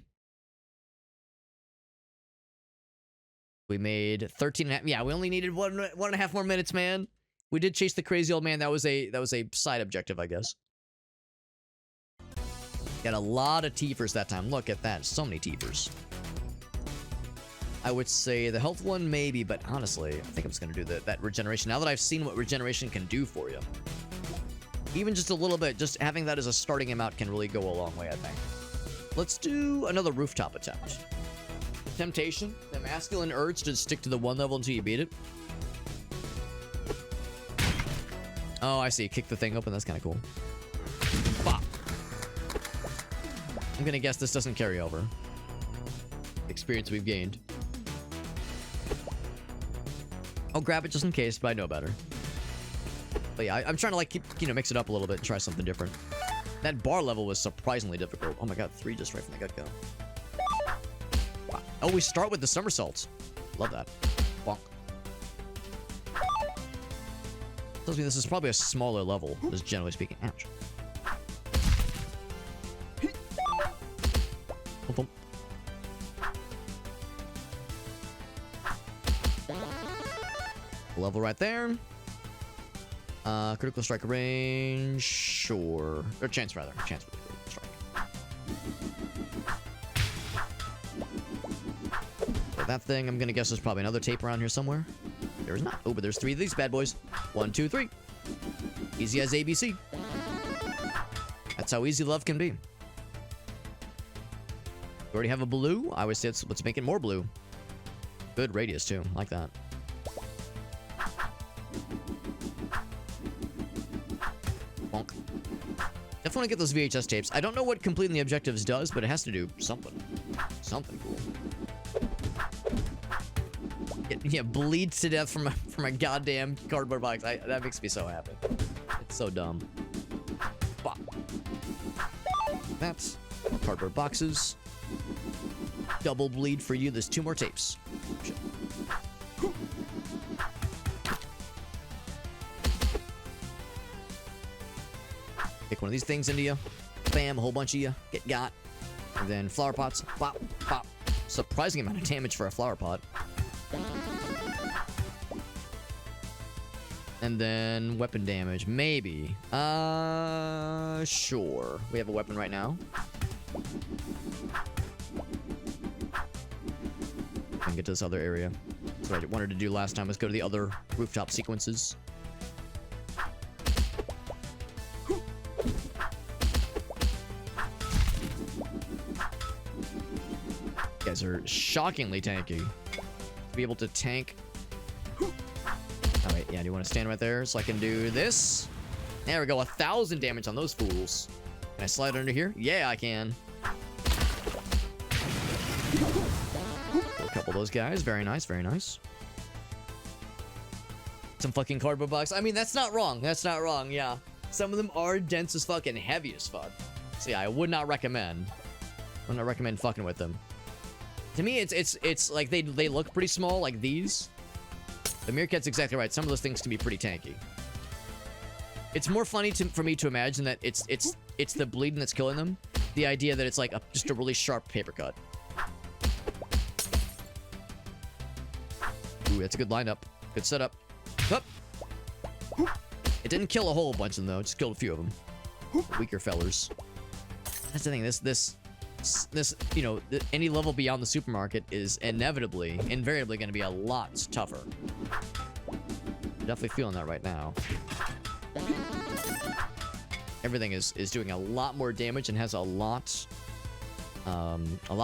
We made 13 and a half. Yeah, we only needed one and a half more minutes, man. We did chase the crazy old man. That was a side objective, I guess. Got a lot of Teefers that time. Look at that. So many Teefers. I would say the health one, maybe, but honestly, I think I'm just going to do that regeneration. Now that I've seen what regeneration can do for you. Even just a little bit, just having that as a starting amount can really go a long way, I think. Let's do another rooftop attempt. Temptation, the masculine urge to stick to the one level until you beat it. Oh, I see. Kick the thing open. That's kind of cool. Bop. I'm going to guess this doesn't carry over. Experience we've gained. I'll grab it just in case, but I know better. But yeah, I'm trying to like keep, mix it up a little bit and try something different. That bar level was surprisingly difficult. Oh my god, 3 just right from the get-go. Wow. Oh, we start with the somersaults. Love that. Bonk. Tells me this is probably a smaller level, just generally speaking. Ouch. Boom, boom. Level right there. Critical strike range, sure. Or chance, rather. Chance for the critical strike. So that thing, I'm gonna guess there's probably another tape around here somewhere. There is not. Oh, but there's 3 of these bad boys. 1, 2, 3. Easy as ABC. That's how easy love can be. We already have a blue. I would say let's make it more blue. Good radius, too. Like that. Definitely want to get those VHS tapes. I don't know what completing the objectives does, but it has to do something. Something cool. Yeah, bleeds to death from a goddamn cardboard box. That makes me so happy. It's so dumb. Bop. That's cardboard boxes. Double bleed for you. There's 2 more tapes. Shit. Pick one of these things into you. Bam, a whole bunch of you. Get got. And then flower pots. Pop, pop. Surprising amount of damage for a flower pot. And then weapon damage. Maybe. Sure. We have a weapon right now. And get to this other area. That's what I wanted to do last time, was go to the other rooftop sequences. You guys are shockingly tanky. To be able to tank. Oh, wait, yeah, do you want to stand right there so I can do this? There we go, 1,000 damage on those fools. Can I slide under here? Yeah, I can. Kill a couple of those guys. Very nice, very nice. Some fucking cardboard box. I mean, that's not wrong. That's not wrong, yeah. Some of them are dense as fuck and heavy as fuck. So yeah, I would not recommend. I would not recommend fucking with them. To me, it's like they look pretty small, like these. The Meerkat's exactly right. Some of those things can be pretty tanky. It's more funny for me to imagine that it's the bleeding that's killing them. The idea that it's like just a really sharp paper cut. Ooh, that's a good lineup. Good setup. Up. It didn't kill a whole bunch of them though. It just killed a few of them. Weaker fellers. That's the thing. This, any level beyond the supermarket is invariably going to be a lot tougher. Definitely feeling that right now. Everything is doing a lot more damage and has a lot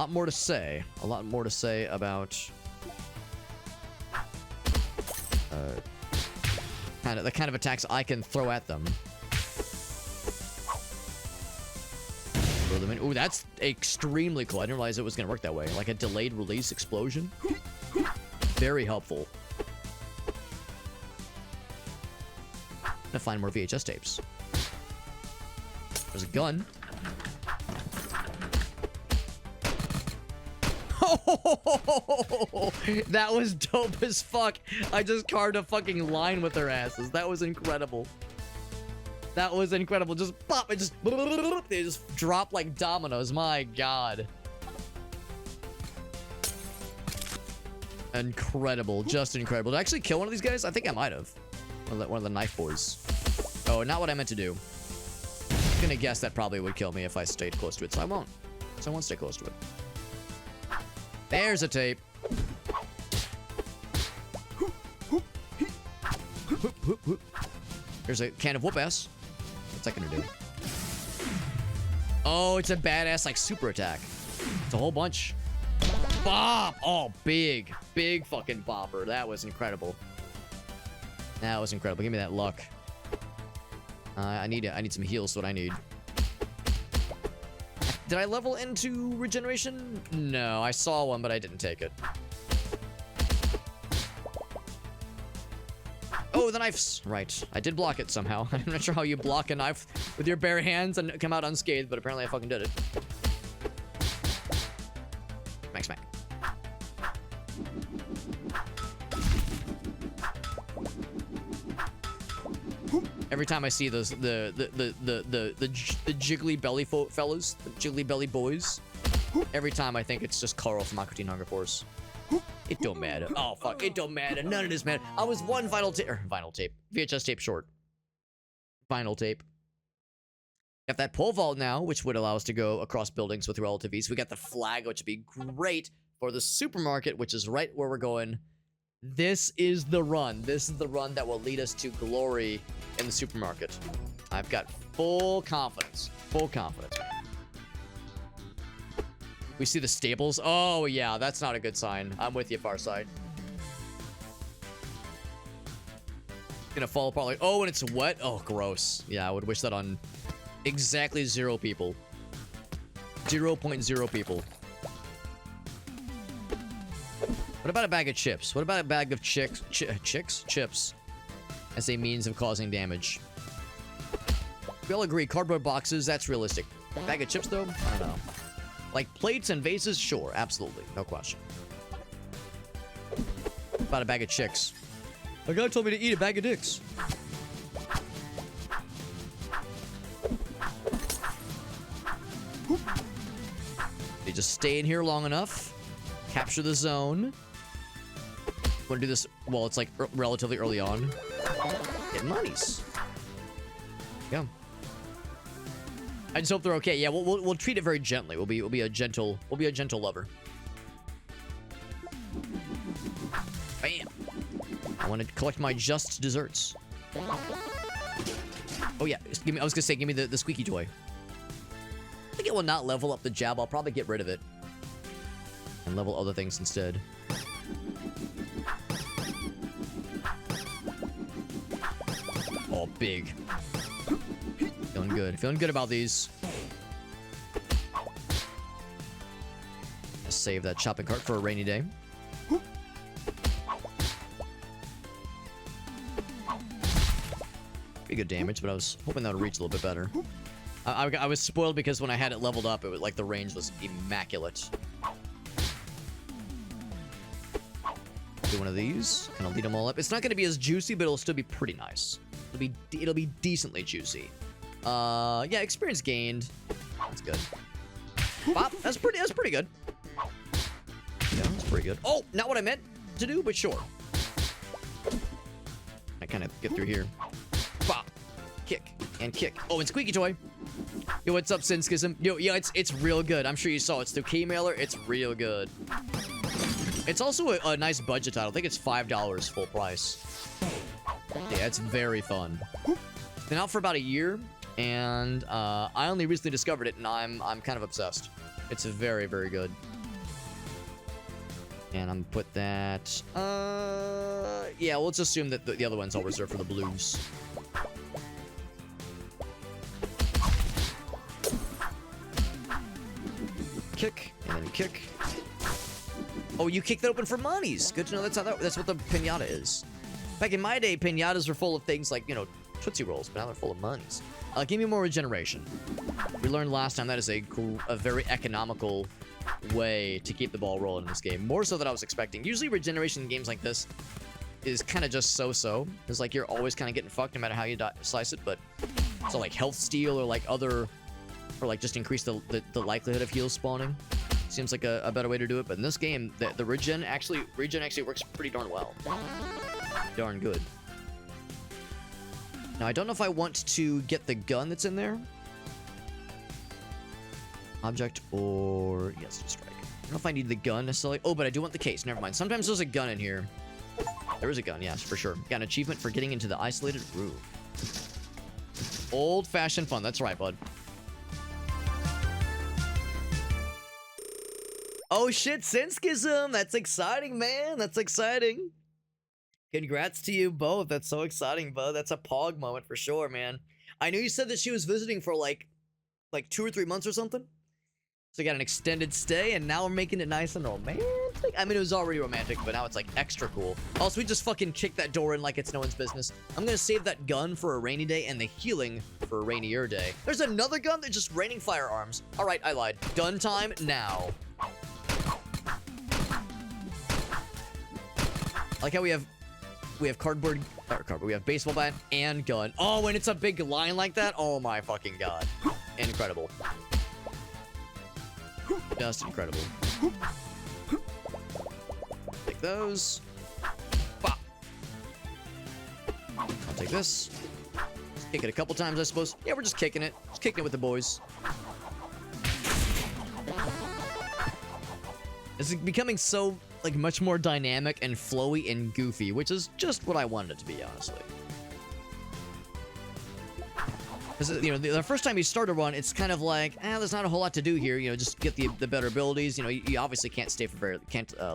more to say. A lot more to say about the kind of attacks I can throw at them. Throw them in. Ooh, that's extremely cool. I didn't realize it was going to work that way. Like a delayed release explosion. Very helpful. I'm gonna find more VHS tapes. There's a gun. That was dope as fuck. I just carved a fucking line with their asses. That was incredible. That was incredible. Just pop. It just... They just drop like dominoes. My god. Incredible. Just incredible. Did I actually kill one of these guys? I think I might have. One of the knife boys. Oh, not what I meant to do. I'm gonna guess that probably would kill me if I stayed close to it, so I won't. So I won't stay close to it. There's a tape. There's a can of whoop ass. What's that gonna do? Oh, it's a badass like super attack. It's a whole bunch. Bop! Oh, big fucking bopper. That was incredible. That was incredible. Give me that luck. I need some heals. What I need. Did I level into regeneration? No, I saw one, but I didn't take it. Oh, the knifes. Right. I did block it somehow. I'm not sure how you block a knife with your bare hands and come out unscathed, but apparently I fucking did it. Smack, smack. Every time I see those the jiggly belly fellas, the jiggly belly boys, every time I think it's just Carl from Aqua Teen Hunger Force. It don't matter. Oh fuck, it don't matter. None of this matter. I was one vinyl tape, VHS tape short. Vinyl tape. Got that pole vault now, which would allow us to go across buildings with relative ease. We got the flag, which would be great for the supermarket, which is right where we're going. This is the run. This is the run that will lead us to glory in the supermarket. I've got full confidence. Full confidence. We see the stables. Oh, yeah. That's not a good sign. I'm with you, Farside. Gonna fall apart like... Oh, and it's wet? Oh, gross. Yeah, I would wish that on exactly 0 people. 0.0 people. What about a bag of chips? What about a bag of chips as a means of causing damage? We all agree, cardboard boxes, that's realistic. Bag of chips, though? I don't know. Like plates and vases? Sure, absolutely. No question. What about a bag of chicks? A guy told me to eat a bag of dicks. They just stay in here long enough. Capture the zone. Want to do this while it's like relatively early on. Get monies. Yeah. I just hope they're okay. Yeah, we'll treat it very gently. We'll be a gentle lover. Bam. I want to collect my just desserts. Oh yeah, I was gonna say, give me the squeaky toy. I think it will not level up the jab. I'll probably get rid of it and level other things instead. Oh, big. Feeling good. Feeling good about these. Let's save that shopping cart for a rainy day. Pretty good damage, but I was hoping that would reach a little bit better. I was spoiled because when I had it leveled up, it was like the range was immaculate. Do one of these. Kind of lead them all up. It's not going to be as juicy, but it'll still be pretty nice. It'll be decently juicy. Yeah, experience gained. That's good. Pop. That's pretty good. Yeah, that's pretty good. Oh, not what I meant to do, but sure. I kind of get through here. Pop. Kick. And kick. Oh, and squeaky toy. Yo, what's up, Sinskism? Yo, yeah, it's real good. I'm sure you saw it. It's through Keymailer. It's real good. It's also a nice budget title. I think it's $5 full price. Yeah, it's very fun. It's been out for about a year, and I only recently discovered it, and I'm kind of obsessed. It's very, very good. And I'm gonna put that... yeah, let's assume that the other one's all reserved for the blues. Kick, and then kick. Oh, you kick that open for monies. Good to know that's what the pinata is. Back in my day, pinatas were full of things like, you know, Tootsie Rolls, but now they're full of monies. Give me more regeneration. We learned last time that is a very economical way to keep the ball rolling in this game. More so than I was expecting. Usually regeneration in games like this is kind of just so-so. It's like you're always kind of getting fucked no matter how you slice it, but so like health steal or like other, or like just increase the likelihood of heals spawning seems like a better way to do it. But in this game, the regen actually works pretty darn well. Darn good. Now, I don't know if I want to get the gun that's in there. Object or... yes, strike. I don't know if I need the gun necessarily. Oh, but I do want the case. Never mind. Sometimes there's a gun in here. There is a gun, yes, for sure. Got an achievement for getting into the isolated room. Old-fashioned fun. That's right, bud. Oh, shit. Senskism. That's exciting, man. That's exciting. Congrats to you both. That's so exciting, bud. That's a pog moment for sure, man. I knew you said that she was visiting for like 2 or 3 months or something. So you got an extended stay, and now we're making it nice and romantic. I mean, it was already romantic, but now it's like extra cool. Also, we just fucking kicked that door in like it's no one's business. I'm gonna save that gun for a rainy day and the healing for a rainier day. There's another gun that's just raining firearms. All right, I lied. Gun time now. I like how we have cardboard, we have baseball bat and gun. Oh, and it's a big line like that? Oh my fucking god. Incredible. Just incredible. Take those. Bop. I'll take this. Just kick it a couple times, I suppose. Yeah, we're just kicking it. Just kicking it with the boys. It's becoming so, like, much more dynamic and flowy and goofy, which is just what I wanted it to be, honestly. Because, you know, the first time you start a run, it's kind of like, there's not a whole lot to do here. You know, just get the better abilities. You know, you obviously can't stay for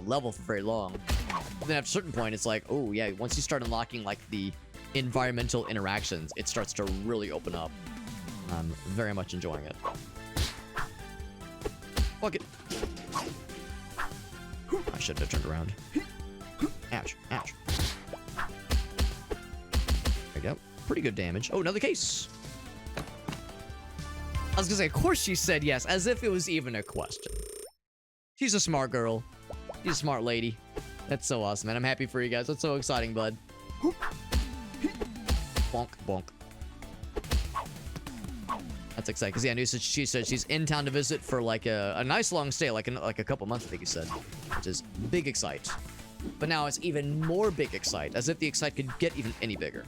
level for very long. But then at a certain point, it's like, oh yeah, once you start unlocking like the environmental interactions, it starts to really open up. I'm very much enjoying it. Fuck it. I shouldn't have turned around. Ouch, ouch. There we go. Pretty good damage. Oh, another case. I was gonna say, of course she said yes, as if it was even a question. She's a smart girl. She's a smart lady. That's so awesome, man. I'm happy for you guys. That's so exciting, bud. Bonk, bonk. That's exciting, because yeah, I knew she said she's in town to visit for like a nice long stay, like a couple months, I think you said. Which is big excite. But now it's even more big excite, as if the excite could get even any bigger.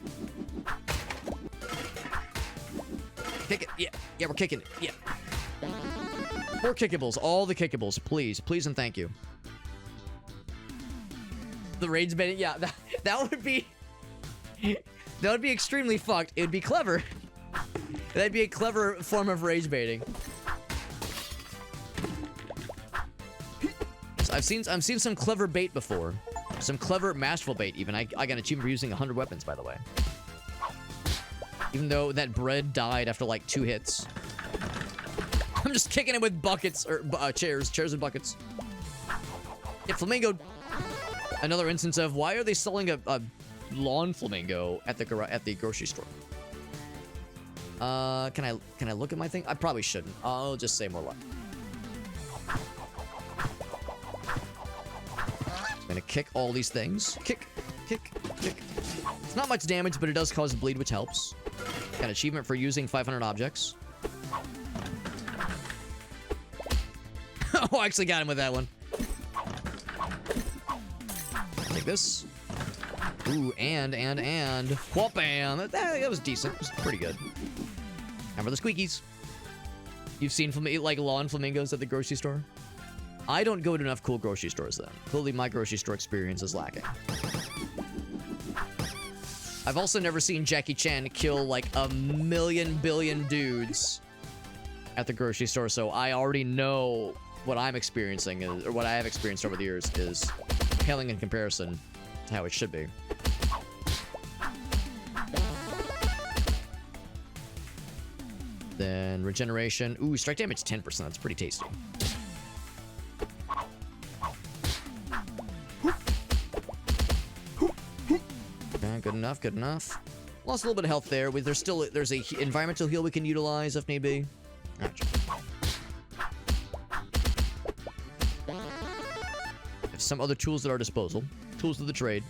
Kick it. Yeah. Yeah, we're kicking it. Yeah. More kickables. All the kickables. Please. Please and thank you. The rage baiting. Yeah, that would be... that would be extremely fucked. It would be clever. That'd be a clever form of rage baiting. So I've seen some clever bait before. Some clever masterful bait even. I got an achievement for using 100 weapons, by the way. Even though that bread died after like 2 hits. I'm just kicking it with buckets, or chairs and buckets. Yeah, flamingo. Another instance of why are they selling a lawn flamingo at the grocery store? Can I look at my thing? I probably shouldn't. I'll just say more luck. I'm gonna kick all these things. Kick, kick, kick. It's not much damage, but it does cause bleed, which helps. Got an achievement for using 500 objects. Oh, I actually got him with that one. Take this. Ooh, and. Whoop-bam. That was decent. It was pretty good. Time for the squeakies. You've seen like lawn flamingos at the grocery store? I don't go to enough cool grocery stores then. Clearly, my grocery store experience is lacking. I've also never seen Jackie Chan kill like a billion dudes at the grocery store, so I already know what I'm experiencing, or what I have experienced over the years is paling in comparison to how it should be. Then regeneration. Ooh, strike damage 10%. That's pretty tasty. Good enough, good enough. Lost a little bit of health there. There's a environmental heal we can utilize if need be. Ouch. some other tools at our disposal. Tools of the trade.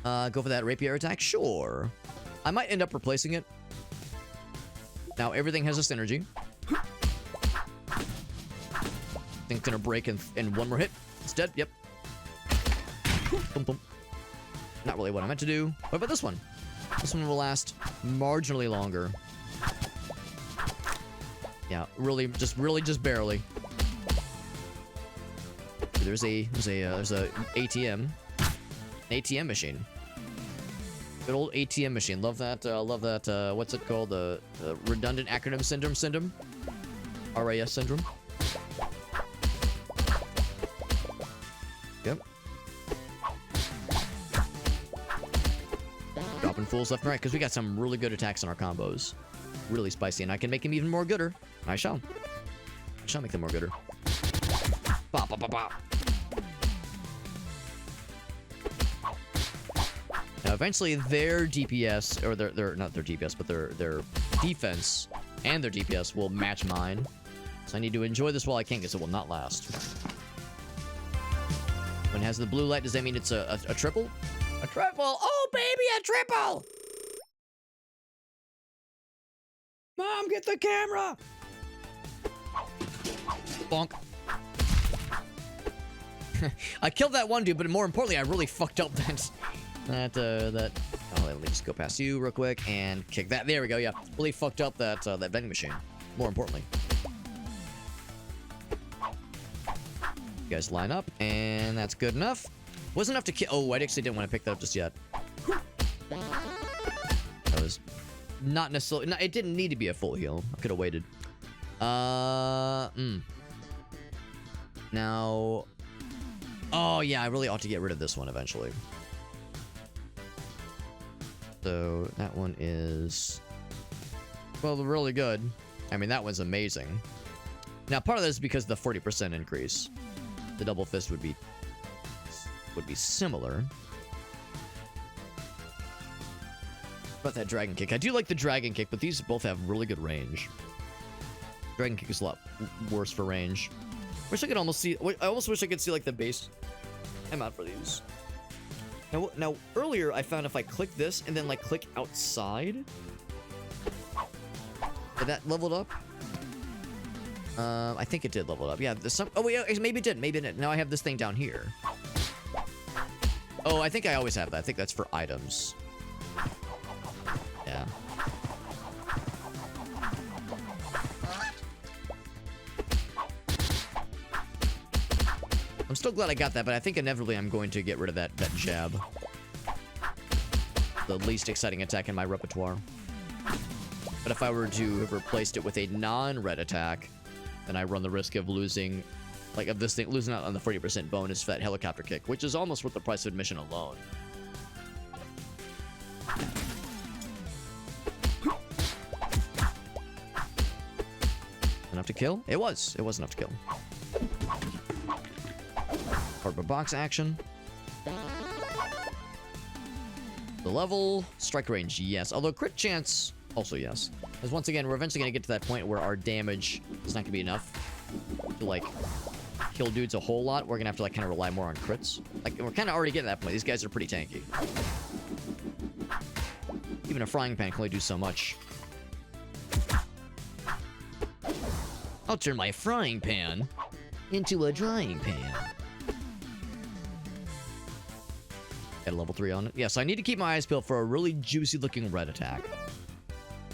Go for that rapier attack? Sure. I might end up replacing it. Now, everything has a synergy. I think it's gonna break in one more hit. It's dead. Yep. Boom, boom. Not really what I meant to do. What about this one? This one will last marginally longer. Yeah, really just barely. There's a ATM. An ATM machine. Good old ATM machine. Love that, what's it called? The redundant acronym syndrome? RAS syndrome. Yep. Dropping fools left and right, because we got some really good attacks in our combos. Really spicy, and I can make them even more gooder. I shall. I shall make them more gooder. Bop, bop, bop, bop. Now, eventually, their DPS, or their not their DPS, but their defense and their DPS will match mine. So I need to enjoy this while I can, because it will not last. When it has the blue light, does that mean it's a triple? A triple! Oh, baby, a triple! Mom, get the camera! Bonk. I killed that one dude, but more importantly, I really fucked up that... Oh, let me just go past you real quick and kick that. There we go, yeah. Really fucked up that vending machine. More importantly. You guys line up, and that's good enough. Wasn't enough to kill... Oh, I actually didn't want to pick that up just yet. That was not necessarily... No, it didn't need to be a full heal. I could have waited. Now... Oh, yeah, I really ought to get rid of this one eventually. So, that one is... Well, really good. I mean, that one's amazing. Now, part of this is because of the 40% increase. The double fist would be similar. About that dragon kick. I do like the dragon kick, but these both have really good range. Dragon kick is a lot worse for range. Wish I could almost see... I almost wish I could see, like, the base amount for these. Now, earlier, I found if I click this and then, like, click outside... Did that leveled up? I think it did level up. Yeah, there's some... Oh, wait, maybe it did. Maybe it didn't. Now I have this thing down here. Oh, I think I always have that. I think that's for items. Yeah. I'm still glad I got that, but I think inevitably I'm going to get rid of that jab. The least exciting attack in my repertoire. But if I were to have replaced it with a non-red attack, then I run the risk of losing, like, of this thing, losing out on the 40% bonus for that helicopter kick, which is almost worth the price of admission alone. Enough to kill? It was. It was enough to kill. Cardboard box action. The level, strike range, yes. Although crit chance, also yes. Because once again, we're eventually going to get to that point where our damage is not going to be enough to, like, kill dudes a whole lot. We're going to have to, like, kind of rely more on crits. Like, we're kind of already getting to that point. These guys are pretty tanky. Even a frying pan can only do so much. I'll turn my frying pan into a drying pan. Got a level 3 on it. Yeah, so I need to keep my eyes peeled for a really juicy looking red attack.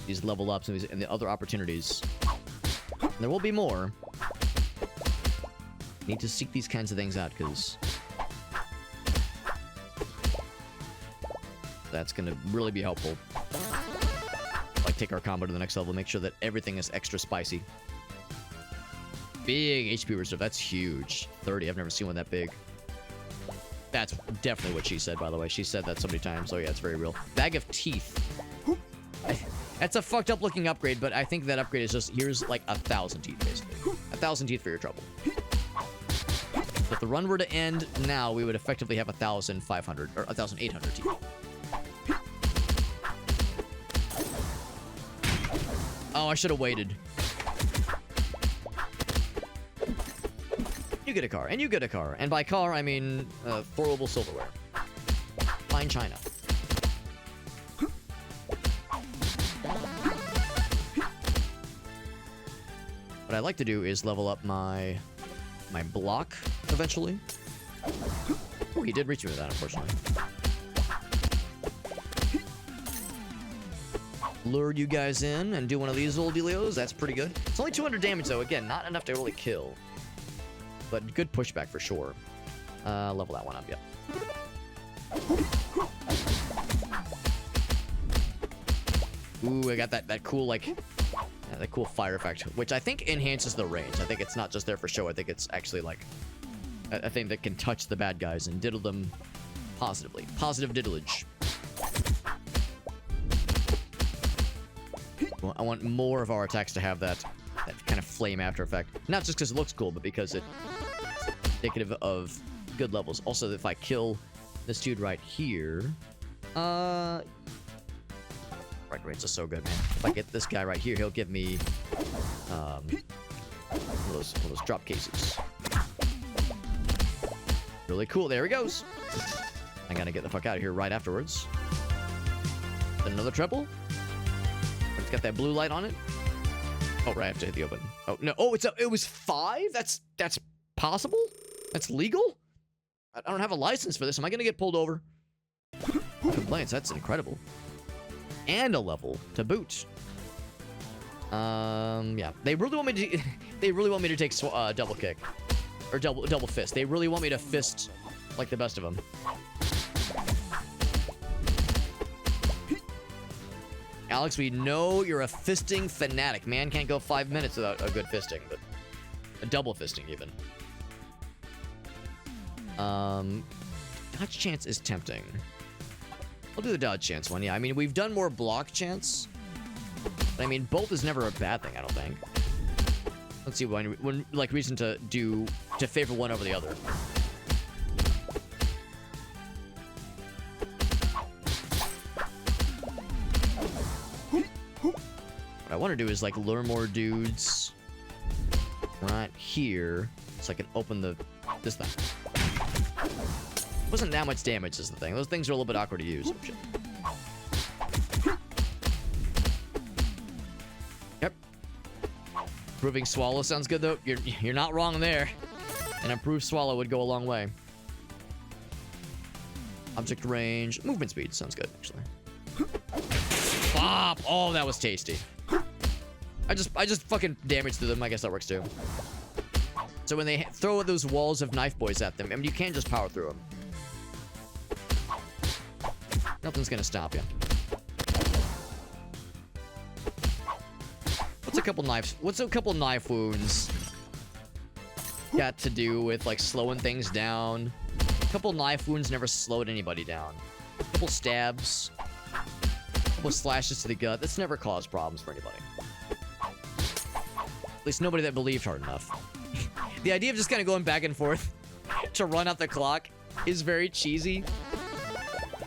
These level ups and the other opportunities. And there will be more. Need to seek these kinds of things out, because that's going to really be helpful. Like, take our combo to the next level, make sure that everything is extra spicy. Big HP reserve. That's huge. 30. I've never seen one that big. That's definitely what she said, by the way. She said that so many times. Oh, yeah, it's very real. Bag of teeth. That's a fucked up looking upgrade, but I think that upgrade is just, here's like 1,000 teeth, basically. 1,000 teeth for your trouble. So if the run were to end now, we would effectively have 1,500, or 1,800 teeth. Oh, I should have waited. You get a car, and you get a car. And by car, I mean throwable silverware. Fine china. What I like to do is level up my block eventually. Oh, he did reach me with that, unfortunately. Lure you guys in and do one of these little dealios. That's pretty good. It's only 200 damage, though. Again, not enough to really kill. But good pushback for sure. Level that one up, yep. Ooh, I got that cool, like... Yeah, that cool fire effect, which I think enhances the range. I think it's not just there for show. I think it's actually, like... a thing that can touch the bad guys and diddle them positively. Positive diddlage. Well, I want more of our attacks to have that kind of flame after effect. Not just because it looks cool, but because it's indicative of good levels. Also, if I kill this dude right here... Right range is so good, man. If I get this guy right here, he'll give me... one of those drop cases. Really cool. There he goes. I gotta get the fuck out of here right afterwards. Another triple. It's got that blue light on it. Oh, right. I have to hit the open. Oh, no. Oh, it was 5? That's possible? That's legal? I don't have a license for this. Am I gonna get pulled over? Complaints. That's incredible. And a level to boot. Yeah. They really want me to... They really want me to take double kick. Or double fist. They really want me to fist like the best of them. Alex, we know you're a fisting fanatic. Man can't go 5 minutes without a good fisting, but a double fisting even. Dodge chance is tempting. I'll do the dodge chance one. Yeah, I mean, we've done more block chance. But I mean, both is never a bad thing, I don't think. Let's see when like reason to favor one over the other. What I want to do is like lure more dudes right here, so I can open this thing. Wasn't that much damage is the thing. Those things are a little bit awkward to use. Yep. Improving swallow sounds good though. You're not wrong there. An improved swallow would go a long way. Object range, movement speed sounds good actually. Bop! Oh, that was tasty. I just fucking damaged through them. I guess that works too. So when they throw those walls of knife boys at them, I mean, you can't just power through them. Nothing's gonna stop you. What's a couple knife wounds got to do with like slowing things down? A couple knife wounds never slowed anybody down. A couple stabs, a couple slashes to the gut. That's never caused problems for anybody. At least nobody that believed hard enough. The idea of just kind of going back and forth to run out the clock is very cheesy.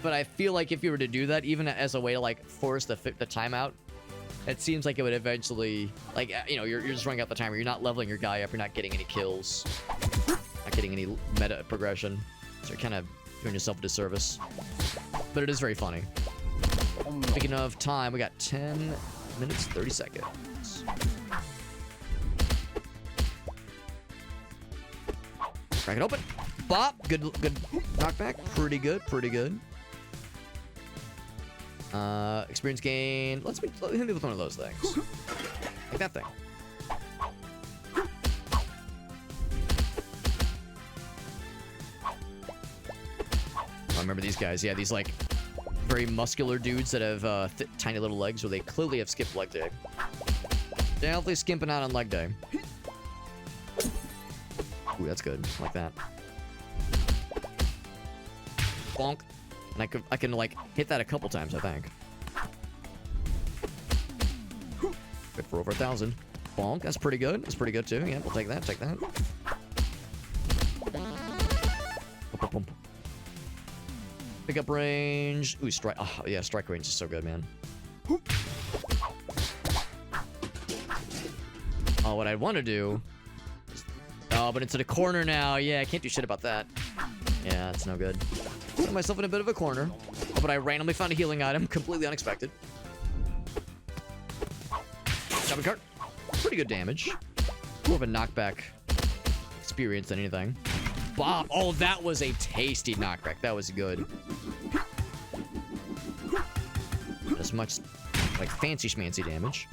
But I feel like if you were to do that, even as a way to like force the timeout, it seems like it would eventually, like, you know, you're just running out the timer. You're not leveling your guy up. You're not getting any kills. Not getting any meta progression. So you're kind of doing yourself a disservice. But it is very funny. Speaking of time, we got 10 minutes, 30 seconds. Crack it open. Bop. Good knockback. Pretty good. Experience gain. Let me with one of those things. Like that thing. I remember these guys. Yeah, these like very muscular dudes that have tiny little legs where they clearly have skipped leg day. Definitely skimping out on leg day. Ooh, that's good. Like that. Bonk. And I can like hit that a couple times, I think. Good for over 1,000. Bonk. That's pretty good. That's pretty good too. Yeah, we'll take that. Take that. Pickup range. Ooh, strike. Oh, yeah, strike range is so good, man. Oh, what I want to do. Oh, but it's in a corner now. Yeah, I can't do shit about that. Yeah, it's no good. Put myself in a bit of a corner. Oh, but I randomly found a healing item. Completely unexpected. Shopping cart. Pretty good damage. More of a knockback experience than anything. Bob. Oh, that was a tasty knockback. That was good. Not as much like fancy schmancy damage.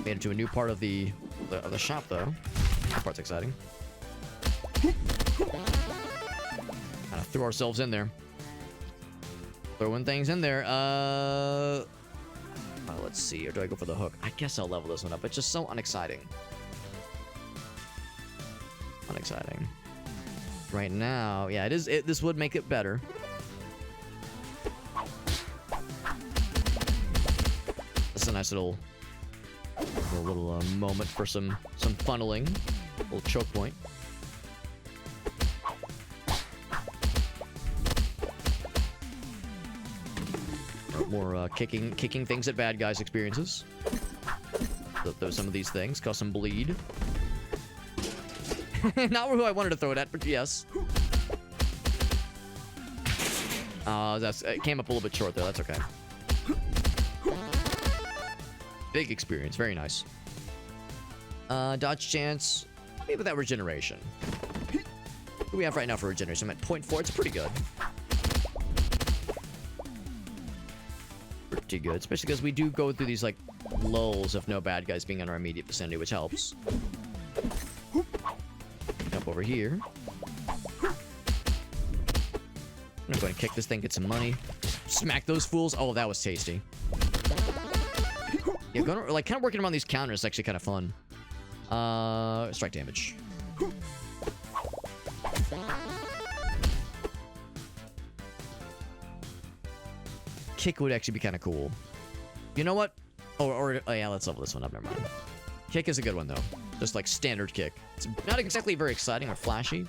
Made it to a new part of the shop though. That part's exciting. Kind of threw ourselves in there. Throwing things in there. Let's see. Or do I go for the hook? I guess I'll level this one up. It's just so unexciting. Unexciting. Right now, yeah, it is. This would make it better. That's a nice little moment for some funneling. Little choke point. More kicking things at bad guys experiences. Throw some of these things, cause some bleed. Not who I wanted to throw it at, but yes. It came up a little bit short there. That's okay. Big experience, very nice. Dodge chance, maybe that regeneration. What do we have right now for regeneration? I'm at 0.4. It's pretty good. Pretty good, especially because we do go through these like lulls of no bad guys being in our immediate vicinity, which helps. Up over here. I'm gonna go and kick this thing, get some money. Smack those fools. Oh, that was tasty. Yeah, going like kind of working around these counters is actually kind of fun. Strike damage. Kick would actually be kind of cool. You know what? Oh yeah, let's level this one up. Never mind. Kick is a good one though. Just like standard kick. It's not exactly very exciting or flashy.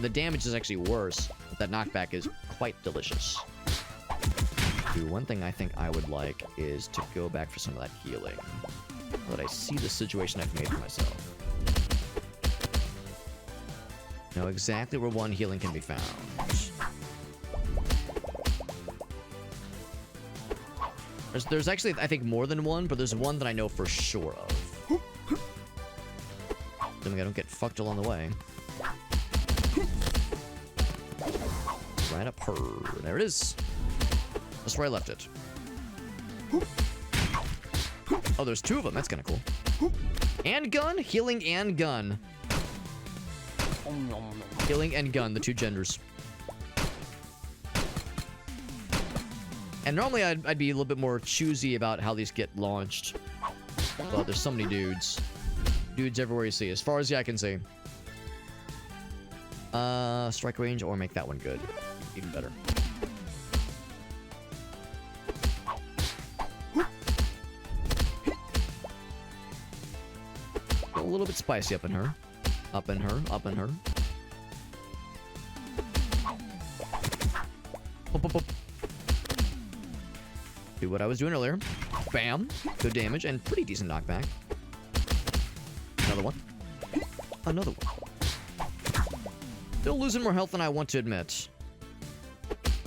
The damage is actually worse, but that knockback is quite delicious. Dude, one thing I think I would like is to go back for some of that healing. But I see the situation I've made for myself. Know exactly where one healing can be found. There's actually, I think, more than one, but there's one that I know for sure of. Then I don't get fucked along the way. Right up her. There it is. That's where I left it. Oh, there's two of them. That's kind of cool. And gun? Healing and gun. Healing and gun, the two genders. And normally I'd be a little bit more choosy about how these get launched. But there's so many dudes. Dudes everywhere you see, as far as the eye can see. Strike range or make that one good. Even better. A little bit spicy up in her. Up in her, up in her. Pop, pop, pop. Do what I was doing earlier. Bam. Good damage and pretty decent knockback. Another one. Another one. Still losing more health than I want to admit.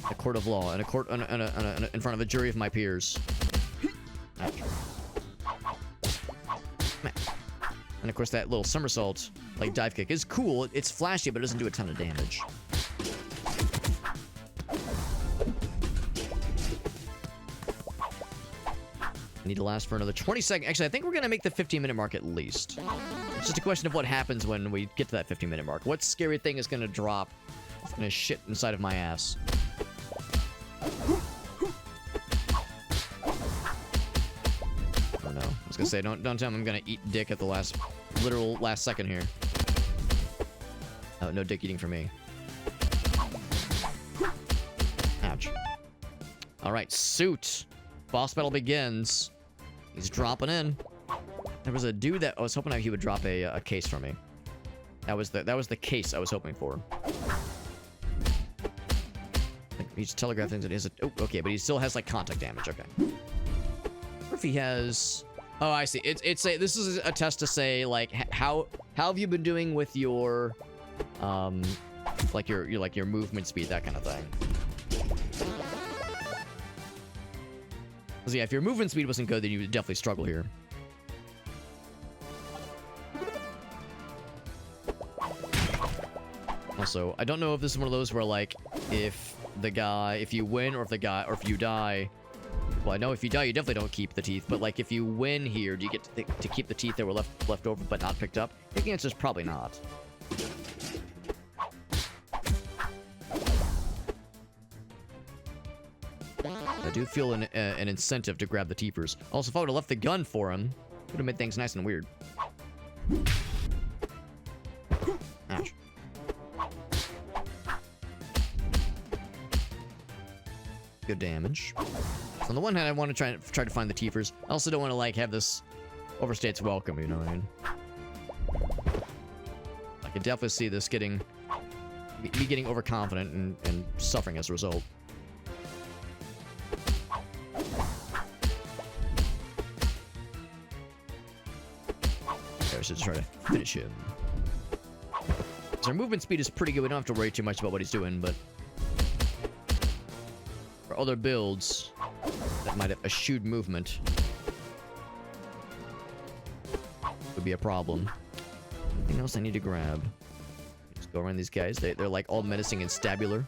A court of law and a court in front of a jury of my peers. Ouch. Man. And of course that little somersault, like dive kick, is cool. It's flashy, but it doesn't do a ton of damage. Need to last for another 20 seconds. Actually, I think we're going to make the 15-minute mark at least. It's just a question of what happens when we get to that 15-minute mark. What scary thing is going to drop? It's going to shit inside of my ass. Oh no. I was going to say, don't tell me I'm going to eat dick at the literal last second here. Oh, no dick eating for me. Ouch. Alright, suit. Boss battle begins. He's dropping in. There was a dude that I was hoping he would drop a case for me. That was the case I was hoping for. He's telegraphed things that is. Oh, okay, but he still has like contact damage. Okay. Or if he has Oh, I see. This is a test to say like how have you been doing with your like your movement speed, that kind of thing. So yeah, if your movement speed wasn't good, then you would definitely struggle here. Also, I don't know if this is one of those where like if you win or if you die. Well, I know if you die, you definitely don't keep the teeth. But like if you win here, do you get to keep the teeth that were left over but not picked up? I think the answer is probably not. I do feel an incentive to grab the teepers. Also, if I would have left the gun for him, it would have made things nice and weird. Ouch. Good damage. So on the one hand, I want to try to find the teepers. I also don't want to like have this overstay its welcome, you know what I mean? I can definitely see this me getting overconfident and suffering as a result. Okay, so just try to finish him. So our movement speed is pretty good. We don't have to worry too much about what he's doing, but for other builds that might have eschewed movement would be a problem. Anything else I need to grab? Just go around these guys. They're like all menacing and stabular.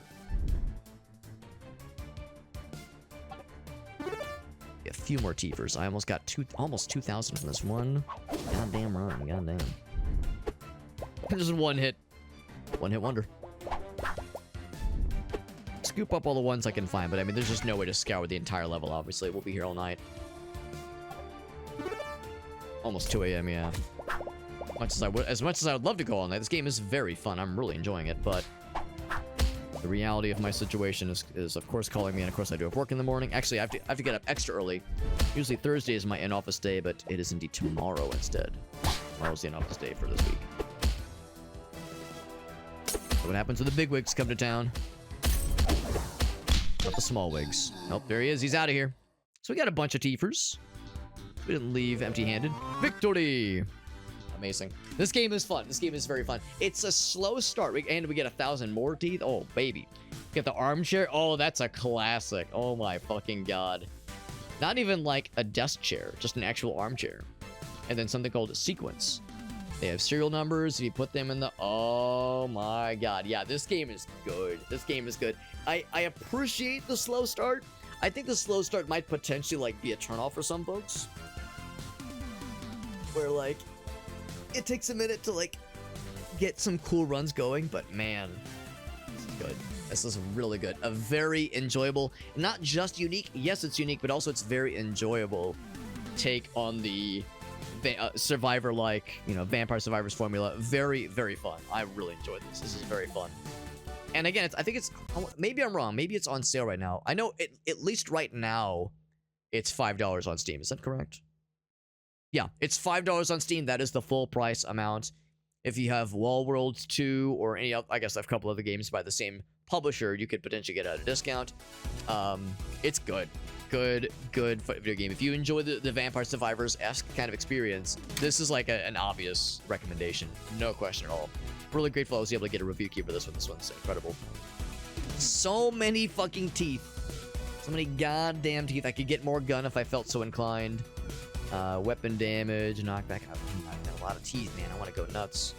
A few more teepers. I almost got almost 2,000 from this one. Goddamn run. Goddamn. Just one hit wonder. Scoop up all the ones I can find, but I mean, there's just no way to scour the entire level, obviously. We'll be here all night. Almost 2 a.m., yeah. As much as I would love to go all night, this game is very fun. I'm really enjoying it, but the reality of my situation is of course calling me, and of course I do have work in the morning. Actually, I have to get up extra early. Usually Thursday is my in-office day, but it is indeed tomorrow instead. Tomorrow's the in-office day for this week. So what happens when the big wigs come to town? Not the small wigs. Oh, there he is. He's out of here. So we got a bunch of teepers. We didn't leave empty-handed. Victory! Amazing. This game is fun. This game is very fun. It's a slow start, and we get 1,000 more teeth. Oh, baby. Get the armchair. Oh, that's a classic. Oh, my fucking god. Not even like a desk chair. Just an actual armchair. And then something called a sequence. They have serial numbers. If you put them in the... Oh, my god. Yeah, this game is good. This game is good. I appreciate the slow start. I think the slow start might potentially, like, be a turnoff for some folks. Where, like, it takes a minute to, like, get some cool runs going. But, man, this is good. This is really good. A very enjoyable, not just unique. Yes, it's unique, but also it's very enjoyable take on the Survivor-like, you know, Vampire Survivors formula. Very, very fun. I really enjoyed this. This is very fun. And again, I think it's, maybe I'm wrong. Maybe it's on sale right now. I know at least right now, it's $5 on Steam. Is that correct? Yeah, it's $5 on Steam. That is the full price amount. If you have Wall Worlds 2 or any other, I guess I have a couple other games by the same publisher, you could potentially get at a discount. It's good. Good video game. If you enjoy the Vampire Survivors-esque kind of experience, this is like an obvious recommendation. No question at all. Really grateful I was able to get a review key for this one. This one's incredible. So many fucking teeth. So many goddamn teeth. I could get more gun if I felt so inclined. Weapon damage, knockback. I got a lot of teeth, man. I want to go nuts.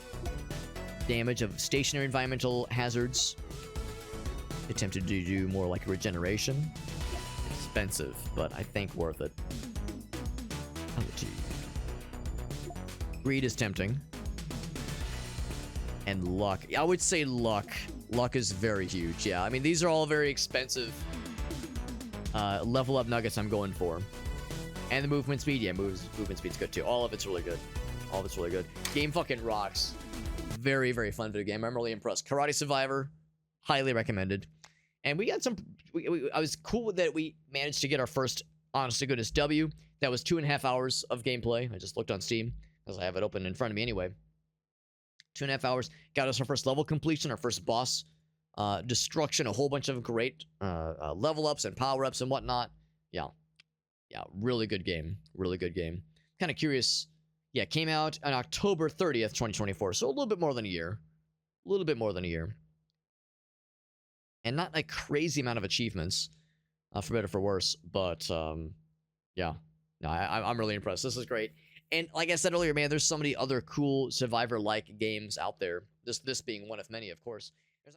Damage of stationary environmental hazards. Attempted to do more like regeneration. Expensive, but I think worth it. Oh, gee. Greed is tempting. And luck. I would say luck. Luck is very huge, yeah. I mean, these are all very expensive level up nuggets I'm going for. And the movement speed, yeah, movement speed's good too. All of it's really good. All of it's really good. Game fucking rocks. Very, very fun video game. I'm really impressed. Karate Survivor, highly recommended. And we got some... I was cool that we managed to get our first honest to goodness W. That was 2.5 hours of gameplay. I just looked on Steam, because I have it open in front of me anyway. 2.5 hours. Got us our first level completion, our first boss destruction, a whole bunch of great level ups and power ups and whatnot. Yeah. Yeah, really good game. Really good game. kind of curious. Yeah, came out on October 30th, 2024. So a little bit more than a year. A little bit more than a year. And not a crazy amount of achievements, for better or for worse. But yeah, no, I'm really impressed. This is great. And like I said earlier, man, there's so many other cool Survivor-like games out there. This being one of many, of course.